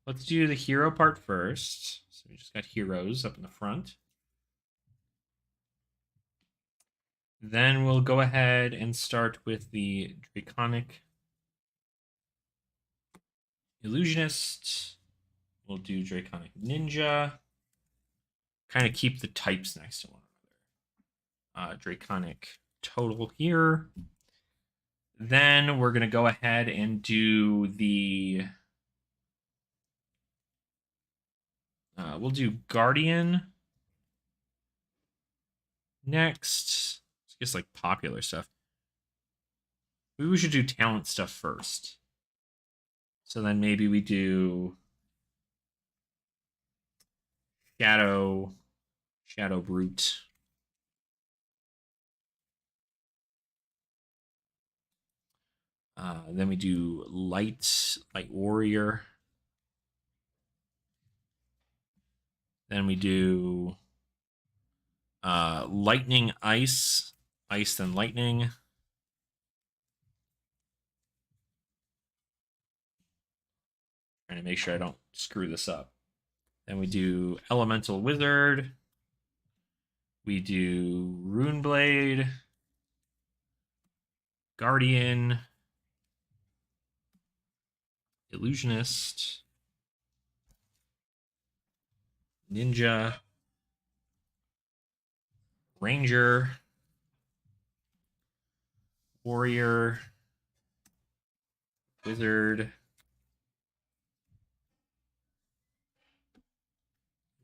Let's do the hero part first. So we just got heroes up in the front. Then we'll go ahead and start with the Draconic Illusionist. We'll do Draconic Ninja. Kind of keep the types next to one another. Draconic Total here. Then we're going to go ahead and do the... we'll do Guardian next. It's just like popular stuff. Maybe we should do talent stuff first. So then maybe we do Shadow Brute. Then we do Light Warrior. Then we do Lightning Ice. Ice then Lightning. Trying to make sure I don't screw this up. Then we do Elemental Wizard. We do Runeblade. Guardian. Illusionist. Ninja. Ranger. Warrior. Wizard.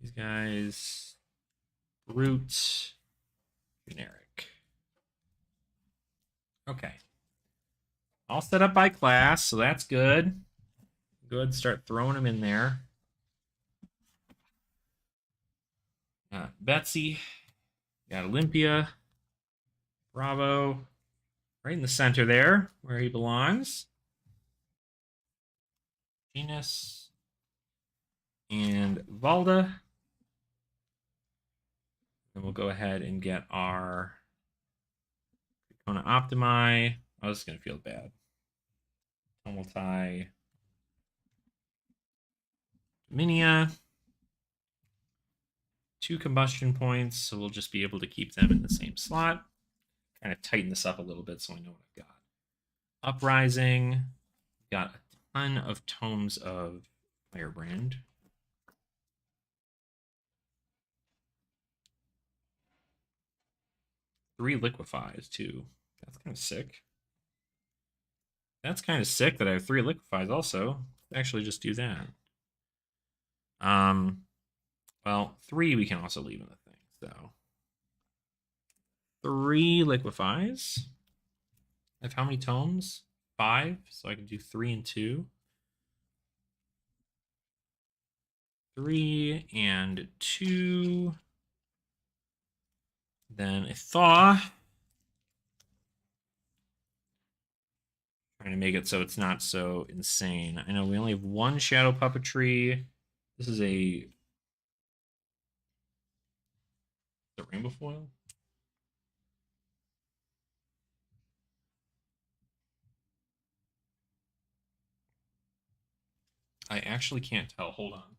These guys. Brute. Generic. Okay. All set up by class, so that's good. Good, start throwing them in there. Betsy. Got Olympia. Bravo. Right in the center there, where he belongs. Venus. And Valda. And we'll go ahead and get our Dracona Optimi. Oh, this is going to feel bad. Tumulti. Dominia. 2 combustion points, so we'll just be able to keep them in the same slot. Kind of tighten this up a little bit so I know what I've got. Uprising. Got a ton of tomes of Firebrand. Three liquefies too. That's kind of sick. That's kind of sick that I have 3 liquefies also. Actually, just do that. Well, 3 we can also leave in the thing. So 3 liquefies. I have how many tomes? 5. So I can do 3 and 2. 3 and 2. Then a thaw. Trying to make it so it's not so insane. I know we only have 1 shadow puppetry. This is a rainbow foil. I actually can't tell. Hold on.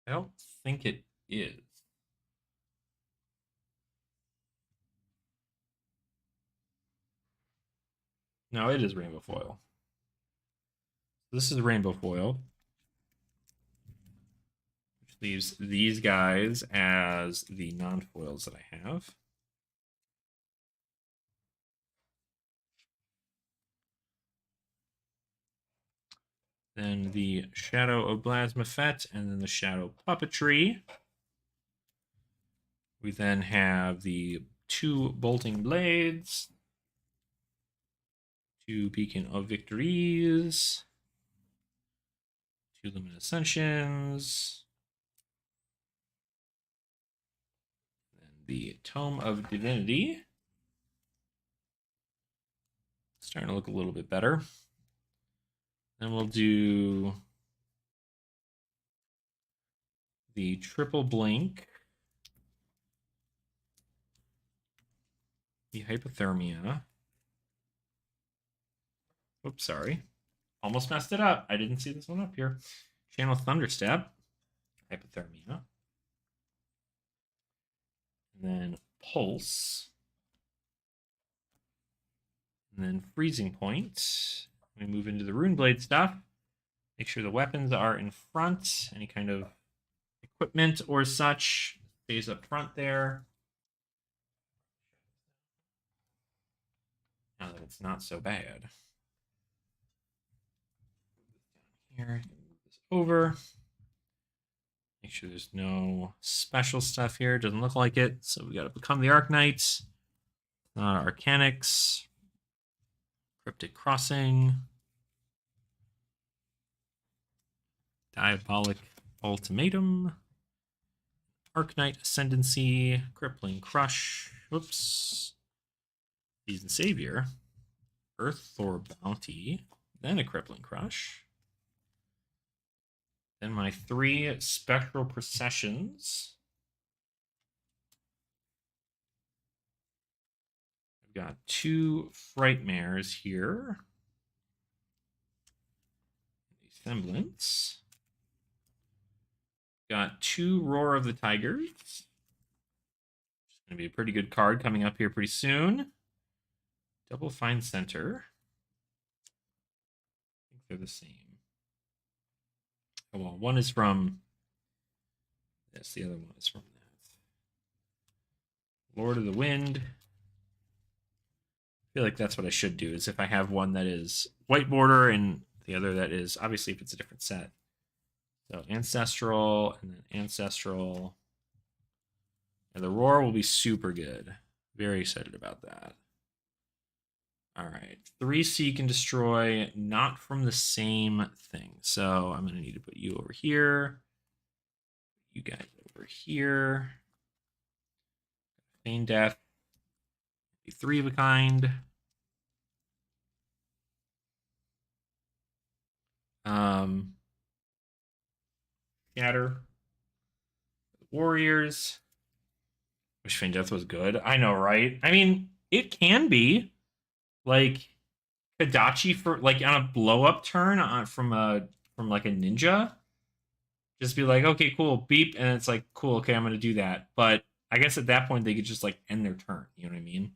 I don't think it is. No, it is rainbow foil. This is rainbow foil, which leaves these guys as the non-foils that I have. Then the Shadow of Blasmafet, and then the Shadow Puppetry. We then have the 2 Bolting Blades, 2 Beacon of Victories, 2 Luminescensions, then the Tome of Divinity. Starting to look a little bit better. Then we'll do the Triple Blink, the Hypothermia. Oops, sorry. Almost messed it up. I didn't see this one up here. Channel Thunderstep, Hypothermia. And then Pulse. And then Freezing Point. We move into the Runeblade stuff. Make sure the weapons are in front. Any kind of equipment or such stays up front there. Now that it's not so bad. Here, move this over. Make sure there's no special stuff here. Doesn't look like it. So we got to become the Arknights. Arcanics. Cryptic Crossing. Diabolic Ultimatum. Arknight Ascendancy. Crippling Crush. Whoops. Season Savior. Earth Thor Bounty. Then a Crippling Crush. Then my 3 Spectral Processions. I've got 2 Frightmares here. A Semblance. Got 2 Roar of the Tigers. It's going to be a pretty good card coming up here pretty soon. Double Fine Center. I think they're the same. Oh, well, one is from this, the other one is from that. Lord of the Wind. I feel like that's what I should do, is if I have one that is white border and the other that is, obviously if it's a different set. So Ancestral and then Ancestral. And the Roar will be super good. Very excited about that. All right, 3 Seek and Destroy, not from the same thing. So I'm going to need to put you over here. You guys over here. Feign Death. 3 of a kind. Scatter. Warriors. Wish Feign Death was good. I know, right? I mean, it can be like Kadachi for like on a blow up turn from like a ninja. Just be like, okay, cool, beep, and it's like, cool, okay, I'm gonna do that. But I guess at that point they could just like end their turn. You know what I mean?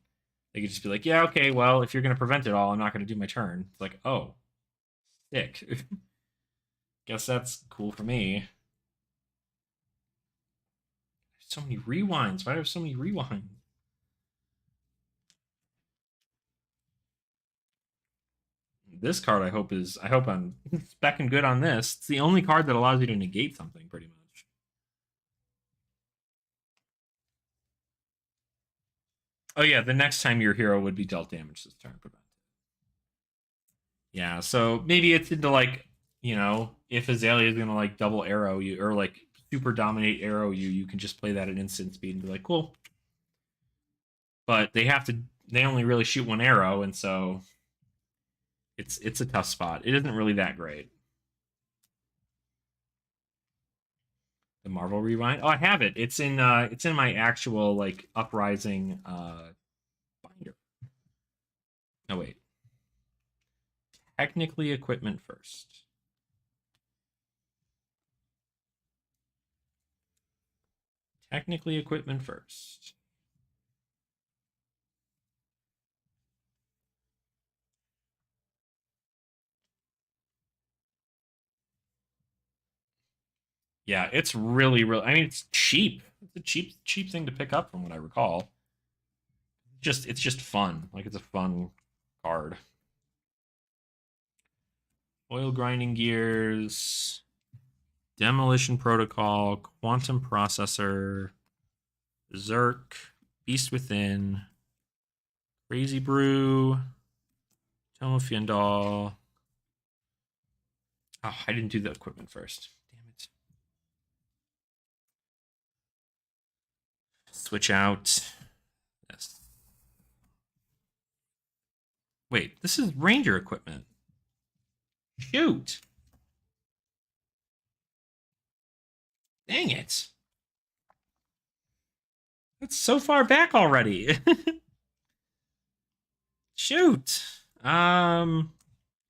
They could just be like, yeah, okay, well, if you're gonna prevent it all, I'm not gonna do my turn. It's like, oh, sick. Guess that's cool for me. So many rewinds. Why do I have so many rewinds? This card I hope I'm specking good on this. It's the only card that allows you to negate something pretty much. Oh yeah, the next time your hero would be dealt damage this turn, prevent. Yeah, so maybe it's into like, you know, if Azalea is gonna like double arrow you or like super dominate arrow you, you can just play that at instant speed and be like, cool. But they only really shoot one arrow, and so it's a tough spot. It isn't really that great. The Marvel Rewind. Oh, I have it. It's in my actual like Uprising binder. Oh wait. Technically equipment first. Technically equipment first. Yeah, it's really. I mean, it's cheap. It's a cheap thing to pick up, from what I recall. It's just fun. Like it's a fun card. Oil grinding gears, demolition protocol, quantum processor, Zerk, beast within, crazy brew, Tomo Fiendal. Oh, I didn't do the equipment first. Damn it. Switch out. Yes. Wait, this is Ranger equipment. Shoot. Dang it. That's so far back already. Shoot. I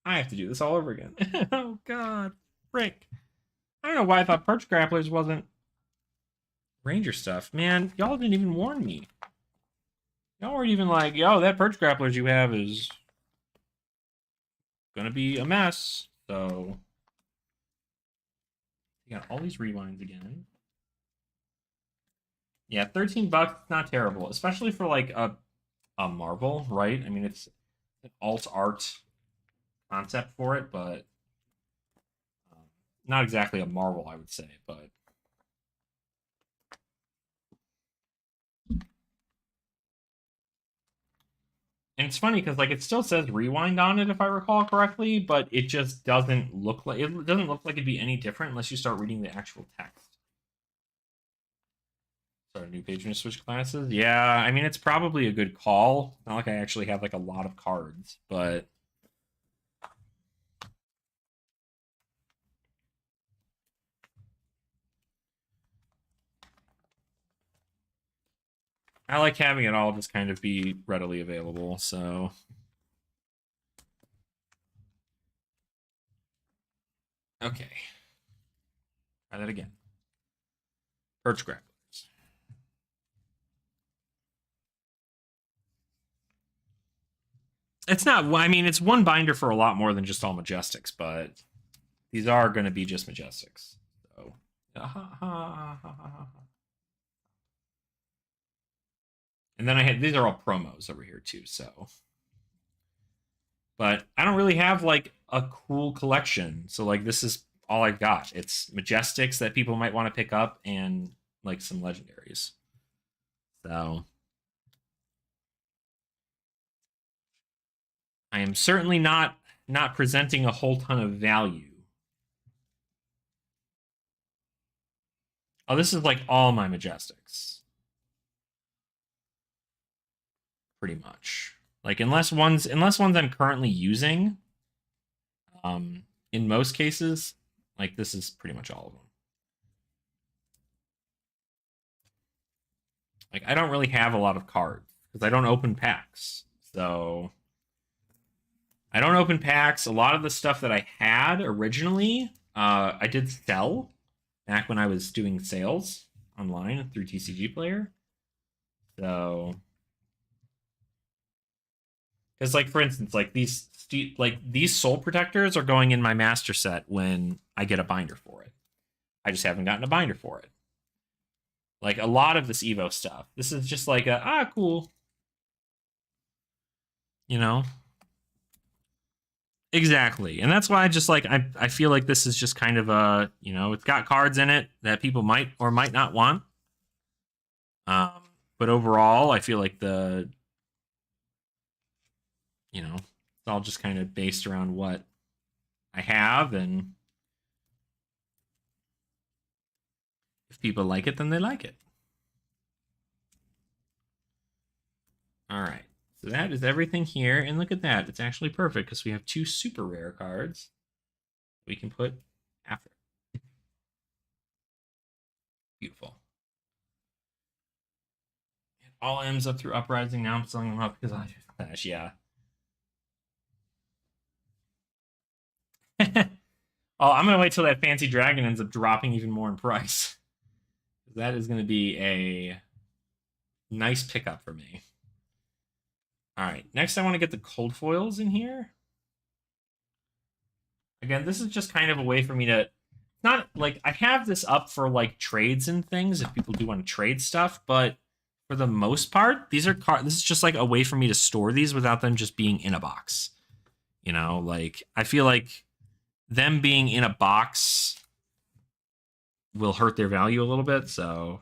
have to do this all over again. Oh god. Frick. I don't know why I thought Perch Grapplers wasn't Ranger stuff. Man, y'all didn't even warn me. Y'all weren't even like, yo, that Perch Grapplers you have is gonna be a mess. So you got all these rewinds again. Yeah, $13, not terrible, especially for like a Marvel, right? I mean, it's an alt art concept for it, but not exactly a Marvel, I would say. But and it's funny because like it still says rewind on it if I recall correctly, but it just doesn't look like it'd be any different unless you start reading the actual text. Start a new patron to switch classes. Yeah, I mean it's probably a good call. It's not like I actually have like a lot of cards, but I like having it all just kind of be readily available. So okay, try that again. Perch grapplers. It's not. I mean, it's one binder for a lot more than just all majestics, but these are going to be just majestics. So. And then I had these are all promos over here too. So, but I don't really have like a cool collection. So like this is all I've got. It's majestics that people might want to pick up and like some legendaries. So I am certainly not presenting a whole ton of value. Oh, this is like all my majestics. Pretty much. Like unless ones I'm currently using, in most cases, like this is pretty much all of them. Like, I don't really have a lot of cards because I don't open packs. So I don't open packs. A lot of the stuff that I had originally, I did sell back when I was doing sales online through TCG Player. So, because like for instance, like these soul protectors are going in my master set when I get a binder for it. I just haven't gotten a binder for it. Like a lot of this Evo stuff. This is just like cool. You know? Exactly. And that's why I just like I feel like this is just kind of a, it's got cards in it that people might or might not want. Um, but overall, I feel like it's all just kind of based around what I have, and if people like it, then they like it. All right. So that is everything here. And look at that. It's actually perfect because we have 2 super rare cards we can put after. Beautiful. It all ends up through Uprising. Now I'm selling them up because I Clash, yeah. Oh, I'm going to wait till that fancy dragon ends up dropping even more in price. That is going to be a nice pickup for me. All right. Next, I want to get the cold foils in here. Again, this is just kind of a way for me to not like I have this up for like trades and things if people do want to trade stuff, but for the most part, this is just like a way for me to store these without them just being in a box. Like I feel like them being in a box will hurt their value a little bit, so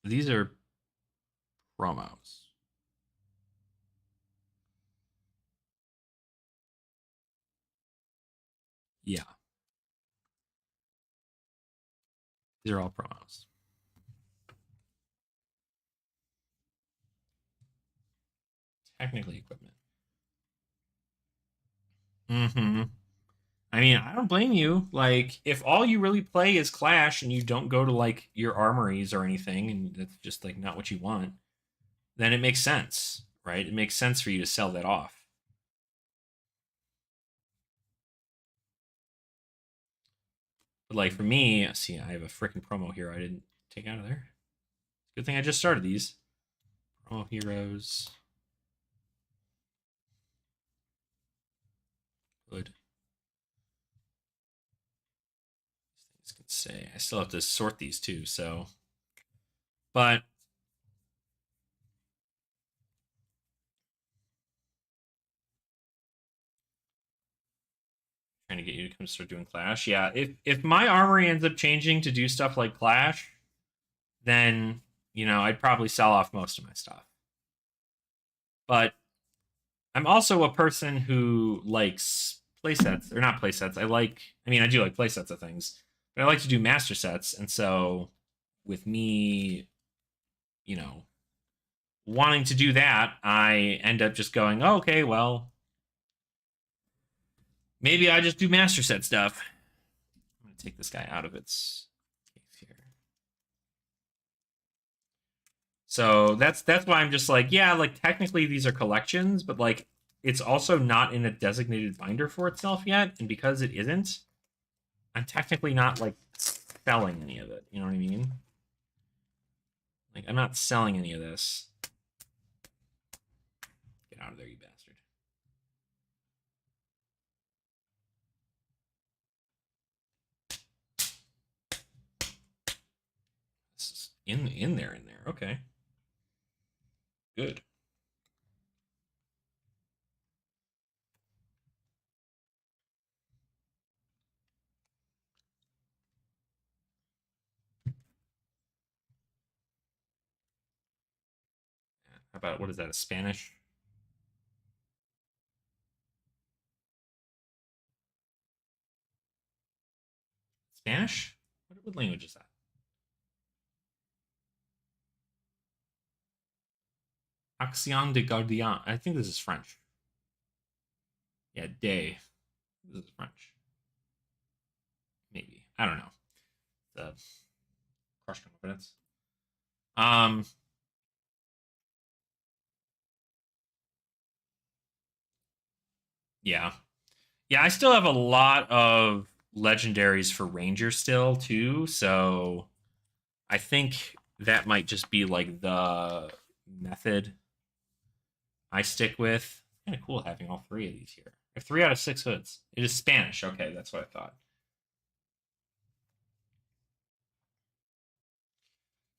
these are promos. Yeah. These are all promos. Technically equipment. Mm-hmm. I mean, I don't blame you. Like, if all you really play is Clash and you don't go to like your armories or anything, and that's just like not what you want, then it makes sense, right? It makes sense for you to sell that off. But like for me, see, I have a freaking promo here I didn't take out of there. Good thing I just started these. Promo heroes. Good. Things can say. I still have to sort these too, so. But trying to get you to come start doing Clash. Yeah, if my armory ends up changing to do stuff like Clash, then I'd probably sell off most of my stuff. But I'm also a person who likes playsets, or not playsets. I do like playsets of things, but I like to do master sets. And so with me, you know, wanting to do that, I end up just going, oh, okay, well, maybe I just do master set stuff. I'm going to take this guy out of its case here. So that's why I'm just like, yeah, like technically these are collections, but like it's also not in a designated binder for itself yet, and because it isn't, I'm technically not like selling any of it. You know what I mean? Like I'm not selling any of this. Get out of there, you bastard. This is in there. Okay. Good. How about what is that? A Spanish? Spanish? What language is that? Action de Gardien. I think this is French. Yeah, day. This is French. Maybe. I don't know. The crush confidence. Yeah. Yeah, I still have a lot of legendaries for Ranger still too, so I think that might just be like the method I stick with. Kind of cool having all three of these here. I have 3 out of 6 hoods. It is Spanish. Okay, that's what I thought.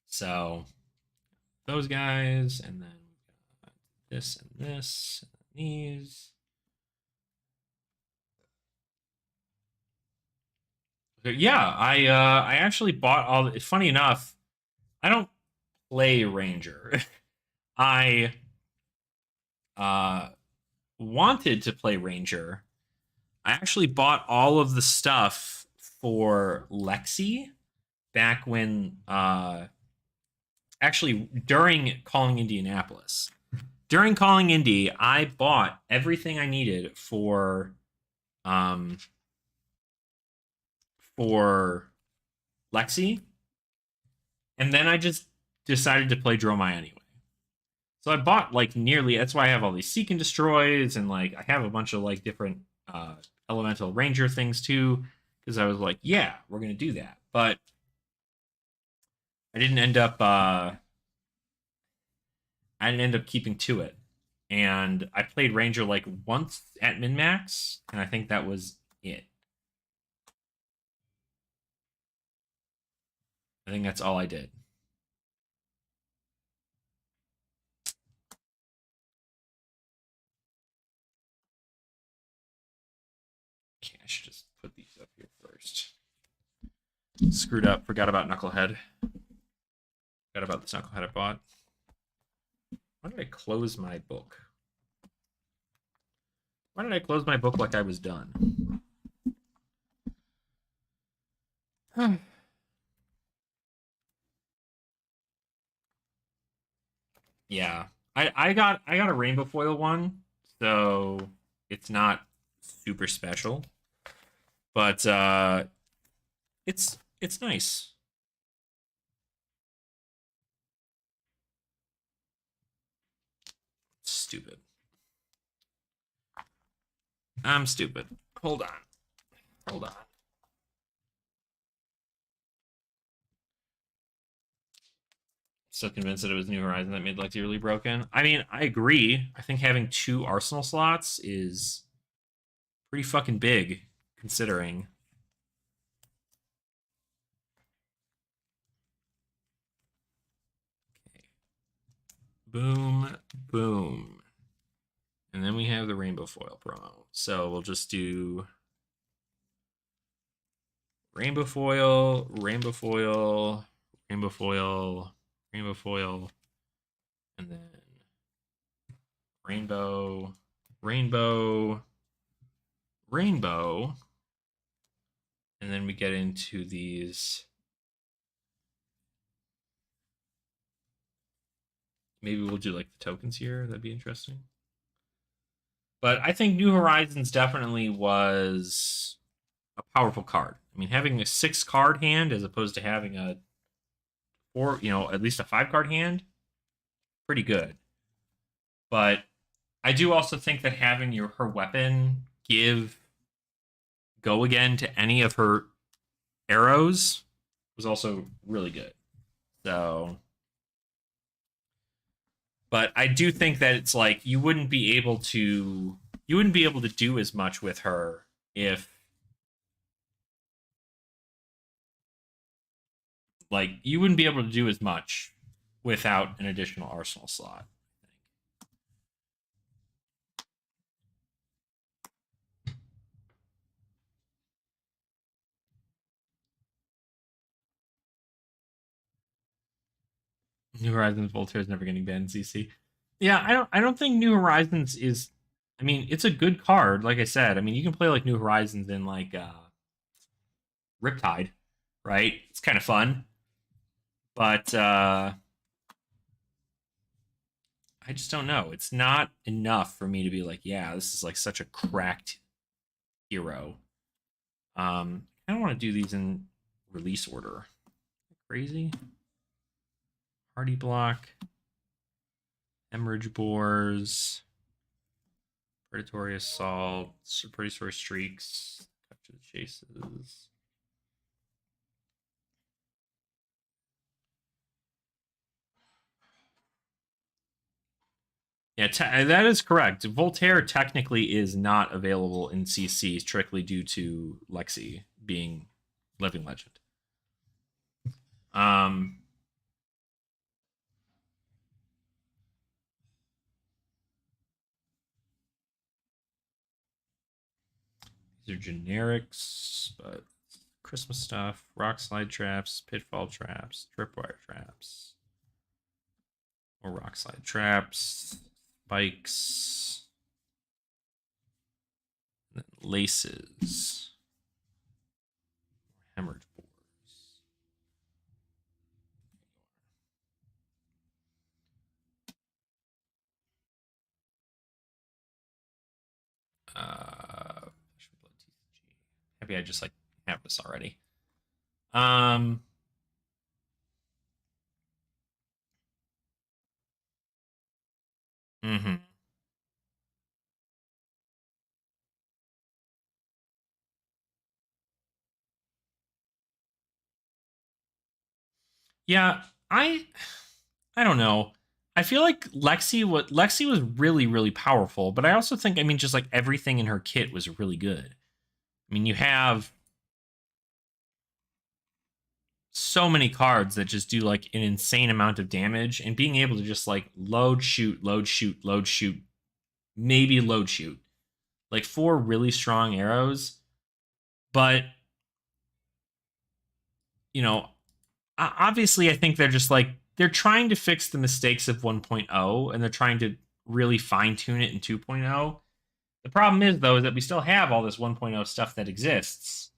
So those guys, and then this and this, and these. Yeah, I actually bought all. Funny enough, I don't play Ranger. I uh wanted to play Ranger. I actually bought all of the stuff for Lexi back when actually during calling Indianapolis. During calling Indy, I bought everything I needed um for Lexi, and then I just decided to play Dromai anyway. So I bought like nearly. That's why I have all these seek and destroys, and like I have a bunch of like different elemental ranger things too. Because I was like, yeah, we're gonna do that, but I didn't end up. I didn't end up keeping to it, and I played ranger like once at min max, and I think that was it. I think that's all I did. Okay, I should just put these up here first. Screwed up. Forgot about Knucklehead. Forgot about this Knucklehead I bought. Why did I close my book? Why did I close my book like I was done? Yeah. I got a rainbow foil one, so it's not super special. But it's nice. Stupid. I'm stupid. Hold on. Hold on. Still convinced that it was New Horizon that made Lexi really broken. I mean, I agree. I think having 2 Arsenal slots is pretty fucking big, considering. Okay. Boom, boom. And then we have the rainbow foil promo. So we'll just do rainbow foil, rainbow foil, rainbow foil, rainbow foil, and then rainbow, rainbow, rainbow. And then we get into these. Maybe we'll do like the tokens here. That'd be interesting. But I think New Horizons definitely was a powerful card. I mean, having a 6 card hand as opposed to having a 4, at least a 5 card hand, pretty good. But I do also think that having her weapon give go again to any of her arrows was also really good. So, but I do think that it's like you wouldn't be able to do as much with her if like you wouldn't be able to do as much without an additional arsenal slot. New Horizons Voltaire is never getting banned in CC. Yeah, I don't think New Horizons is. I mean, it's a good card. Like I said, I mean, you can play like New Horizons in like Riptide, right? It's kind of fun, but I just don't know. It's not enough for me to be like, yeah, this is like such a cracked hero. I don't want to do these in release order. Crazy. Hardy block. Hemorrhage bores. Predatory assault. Predatory streaks. Cut to the chases. Yeah, that is correct. Voltaire technically is not available in CC strictly due to Lexi being Living Legend. Um, these are generics, but Christmas stuff, rock slide traps, pitfall traps, tripwire traps, more rock slide traps, spikes, and then laces, hemorrhage bores. Maybe I just like have this already. Um, mm-hmm. Yeah, I don't know. I feel like Lexi was really really powerful, but I also think I mean just like everything in her kit was really good. I mean, you have so many cards that just do like an insane amount of damage and being able to just like load shoot, load shoot, load shoot, maybe load shoot. Like four really strong arrows, but you know, obviously I think they're just like they're trying to fix the mistakes of 1.0 and they're trying to really fine tune it in 2.0. The problem is though is that we still have all this 1.0 stuff that exists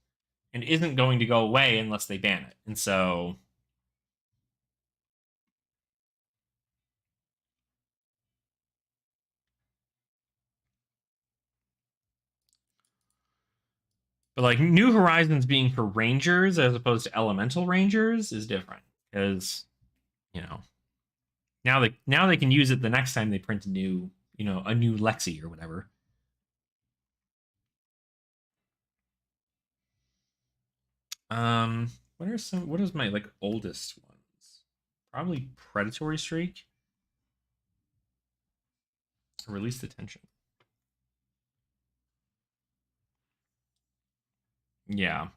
and isn't going to go away unless they ban it. And so but like New Horizons being for Rangers as opposed to Elemental Rangers is different because you know now they can use it the next time they print a new a new Lexi or whatever. What is my like oldest ones? Probably Predatory Streak. Release the Tension. Yeah.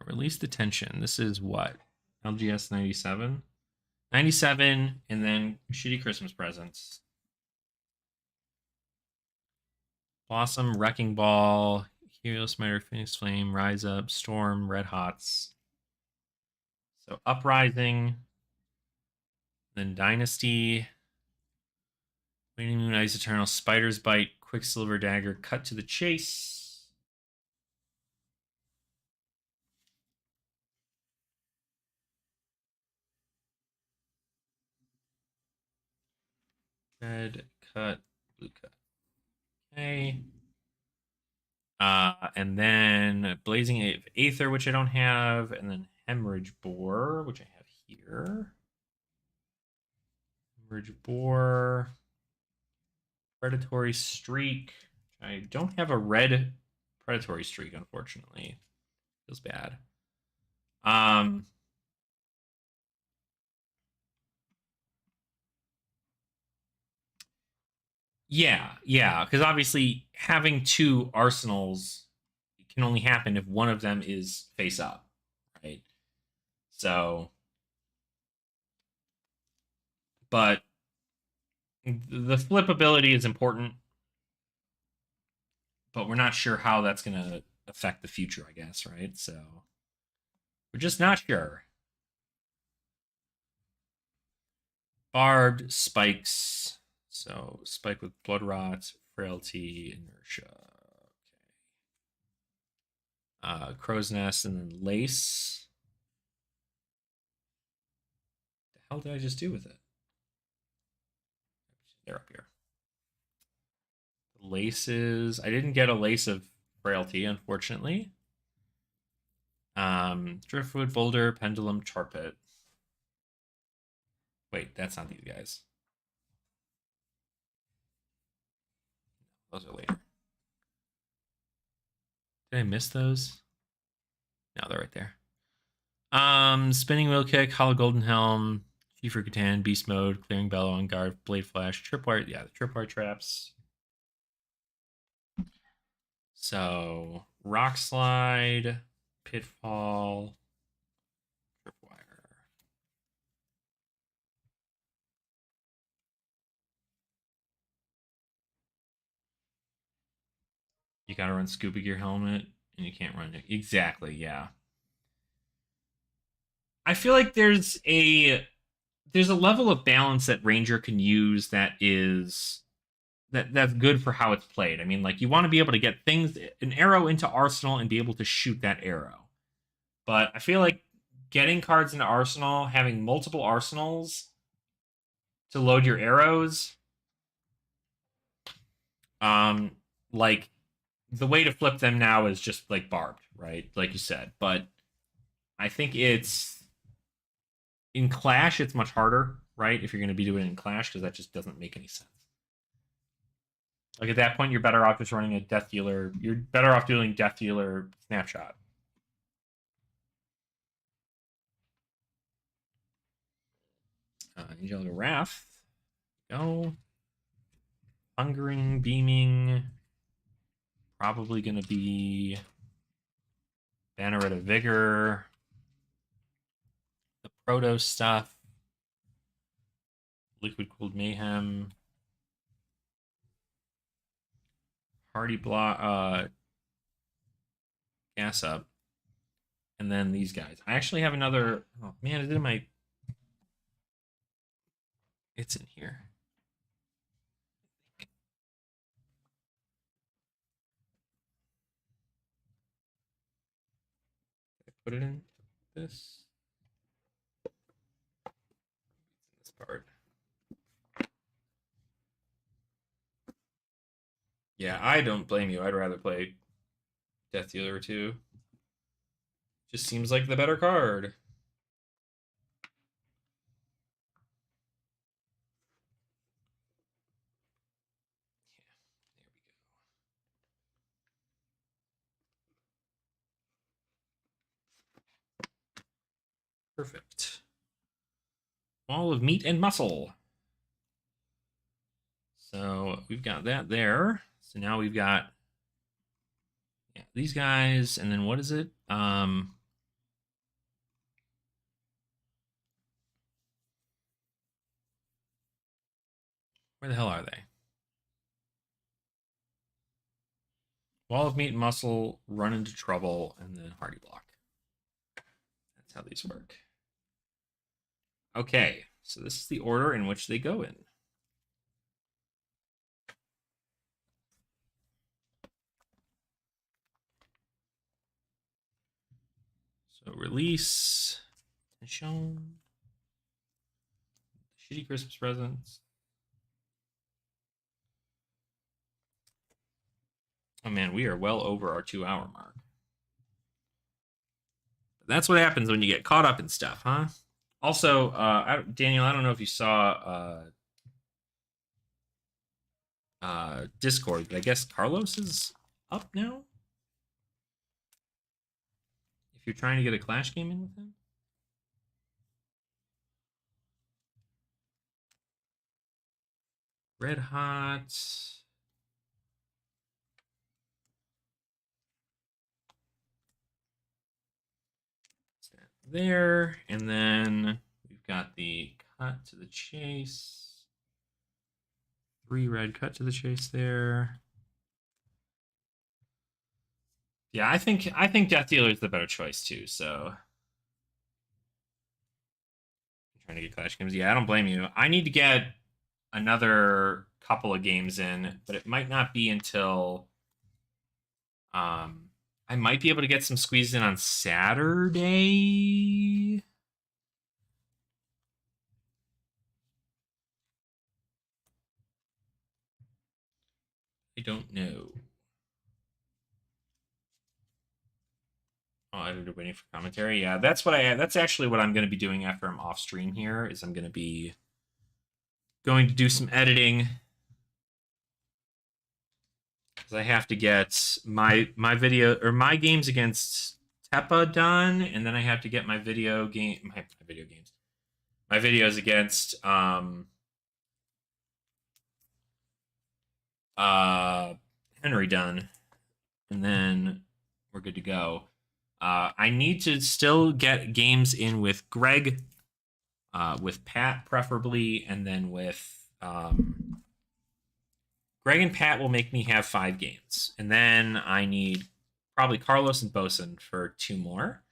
Release the Tension. This is what? LGS 97? 97, and then Shitty Christmas Presents. Blossom, Wrecking Ball, Hero Smiter, Phoenix Flame, Rise Up, Storm, Red Hots. So Uprising, then Dynasty, Waning Moon, Ice Eternal, Spider's Bite, Quicksilver Dagger, Cut to the Chase. Red cut, blue cut. Okay. And then Blazing Aether, which I don't have, and then Hemorrhage Bore, which I have here. Hemorrhage Bore, Predatory Streak. I don't have a red Predatory Streak, unfortunately. Feels bad. Um, yeah, because obviously having two arsenals can only happen if one of them is face up, right? So, but the flip ability is important, but we're not sure how that's going to affect the future, I guess, right? So we're just not sure. Barbed spikes. So spike with blood rot, frailty, inertia. Okay. Crow's nest and then lace. The hell did I just do with it? They're up here. Laces. I didn't get a lace of frailty, unfortunately. Driftwood, Boulder, Pendulum, Charpit. Wait, that's not these guys. Those are later. Did I miss those? No, they're right there. Spinning Wheel Kick, Hollow Golden Helm, Kiefer Catan, Beast Mode, Clearing Bellow, on Guard, Blade Flash, Tripwire. Yeah, the Tripwire traps. So Rock Slide, Pitfall, Tripwire. You gotta run Scuba Gear Helmet, and you can't run it. Exactly, yeah. I feel like there's a level of balance that Ranger can use that's good for how it's played. I mean, like you want to be able to get an arrow into Arsenal and be able to shoot that arrow. But I feel like getting cards into Arsenal, having multiple arsenals to load your arrows, um, like the way to flip them now is just like barbed, right? Like you said. But I think it's in Clash, it's much harder, right? If you're going to be doing it in Clash, because that just doesn't make any sense. Like at that point, you're better off just running a Death Dealer. You're better off doing Death Dealer Snapshot. Angelica Wrath. Go. Hungering, Beaming. Probably going to be Banneret of Vigor. The Proto stuff. Liquid Cooled Mayhem. Hardy Block. Gas Up. And then these guys. I actually have another. Oh, man, is it in my. It's in here. Put it in this. This part. Yeah, I don't blame you. I'd rather play Death Dealer 2. Just seems like the better card. Yeah, there we go. Perfect. Ball of meat and muscle. So we've got that there. So now we've got these guys, and then what is it? Where the hell are they? Wall of meat and muscle, run into trouble, and then hardy block. That's how these work. Okay, so this is the order in which they go in. So release, shown, shitty Christmas presents. Oh man, we are well over our 2-hour mark. That's what happens when you get caught up in stuff, huh? Also, Daniel, I don't know if you saw Discord, but I guess Carlos is up now. If you're trying to get a Clash game in with him. Red Hot. There, and then we've got the cut to the chase. 3 red cut to the chase there. Yeah, I think Death Dealer is the better choice too. So I'm trying to get Clash games. Yeah, I don't blame you. I need to get another couple of games in, but it might not be until I might be able to get some squeezed in on Saturday. I don't know. Oh, editor waiting for commentary. Yeah, that's what that's actually what I'm going to be doing after I'm off stream here. Is I'm going to be going to do some editing because I have to get my video or my games against Tepa done, and then I have to get my video games, my videos against Henry done, and then we're good to go. I need to still get games in with Greg, with Pat preferably, and then with Greg and Pat will make me have 5 games, and then I need probably Carlos and Bosun for 2 more,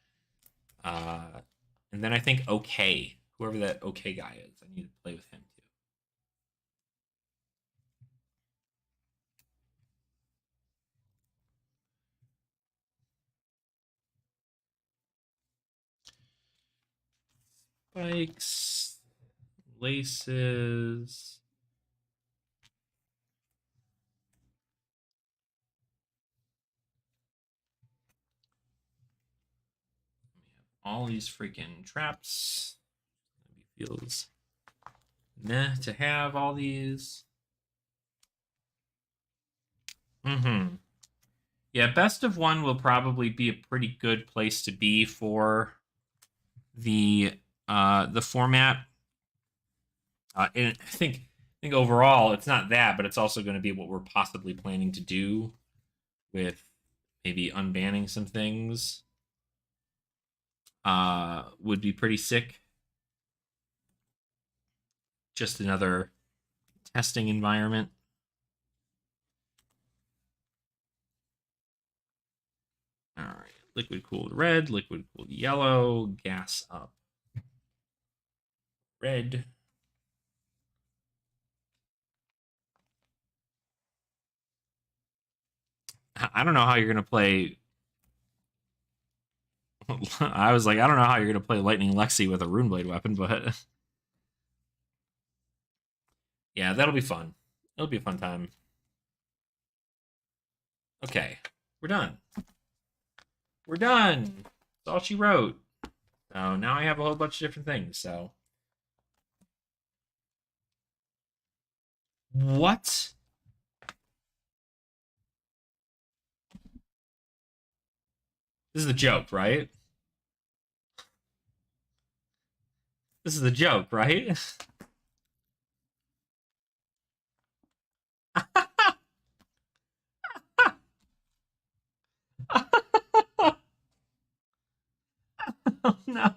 and then I think OK, whoever that OK guy is, I need to play with him too. Spikes, laces. All these freaking traps. Feels meh to have all these. Yeah, best of one will probably be a pretty good place to be for the format. And I think overall it's not that, but it's also going to be what we're possibly planning to do with maybe unbanning some things. Would be pretty sick. Just another testing environment. All right, liquid cooled red, liquid cooled yellow, gas up red. I don't know how you're gonna play. I was like, I don't know how you're gonna play Lightning Lexi with a Runeblade weapon, but yeah, that'll be fun. It'll be a fun time. Okay, we're done. We're done. That's all she wrote. So now I have a whole bunch of different things. So what? This is a joke, right? This is a joke, right? Oh no.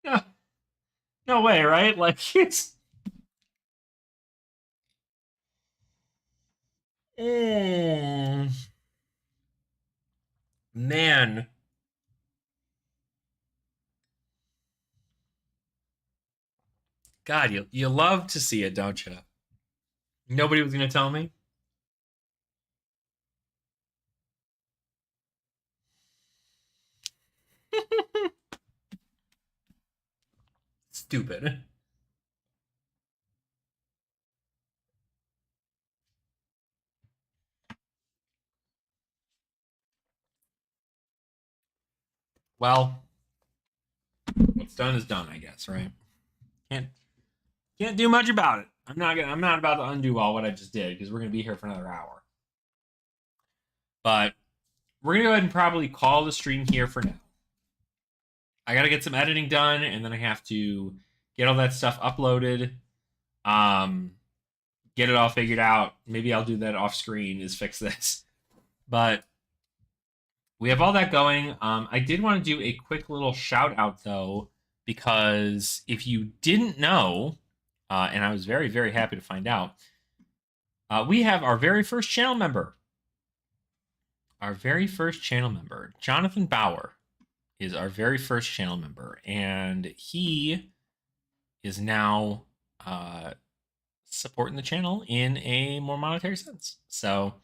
No. No way, right? Like it's mm, man. God, you love to see it, don't you? Nobody was gonna tell me. Stupid. Well, what's done is done, I guess, right? Can't can't do much about it. I'm not about to undo all what I just did because we're gonna be here for another hour. But we're gonna go ahead and probably call the stream here for now. I gotta get some editing done, and then I have to get all that stuff uploaded. Um, get it all figured out. Maybe I'll do that off screen. Is fix this, but we have all that going. I did want to do a quick little shout out though, because if you didn't know, and I was very very happy to find out, we have our very first channel member. Our very first channel member, Jonathan Bauer, is our very first channel member, and he is now supporting the channel in a more monetary sense. So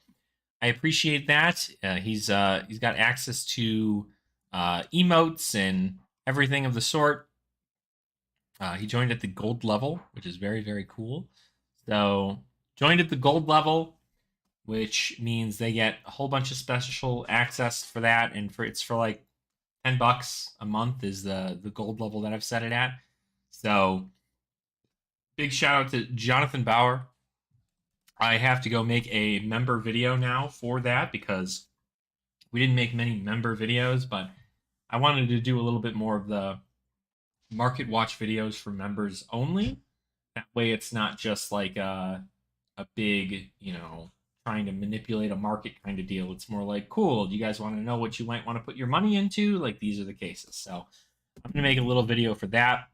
I appreciate that. He's got access to emotes and everything of the sort. He joined at the gold level, which is very very cool. So joined at the gold level. which means they get a whole bunch of special access for that, and it's for like $10 a month is the gold level that I've set it at. So big shout out to Jonathan Bauer. I have to go make a member video now for that because we didn't make many member videos, but I wanted to do a little bit more of the market watch videos for members only. That way it's not just like a big, trying to manipulate a market kind of deal. It's more like, cool, do you guys want to know what you might want to put your money into? Like, these are the cases. So I'm going to make a little video for that.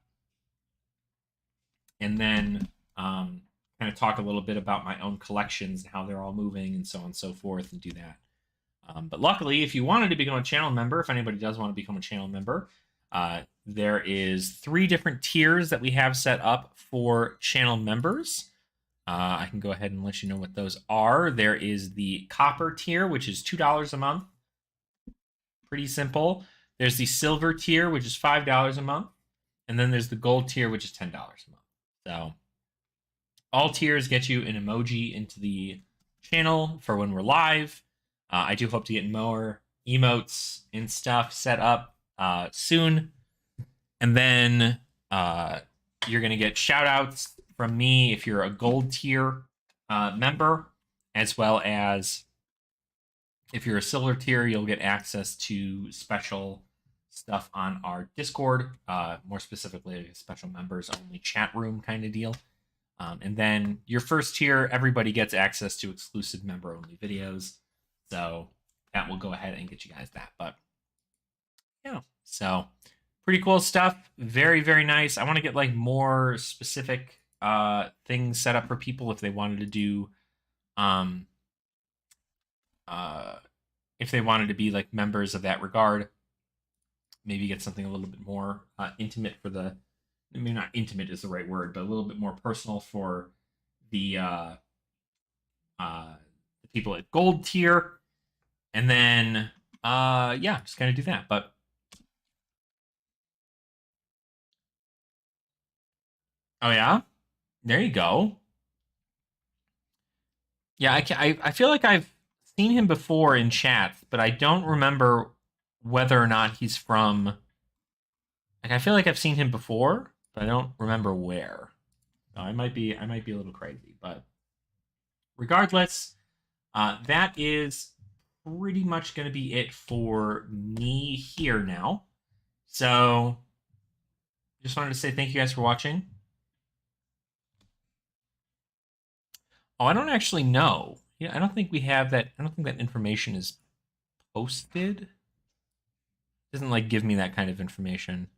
And then kind of talk a little bit about my own collections and how they're all moving and so on and so forth, and do that. But luckily, if you wanted to become a channel member, if anybody does want to become a channel member, there is 3 different tiers that we have set up for channel members. I can go ahead and let you know what those are. There is the copper tier, which is $2 a month. Pretty simple. There's the silver tier, which is $5 a month. And then there's the gold tier, which is $10 a month. So all tiers get you an emoji into the channel for when we're live. I do hope to get more emotes and stuff set up soon. And then you're going to get shout outs from me if you're a gold tier member, as well as if you're a silver tier, you'll get access to special stuff on our Discord, more specifically a special members only chat room kind of deal. And then your first tier, everybody gets access to exclusive member only videos. So that will go ahead and get you guys that. But yeah, so pretty cool stuff. Very, very nice. I want to get like more specific things set up for people if they wanted to do if they wanted to be like members of that regard. Maybe get something a little bit more intimate for the, I mean, not intimate is the right word, but a little bit more personal for the people at gold tier. And then yeah, just kind of do that. But oh yeah, there you go. Yeah, I feel like I've seen him before in chats, but I don't remember whether or not he's from. Like, I feel like I've seen him before, but I don't remember where. So I might be a little crazy, but regardless, that is pretty much going to be it for me here now. So just wanted to say thank you guys for watching. Oh, I don't actually know. Yeah, I don't think we have that. I don't think that information is posted. It doesn't like give me that kind of information.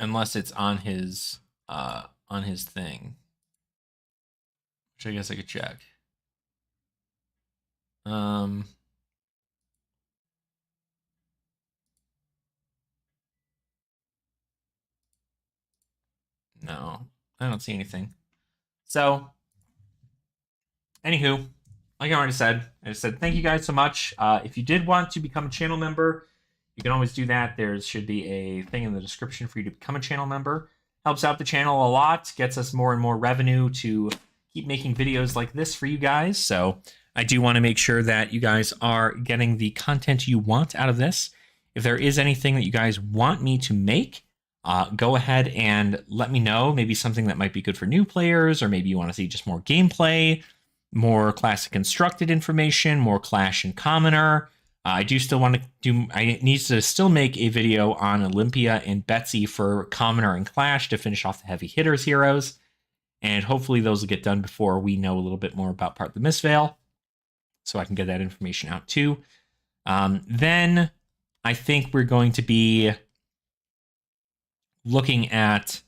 Unless it's on his thing. Which I guess I could check. No, I don't see anything. So, anywho, like I already said, I just said thank you guys so much. If you did want to become a channel member, you can always do that. There should be a thing in the description for you to become a channel member. Helps out the channel a lot, gets us more and more revenue to keep making videos like this for you guys. So I do want to make sure that you guys are getting the content you want out of this. If there is anything that you guys want me to make, go ahead and let me know. Maybe something that might be good for new players, or maybe you want to see just more gameplay, more classic constructed information, more Clash and Commoner. I do still want to do, I need to still make a video on Olympia and Betsy for Commoner and Clash to finish off the heavy hitters heroes. And hopefully those will get done before we know a little bit more about Part of the Mistveil, so I can get that information out too. Then I think we're going to be looking at,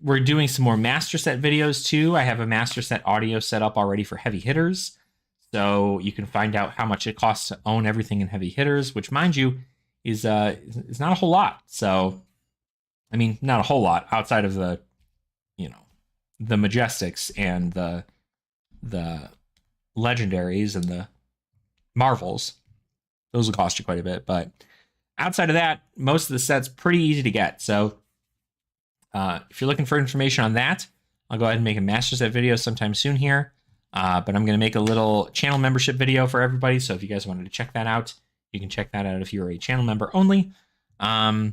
we're doing some more master set videos too. I have a master set audio set up already for heavy hitters. So you can find out how much it costs to own everything in heavy hitters, which, mind you, is not a whole lot. So, I mean, not a whole lot outside of the, the Majestics and the Legendaries and the Marvels. Those will cost you quite a bit. But outside of that, most of the set's pretty easy to get. So if you're looking for information on that, I'll go ahead and make a master set video sometime soon here. But I'm going to make a little channel membership video for everybody. So if you guys wanted to check that out, you can check that out if you're a channel member only. But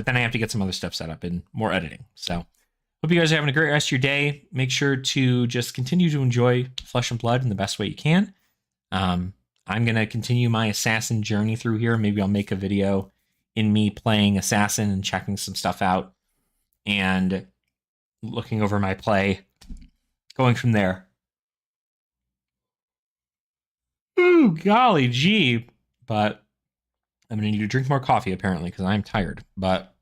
then I have to get some other stuff set up and more editing. So hope you guys are having a great rest of your day. Make sure to just continue to enjoy Flesh and Blood in the best way you can. I'm going to continue my assassin journey through here. Maybe I'll make a video in me playing assassin and checking some stuff out and looking over my play, going from there. Ooh, golly gee. But I'm going to need to drink more coffee, apparently, because I'm tired. But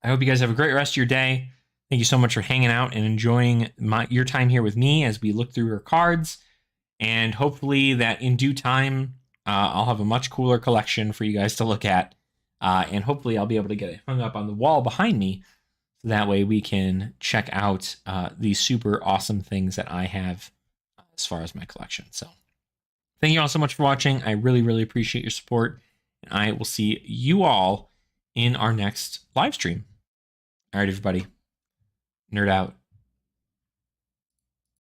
I hope you guys have a great rest of your day. Thank you so much for hanging out and enjoying your time here with me as we look through your cards. And hopefully that in due time, I'll have a much cooler collection for you guys to look at. And hopefully I'll be able to get it hung up on the wall behind me. So that way we can check out these super awesome things that I have as far as my collection. So thank you all so much for watching. I really, really appreciate your support. And I will see you all in our next live stream. All right, everybody. Nerd out.